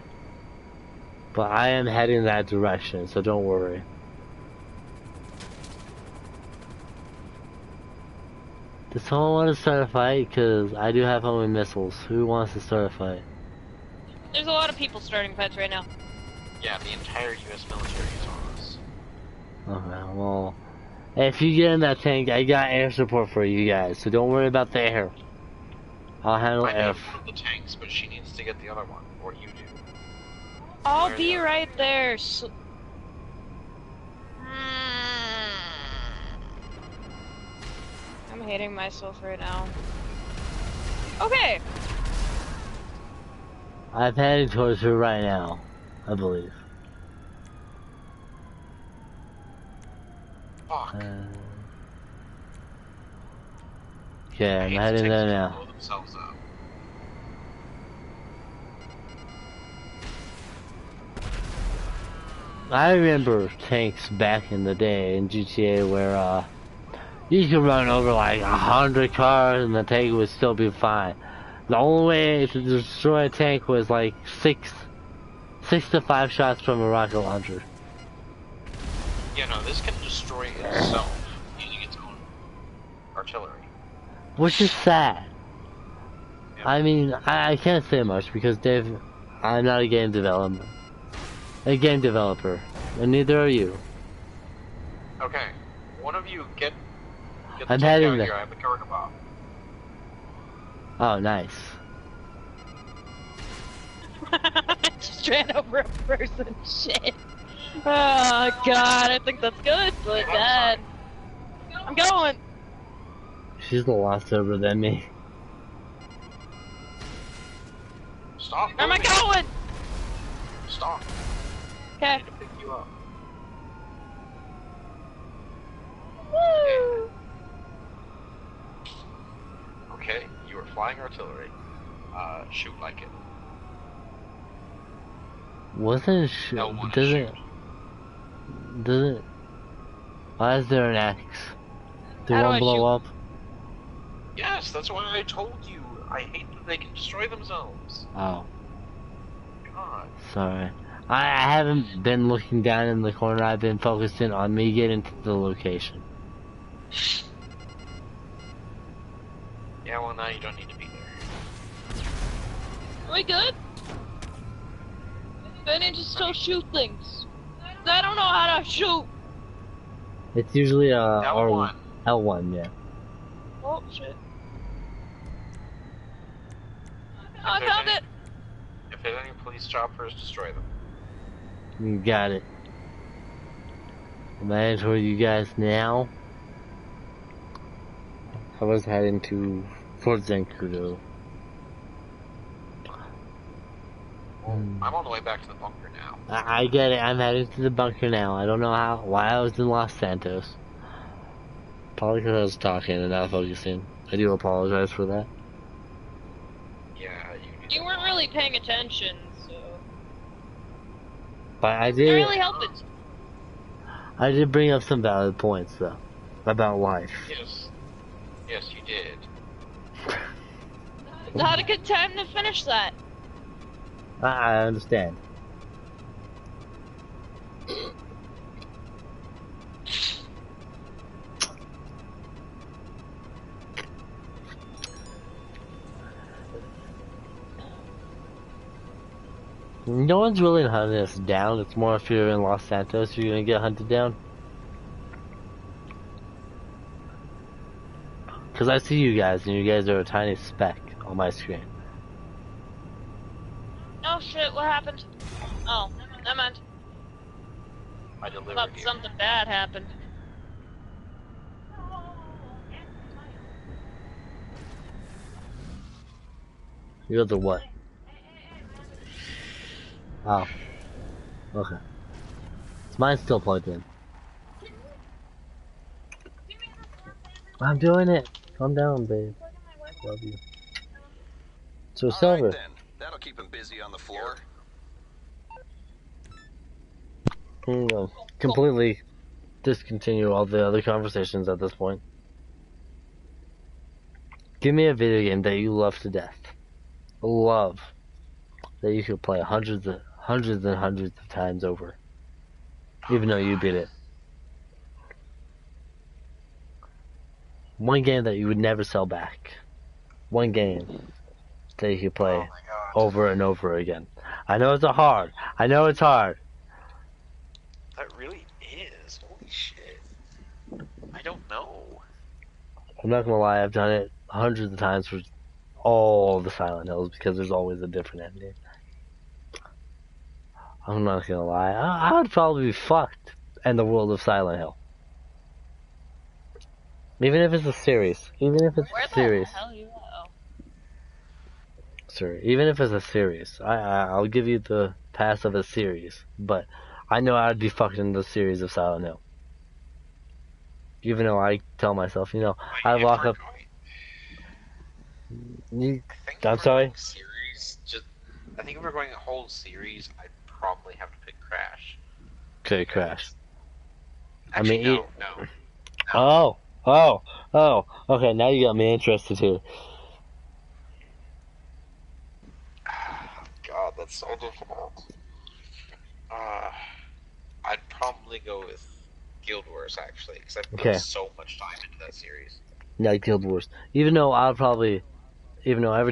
but I am heading that direction, so don't worry. Does someone want to start a fight? Because I do have homing missiles. Who wants to start a fight? There's a lot of people starting fights right now. Yeah, the entire US military is on us. Okay, well, if you get in that tank, I got air support for you guys, so don't worry about the air. I'll handle air. I need one of the tanks, but she needs to get the other one, or you do. I'll be right there. So I'm hating myself right now. Okay. I'm heading towards her right now, I believe. Fuck. Okay, I'm heading there now. I remember tanks back in the day in GTA where you could run over like 100 cars and the tank would still be fine. The only way to destroy a tank was like 6 to 5 shots from a rocket launcher. Yeah, no, this can destroy itself using its own artillery. Which is sad. Yeah. I mean, I can't say much because I'm not a game developer, and neither are you. Okay, one of you get the I'm tank heading out there. here. I have the cargo bomb. Oh, nice. Just ran over a person. Shit. Oh god, I think that's good, but bad. I'm going. She's a lot sober than me. Stop. Where am I going? Stop. Okay. I need to pick you up. Woo! Okay, you are flying artillery. Shoot like it. Wasn't L1 doesn't shoot. Does it? Why is there an X? Did How do one I blow shoot? up? Yes, that's why I told you. I hate that they can destroy themselves. Oh, God. sorry. I haven't been looking down in the corner. I've been focusing on me getting to the location. Yeah, well, now you don't need to be there. Are we good? I need to still shoot things. I don't know how to shoot. It's usually L1. L1, yeah. Oh shit. I found it. If there's any police choppers, destroy them. You got it. I'm heading toward you guys now. I was heading to Fort Zancudo. I'm on the way back to the bunker now. I get it. I'm heading to the bunker now. I don't know why I was in Los Santos. Probably because I was talking and not focusing. I do apologize for that. Yeah, You weren't really paying attention, so. But I I did. really helped it. I did bring up some valid points though about life. Yes. Yes, you did. Not a good time to finish that. I understand. No one's really hunting us down. It's more if you're in Los Santos, you're gonna get hunted down. Cause I see you guys, and you guys are a tiny speck on my screen. Oh shit, what happened? Oh, never mind. I delivered Thought you. something bad happened. You're the what? Oh. Okay. Is mine still plugged in? I'm doing it. Calm down, babe. Love you. So, Silver. Alright then. That'll keep him busy on the floor. No, completely discontinue all the other conversations at this point. Give me a video game that you love to death. Love. That you could play hundreds and hundreds of times over. Even though you beat it. One game that you would never sell back. One game that you could play over and over again. I know it's hard. I know it's hard. That really is. Holy shit. I don't know. I'm not gonna lie, I've done it hundreds of times for all the Silent Hills because there's always a different ending. I'm not gonna lie, I would probably be fucked in the world of Silent Hill. Even if it's a series. Even if it's Where a series. the hell you at? Sorry. Even if it's a series. I'll give you the pass of a series. But I know I'd be fucked in the series of Silent Hill. Even though I tell myself, you know, I walk up. I'm sorry? I think if we're going a whole series, I'd probably have to pick Crash. Okay, Crash. Actually, no. Okay, now you got me interested here. God, that's so difficult. I'd probably go with Guild Wars, actually, because I've put so much time into that series. Yeah, Guild Wars. Even though every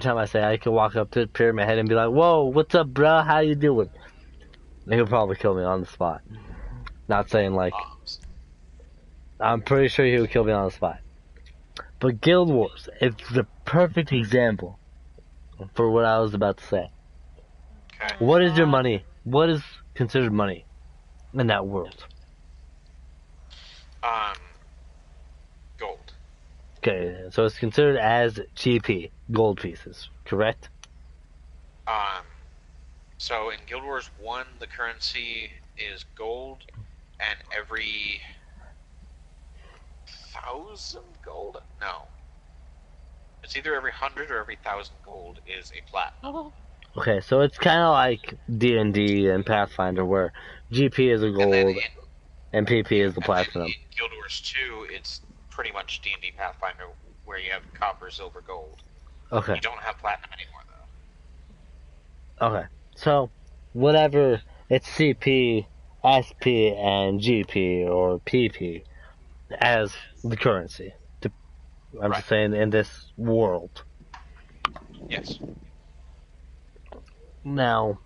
time I say I could walk up to Pyramid Head and be like, "Whoa, what's up, bruh? How you doing?" They could probably kill me on the spot. Not saying like, I'm pretty sure he would kill me on the spot. But Guild Wars is the perfect example for what I was about to say. Okay. What is your money? What is considered money in that world? Gold. Okay, so it's considered as GP, gold pieces, correct? So in Guild Wars 1, the currency is gold, and every 1,000 gold? No. It's either every 100 or every 1,000 gold is a platinum. Okay, so it's kind of like D&D and Pathfinder, where GP is a gold. And PP is the And platinum. in Guild Wars 2, it's pretty much D&D Pathfinder, where you have copper, silver, gold. Okay. You don't have platinum anymore, though. Okay. So, whatever, it's CP, SP, and GP, or PP, as the currency. I'm just saying, in this world. Yes. Now,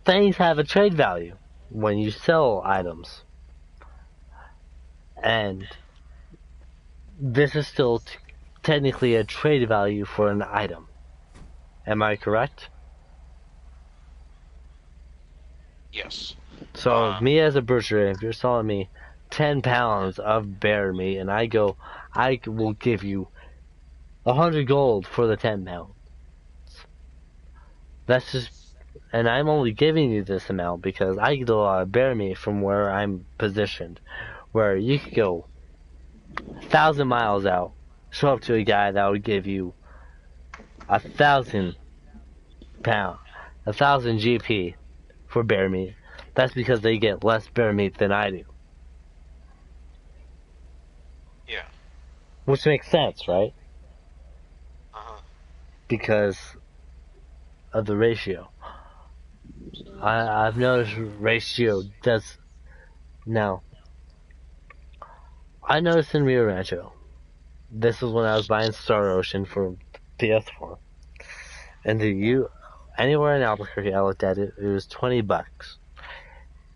things have a trade value when you sell items. And this is still technically a trade value for an item. Am I correct? Yes. So, me as a butcher, if you're selling me 10 pounds of bear meat, and I will give you 100 gold for the 10 pounds. That's just, and I'm only giving you this amount because I get a lot of bear meat from where I'm positioned, where you could go 1,000 miles out, show up to a guy that would give you 1,000 GP for bear meat. That's because they get less bear meat than I do. Yeah. Which makes sense, right? Because of the ratio. I've noticed ratio does. Now, I noticed in Rio Rancho, this was when I was buying Star Ocean for PS4. And anywhere in Albuquerque, I looked at it, it was $20.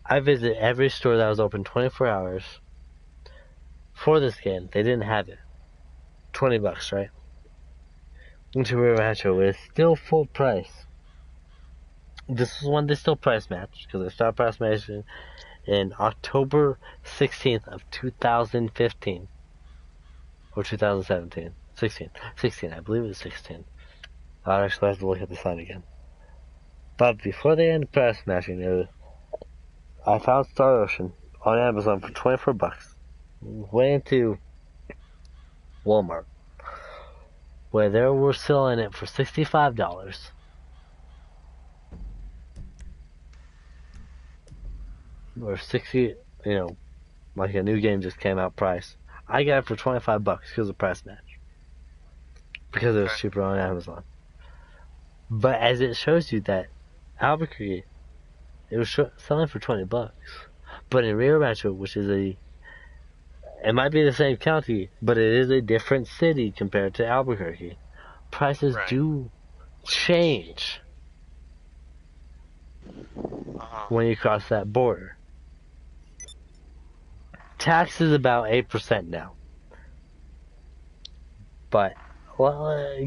I visited every store that was open 24 hours for this game. They didn't have it. $20, right? Went to Rio Rancho, it was still full price. This is when they still price match, because they started price matching in October 16th of 2015. Or 2017. 16, I believe it was 16. I actually have to look at the sign again. But before they ended price matching, I found Star Ocean on Amazon for $24. Went into Walmart, where they were selling it for $65. Or 60, like a new game just came out price. I got it for $25 because of price match. Because it was cheaper on Amazon. But as it shows you that Albuquerque, it was selling for $20. But in Rio Rancho, which is it might be the same county, but it is a different city compared to Albuquerque. Prices do change when you cross that border. Tax is about 8% now. But,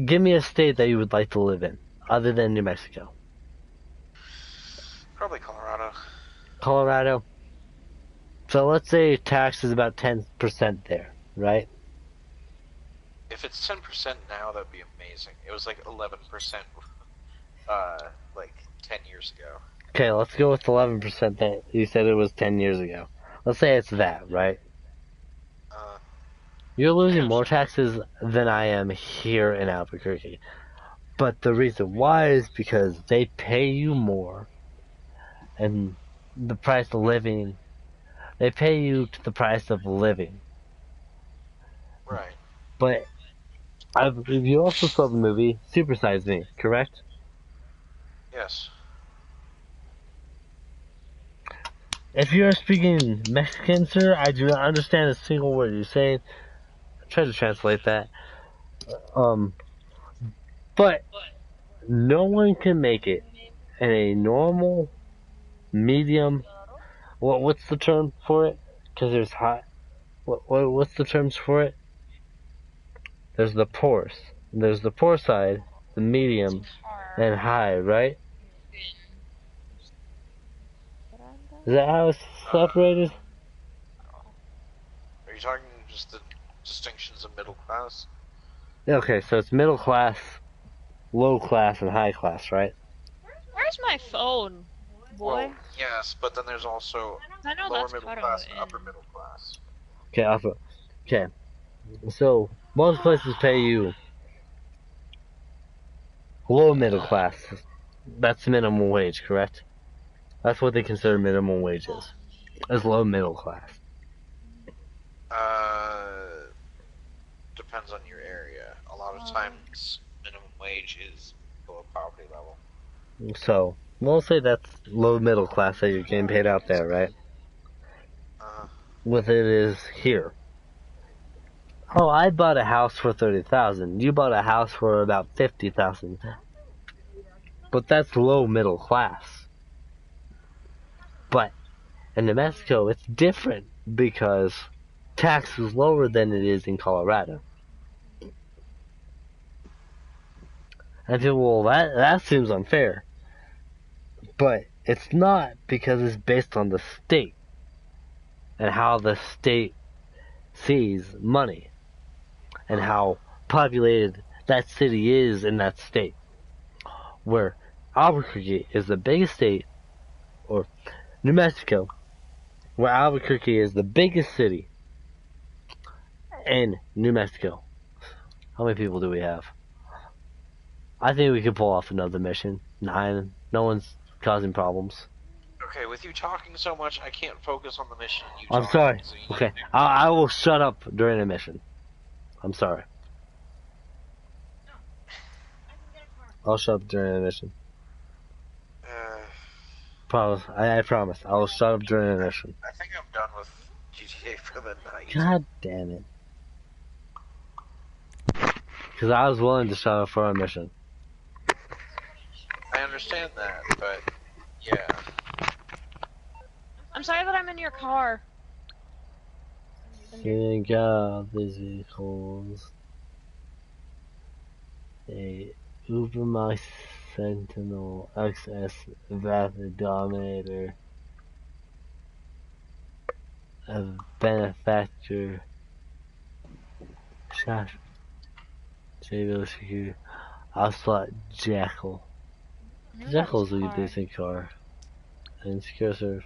give me a state that you would like to live in, other than New Mexico. Probably Colorado. Colorado? So let's say tax is about 10% there, right? If it's 10% now, that'd be amazing. It was like 11%, like 10 years ago. Okay, let's go with 11% that you said it was 10 years ago. Let's say it's that, right? You're losing more taxes than I am here in Albuquerque. But the reason why is because they pay you more. And the price of living, they pay you to the price of living. Right. But I believe you also saw the movie Super Size Me, correct? Yes. If you're speaking Mexican, sir, I do not understand a single word you're saying. Try to translate that. But no one can make it in a normal, medium. What's the term for it? Because there's high. What's the terms for it? There's the poor. There's the poor side, the medium, and high, right? Is that how it's separated? Are you talking just the distinctions of middle class? Okay, so it's middle class, low class, and high class, right? Where's my phone, boy? Well, yes, but then there's also lower middle class and upper middle class. Okay, okay. So most places pay you low middle class. That's minimum wage, correct? That's what they consider minimum wages. is low middle class? Depends on your area. A lot of times, minimum wage is below poverty level. So, we'll say that's low middle class that you're getting paid out there, right? What it is here. Oh, I bought a house for $30,000. You bought a house for about $50,000. But that's low middle class. But in New Mexico, it's different because tax is lower than it is in Colorado. I feel, well, that seems unfair. But it's not, because it's based on the state and how the state sees money and how populated that city is in that state. Where Albuquerque is the biggest state, or New Mexico, where Albuquerque is the biggest city in New Mexico. How many people do we have? I think we could pull off another mission. 9. No one's causing problems. Okay, with you talking so much, I can't focus on the mission. I'm sorry. Okay, I will shut up during the mission. I'm sorry. I'll shut up during the mission. Promise. I promise. I will shut up during the mission. I think I'm done with GTA for the night. God damn it. Because I was willing to shut up for our mission. I understand that, but yeah. I'm sorry that I'm in your car. Think of these vehicles. A Ubermax Sentinel XS Rapid Dominator. A benefactor. Shot. JBL Security. Ocelot Jackal. Jackal's a decent car. And Secure Serve.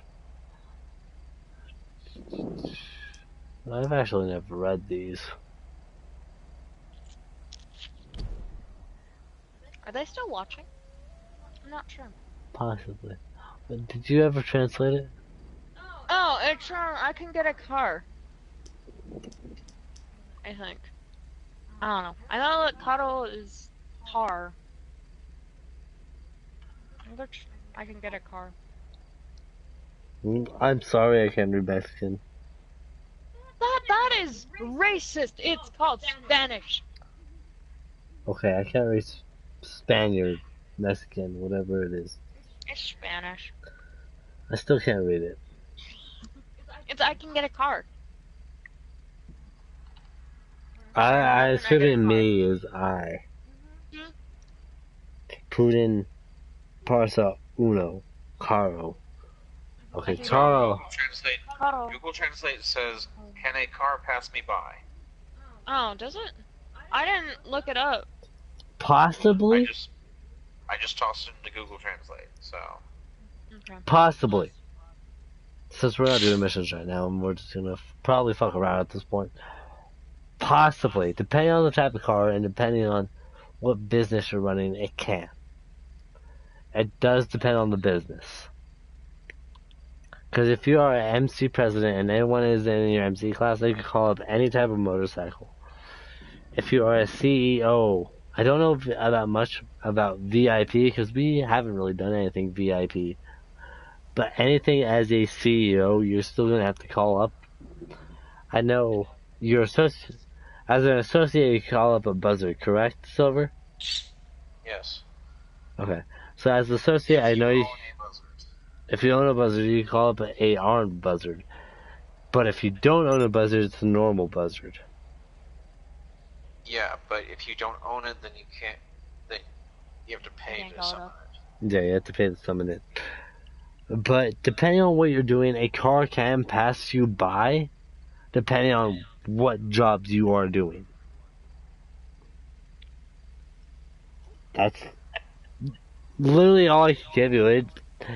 I've actually never read these. Are they still watching? I'm not sure. Possibly. But did you ever translate it? Oh, it's I can get a car. I think. I don't know. I know that cuddle is car. I can get a car. I'm sorry I can't read Mexican. That is racist. It's called Spanish. Okay, I can't read Spaniard, Mexican, whatever it is. It's Spanish. I still can't read it. I can get a car. I assume me is I. Putin Parsa Uno Caro. Okay, Caro. Google Translate says, "Can a car pass me by?" Oh, does it? I didn't look it up. Possibly. I just tossed it into Google Translate, so. Okay. Possibly. Since we're not doing missions right now, and we're just gonna probably fuck around at this point. Possibly, depending on the type of car and depending on what business you're running, it can. It does depend on the business. Because if you are an MC president and anyone is in your MC class, they can call up any type of motorcycle. If you are a CEO, I don't know about much about VIP because we haven't really done anything VIP. But anything as a CEO, you're still going to have to call up. I know you're as an associate, you call up a buzzard, correct, Silver? Yes. Okay. So as an associate, I know you. If you own a buzzard, you call up a armed buzzard. But if you don't own a buzzard, it's a normal buzzard. Yeah, but if you don't own it, then you can't. Then you have to pay to summon it. Yeah, you have to pay to summon it. But depending on what you're doing, a car can pass you by, depending on what jobs you are doing. That's literally all I can give you.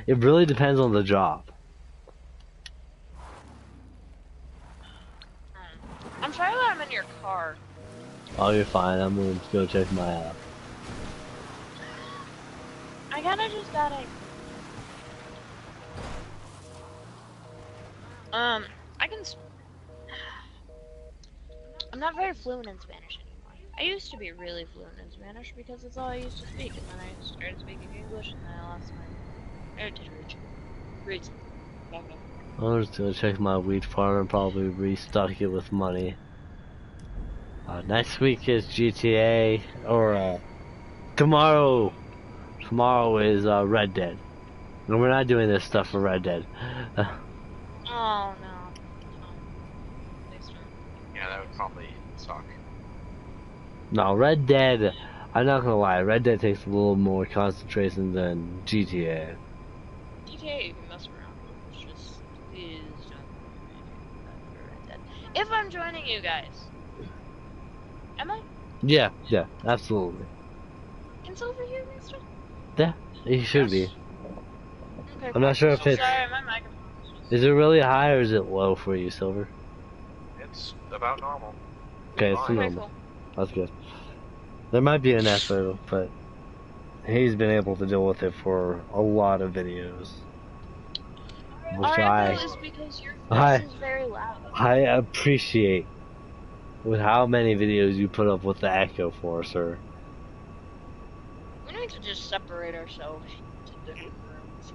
It really depends on the job. I'm sorry that I'm in your car. Oh, you're fine. I'm going to go check my app. I kinda just gotta... I can. I'm not very fluent in Spanish anymore. I used to be really fluent in Spanish because that's all I used to speak, and then I started speaking English, and then I lost my heritage roots. I'm just gonna check my wheat farm and probably restock it with money. Next week is GTA, or tomorrow. Tomorrow is Red Dead. And we're not doing this stuff for Red Dead. Oh no. Yeah, that would probably suck. No, Red Dead, I'm not gonna lie, Red Dead takes a little more concentration than GTA. GTA you can mess around with. It's just please don't do Red Dead. If I'm joining you guys. Am I? Yeah, absolutely. Can Silver hear me still? Yeah, you should be. Okay, I'm not sure if it's... Sorry, my microphone. Is it really high or is it low for you, Silver? It's about normal. Okay, it's Fine. normal. That's good. There might be an echo, but he's been able to deal with it for a lot of videos. Which is because your voice is very loud. I appreciate with how many videos you put up with the echo for, sir. We need to just separate ourselves to different rooms.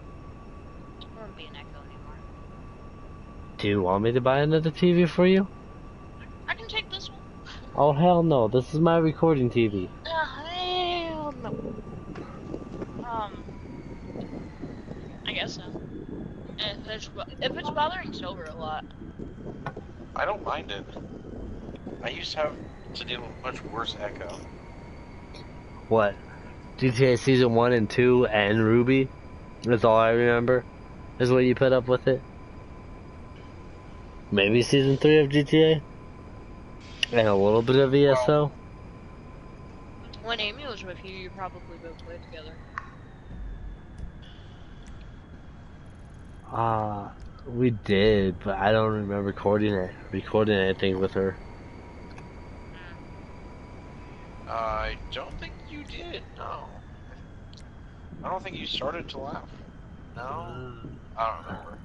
There won't be an echo anymore. Do you want me to buy another TV for you? I can take this one. Oh hell no, this is my recording TV. Hell no. I guess so. If it's bothering Silver a lot. I don't mind it. I used to have to deal with much worse echo. What? GTA Season 1 and 2 and Ruby? That's all I remember? Is what you put up with it? Maybe Season 3 of GTA? And a little bit of ESO? When Amy was with you, you probably both played together. We did, but I don't remember recording anything with her. I don't think you did, no. I don't think you started to laugh. No? I don't remember.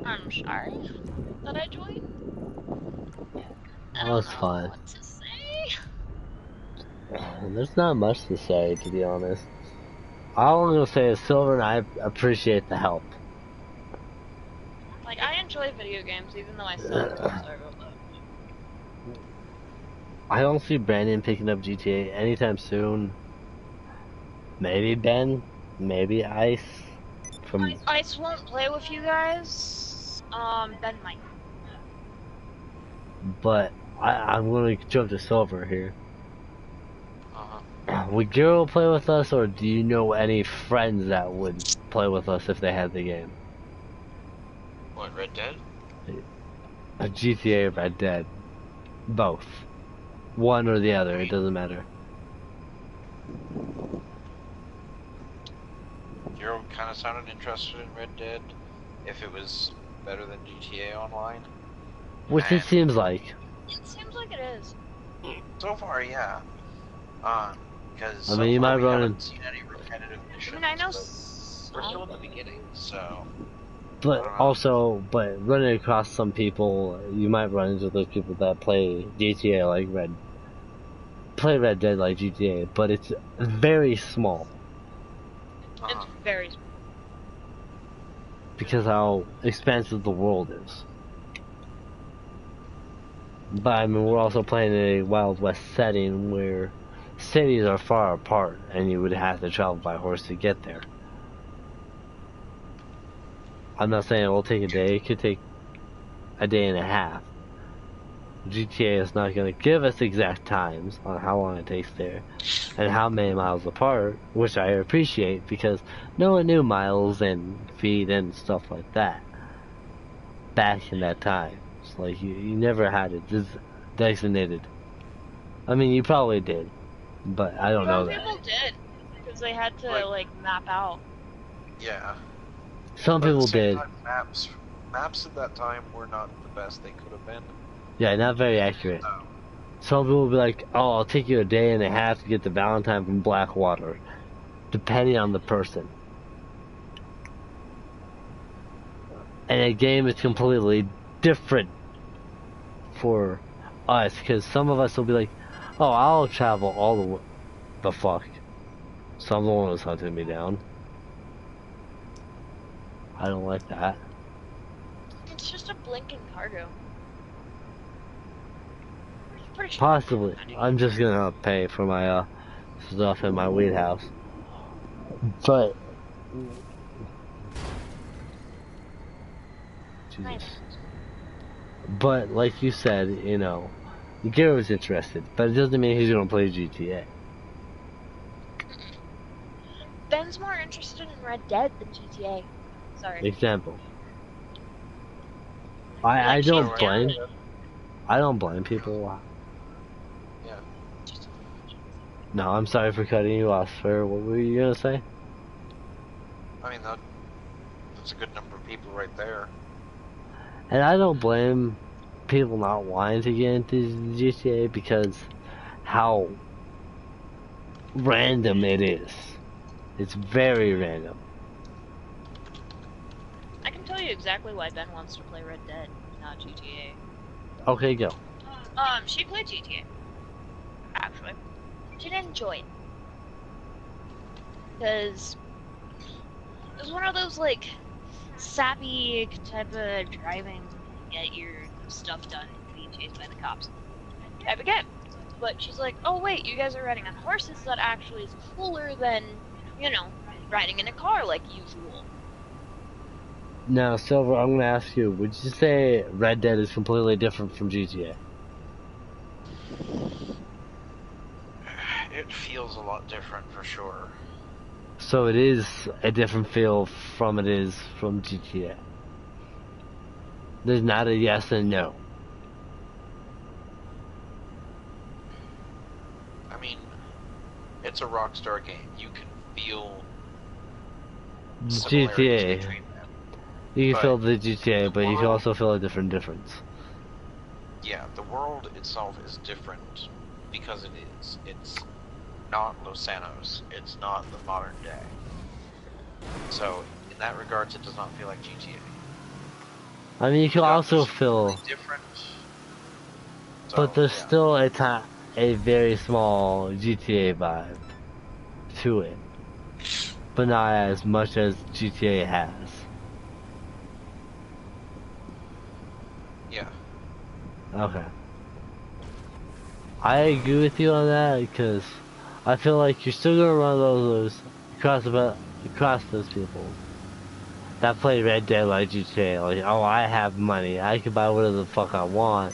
I'm sorry that I joined. That was fun. What to say? There's not much to say, to be honest. All I'm gonna say is Silver and I appreciate the help. Like, I enjoy video games, even though I suck. Sorry about that. I don't see Brandon picking up GTA anytime soon. Maybe Ben, maybe Ice. Ice won't play with you guys. Ben might. But I'm gonna jump to Silver here. Would Giro play with us, or do you know any friends that would play with us if they had the game? What, Red Dead? A GTA or Red Dead. Both. One or the other, it doesn't matter. Giro kind of sounded interested in Red Dead, if it was better than GTA Online. Which it seems like. It seems like it is. So far, yeah. Because I mean, you might run haven't seen any repetitive missions. I mean, I know. We're still in the beginning, so. But also, running across some people, you might run into those people that play GTA like Red Dead like GTA, but it's very small. It's very small. Because how expansive the world is. But I mean, we're also playing in a Wild West setting where cities are far apart and you would have to travel by horse to get there. I'm not saying it will take a day, it could take a day and a half. GTA is not going to give us exact times on how long it takes there and how many miles apart, which I appreciate because no one knew miles and feet and stuff like that back in that time. It's like you never had it designated. I mean, you probably did, but I don't know that. Some people did, because they had to like map out. Yeah. Some people did. Maps at that time were not the best they could have been. Yeah, not very accurate. No. Some people will be like, oh, I'll take you a day and a half to get to Valentine from Blackwater. depending on the person. And a game is completely different for us, because some of us will be like, oh, I'll travel all the fuck. Someone was hunting me down. I don't like that. It's just a blinking cargo. Pretty sure. Possibly. I'm just gonna pay for my stuff in my weed house. But Jesus. But like you said, you know, Garo's interested, but it doesn't mean he's gonna play GTA. Ben's more interested in Red Dead than GTA. Sorry. Example. I don't blame. I don't blame people. Yeah. No, I'm sorry for cutting you off, sir. What were you gonna say? I mean, that's a good number of people right there. And I don't blame people not wanting to get into GTA because how random it is. It's very random. I can tell you exactly why Ben wants to play Red Dead, not GTA. Okay, go. She played GTA. Actually. She didn't enjoy it. Because it was one of those, like, sappy type of driving to get your stuff done, being chased by the cops type of game. But she's like, oh wait, you guys are riding on horses, that actually is cooler than, you know, riding in a car like usual. Now, Silver, I'm gonna ask you, would you say Red Dead is completely different from GTA? It feels a lot different for sure. So it is a different feel from it is from GTA. There's not a yes and no. I mean, it's a Rockstar game. You can feel GTA. between them. You can feel the GTA, but you can also feel a different difference. Yeah, the world itself is different because it is. It's not Los Santos. It's not the modern day. So, in that regards, it does not feel like GTA. I mean, you can also feel... Really different. So, but there's still a very small GTA vibe to it. But not as much as GTA has. Yeah. Okay. I agree with you on that because I feel like you're still gonna run those across those people that play Red Dead like GTA. Like, oh, I have money, I can buy whatever the fuck I want,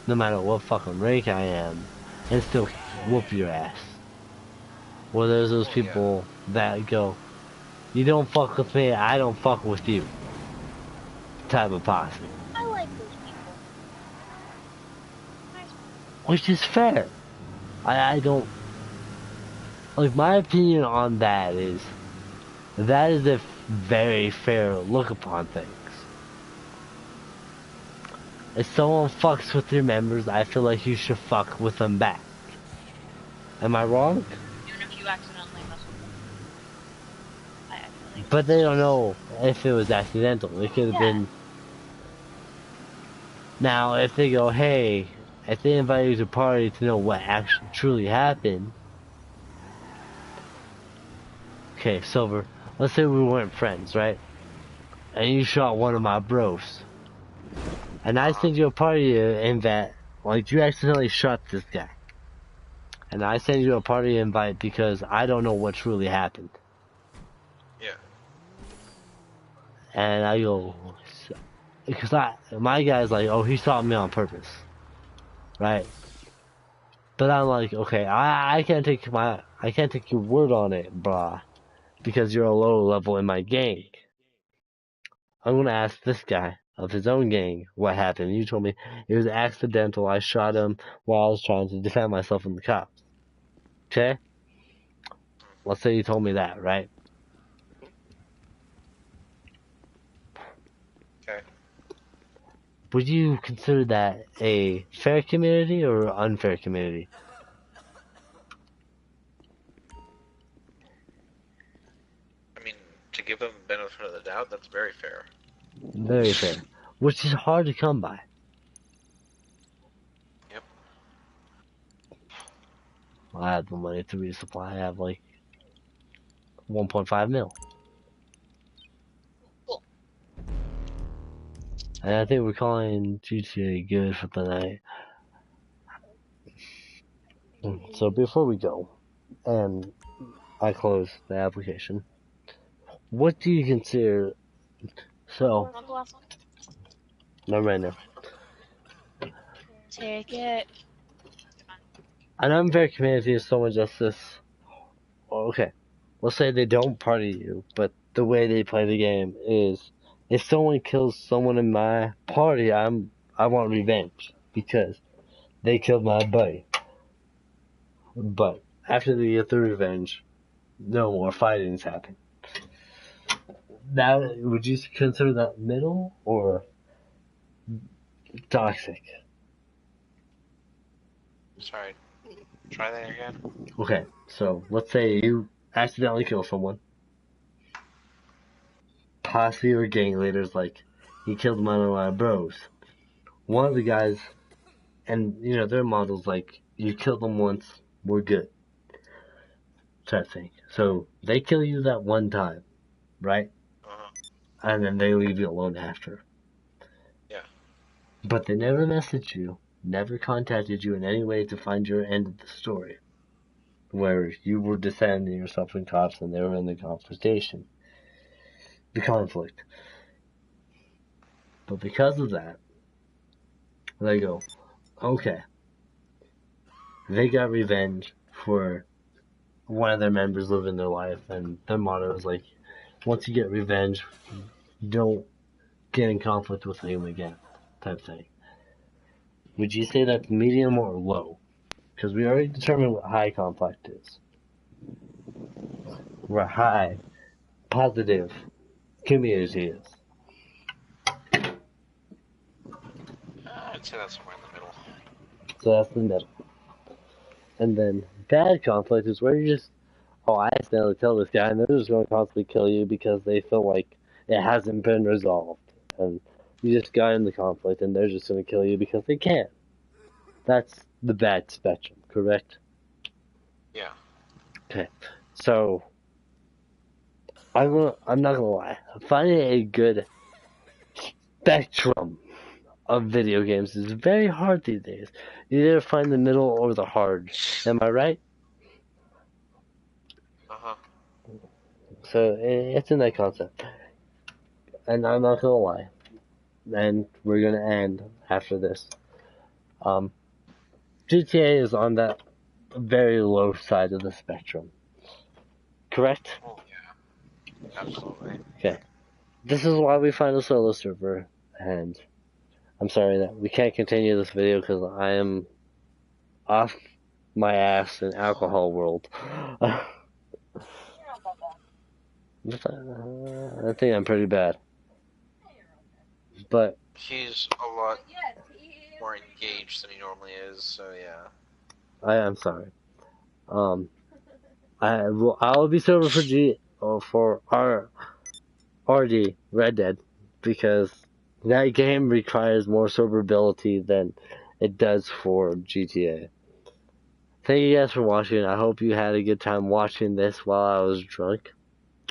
no matter what fucking rank I am, and still whoop your ass. Well, there's those people that go, you don't fuck with me, I don't fuck with you. Type of posse. I like those people. Which is fair. I don't... Like, my opinion on that is a very fair look upon things. If someone fucks with your members, I feel like you should fuck with them back. Am I wrong? Even if you accidentally mess with them. But they don't know if it was accidental. It could have been... Now, if they go, hey, if they invite you to a party to know what actually truly happened... Okay, Silver, let's say we weren't friends, right? And you shot one of my bros. And I send you a party invite, like you accidentally shot this guy. And I send you a party invite because I don't know what truly happened. Yeah. And I go, because my guy's like, oh, he shot me on purpose. Right? But I'm like, okay, I can't take your word on it, brah. Because you're a low level in my gang. I'm gonna ask this guy of his own gang what happened. You told me it was accidental. I shot him while I was trying to defend myself from the cops. Okay? Let's say you told me that, right? Okay. Would you consider that a fair community or unfair community? benefit of the doubt, that's very fair. Very fair. Which is hard to come by. Yep. I have the money to resupply. I have like 1.5 mil. Cool. And I think we're calling GTA good for the night. So before we go, and I close the application, what do you consider? So, Not the last one. not right now. Take it. And I'm very committed to someone justice. Okay, let's say they don't party you, but the way they play the game is, if someone kills someone in my party, I want revenge because they killed my buddy. But after they get the revenge, no more fightings happen. Now, would you consider that middle or toxic? Sorry, try that again. Okay, so let's say you accidentally kill someone. Posse or gang leaders, like, he killed one of my bros. One of the guys, and you know, their model's like, you kill them once, we're good. Type thing. So they kill you that one time, right? Uh-huh. And then they leave you alone after. Yeah. But they never messaged you, never contacted you in any way to find your end of the story. Where you were defending yourself from cops and they were in the confrontation. The conflict. But because of that, they go, okay. They got revenge for one of their members living their life, and their motto is like, once you get revenge, don't get in conflict with them again, type thing. Would you say that's medium or low? Because we already determined what high conflict is. Where high, positive community is. I'd say that's somewhere in the middle. So that's the middle. And then bad conflict is where you just, oh, I accidentally kill this guy, and they're just going to constantly kill you because they feel like it hasn't been resolved. And you just got in the conflict, and they're just going to kill you because they can. That's the bad spectrum, correct? Yeah. Okay. So, I'm not gonna lie. Finding a good spectrum of video games is very hard these days. You either find the middle or the hard. Am I right? Uh-huh. So it's in that concept. And I'm not gonna lie. And we're gonna end after this. GTA is on that very low side of the spectrum. Correct? Oh, yeah. Absolutely. Okay. This is why we find a solo server, and I'm sorry that we can't continue this video because I am off my ass in alcohol world. I think I'm pretty bad. But He's a lot more engaged than he normally is, so yeah. I am sorry. I'll be sober for RD Red Dead because that game requires more soberability than it does for GTA. Thank you guys for watching. I hope you had a good time watching this while I was drunk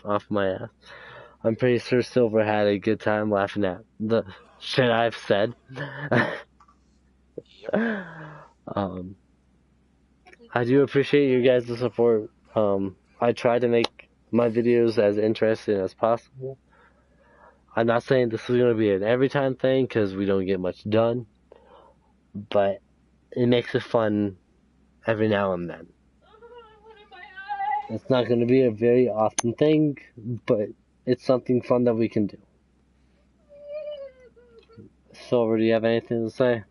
off my ass. I'm pretty sure Silver had a good time laughing at the shit I've said. I do appreciate you guys' support. I try to make my videos as interesting as possible. I'm not saying this is going to be an every time thing because we don't get much done, but it makes it fun every now and then. It's not going to be a very often thing, but it's something fun that we can do. Silver, do you have anything to say?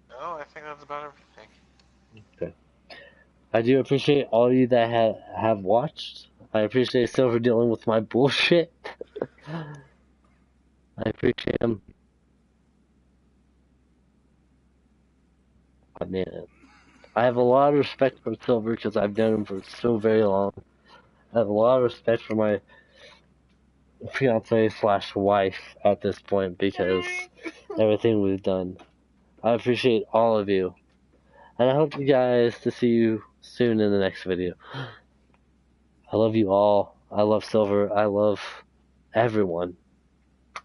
No, I think that's about everything. Okay. I do appreciate all of you that have watched. I appreciate Silver dealing with my bullshit. I appreciate him. I mean, I have a lot of respect for Silver because I've known him for so very long. I have a lot of respect for my fiance / wife at this point because everything we've done. I appreciate all of you. And I hope you guys to see you soon in the next video. I love you all. I love Silver. I love everyone.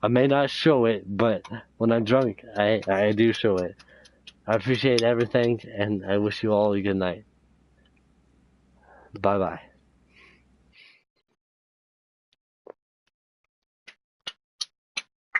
I may not show it, but when I'm drunk, I do show it. I appreciate everything, and I wish you all a good night. Bye-bye.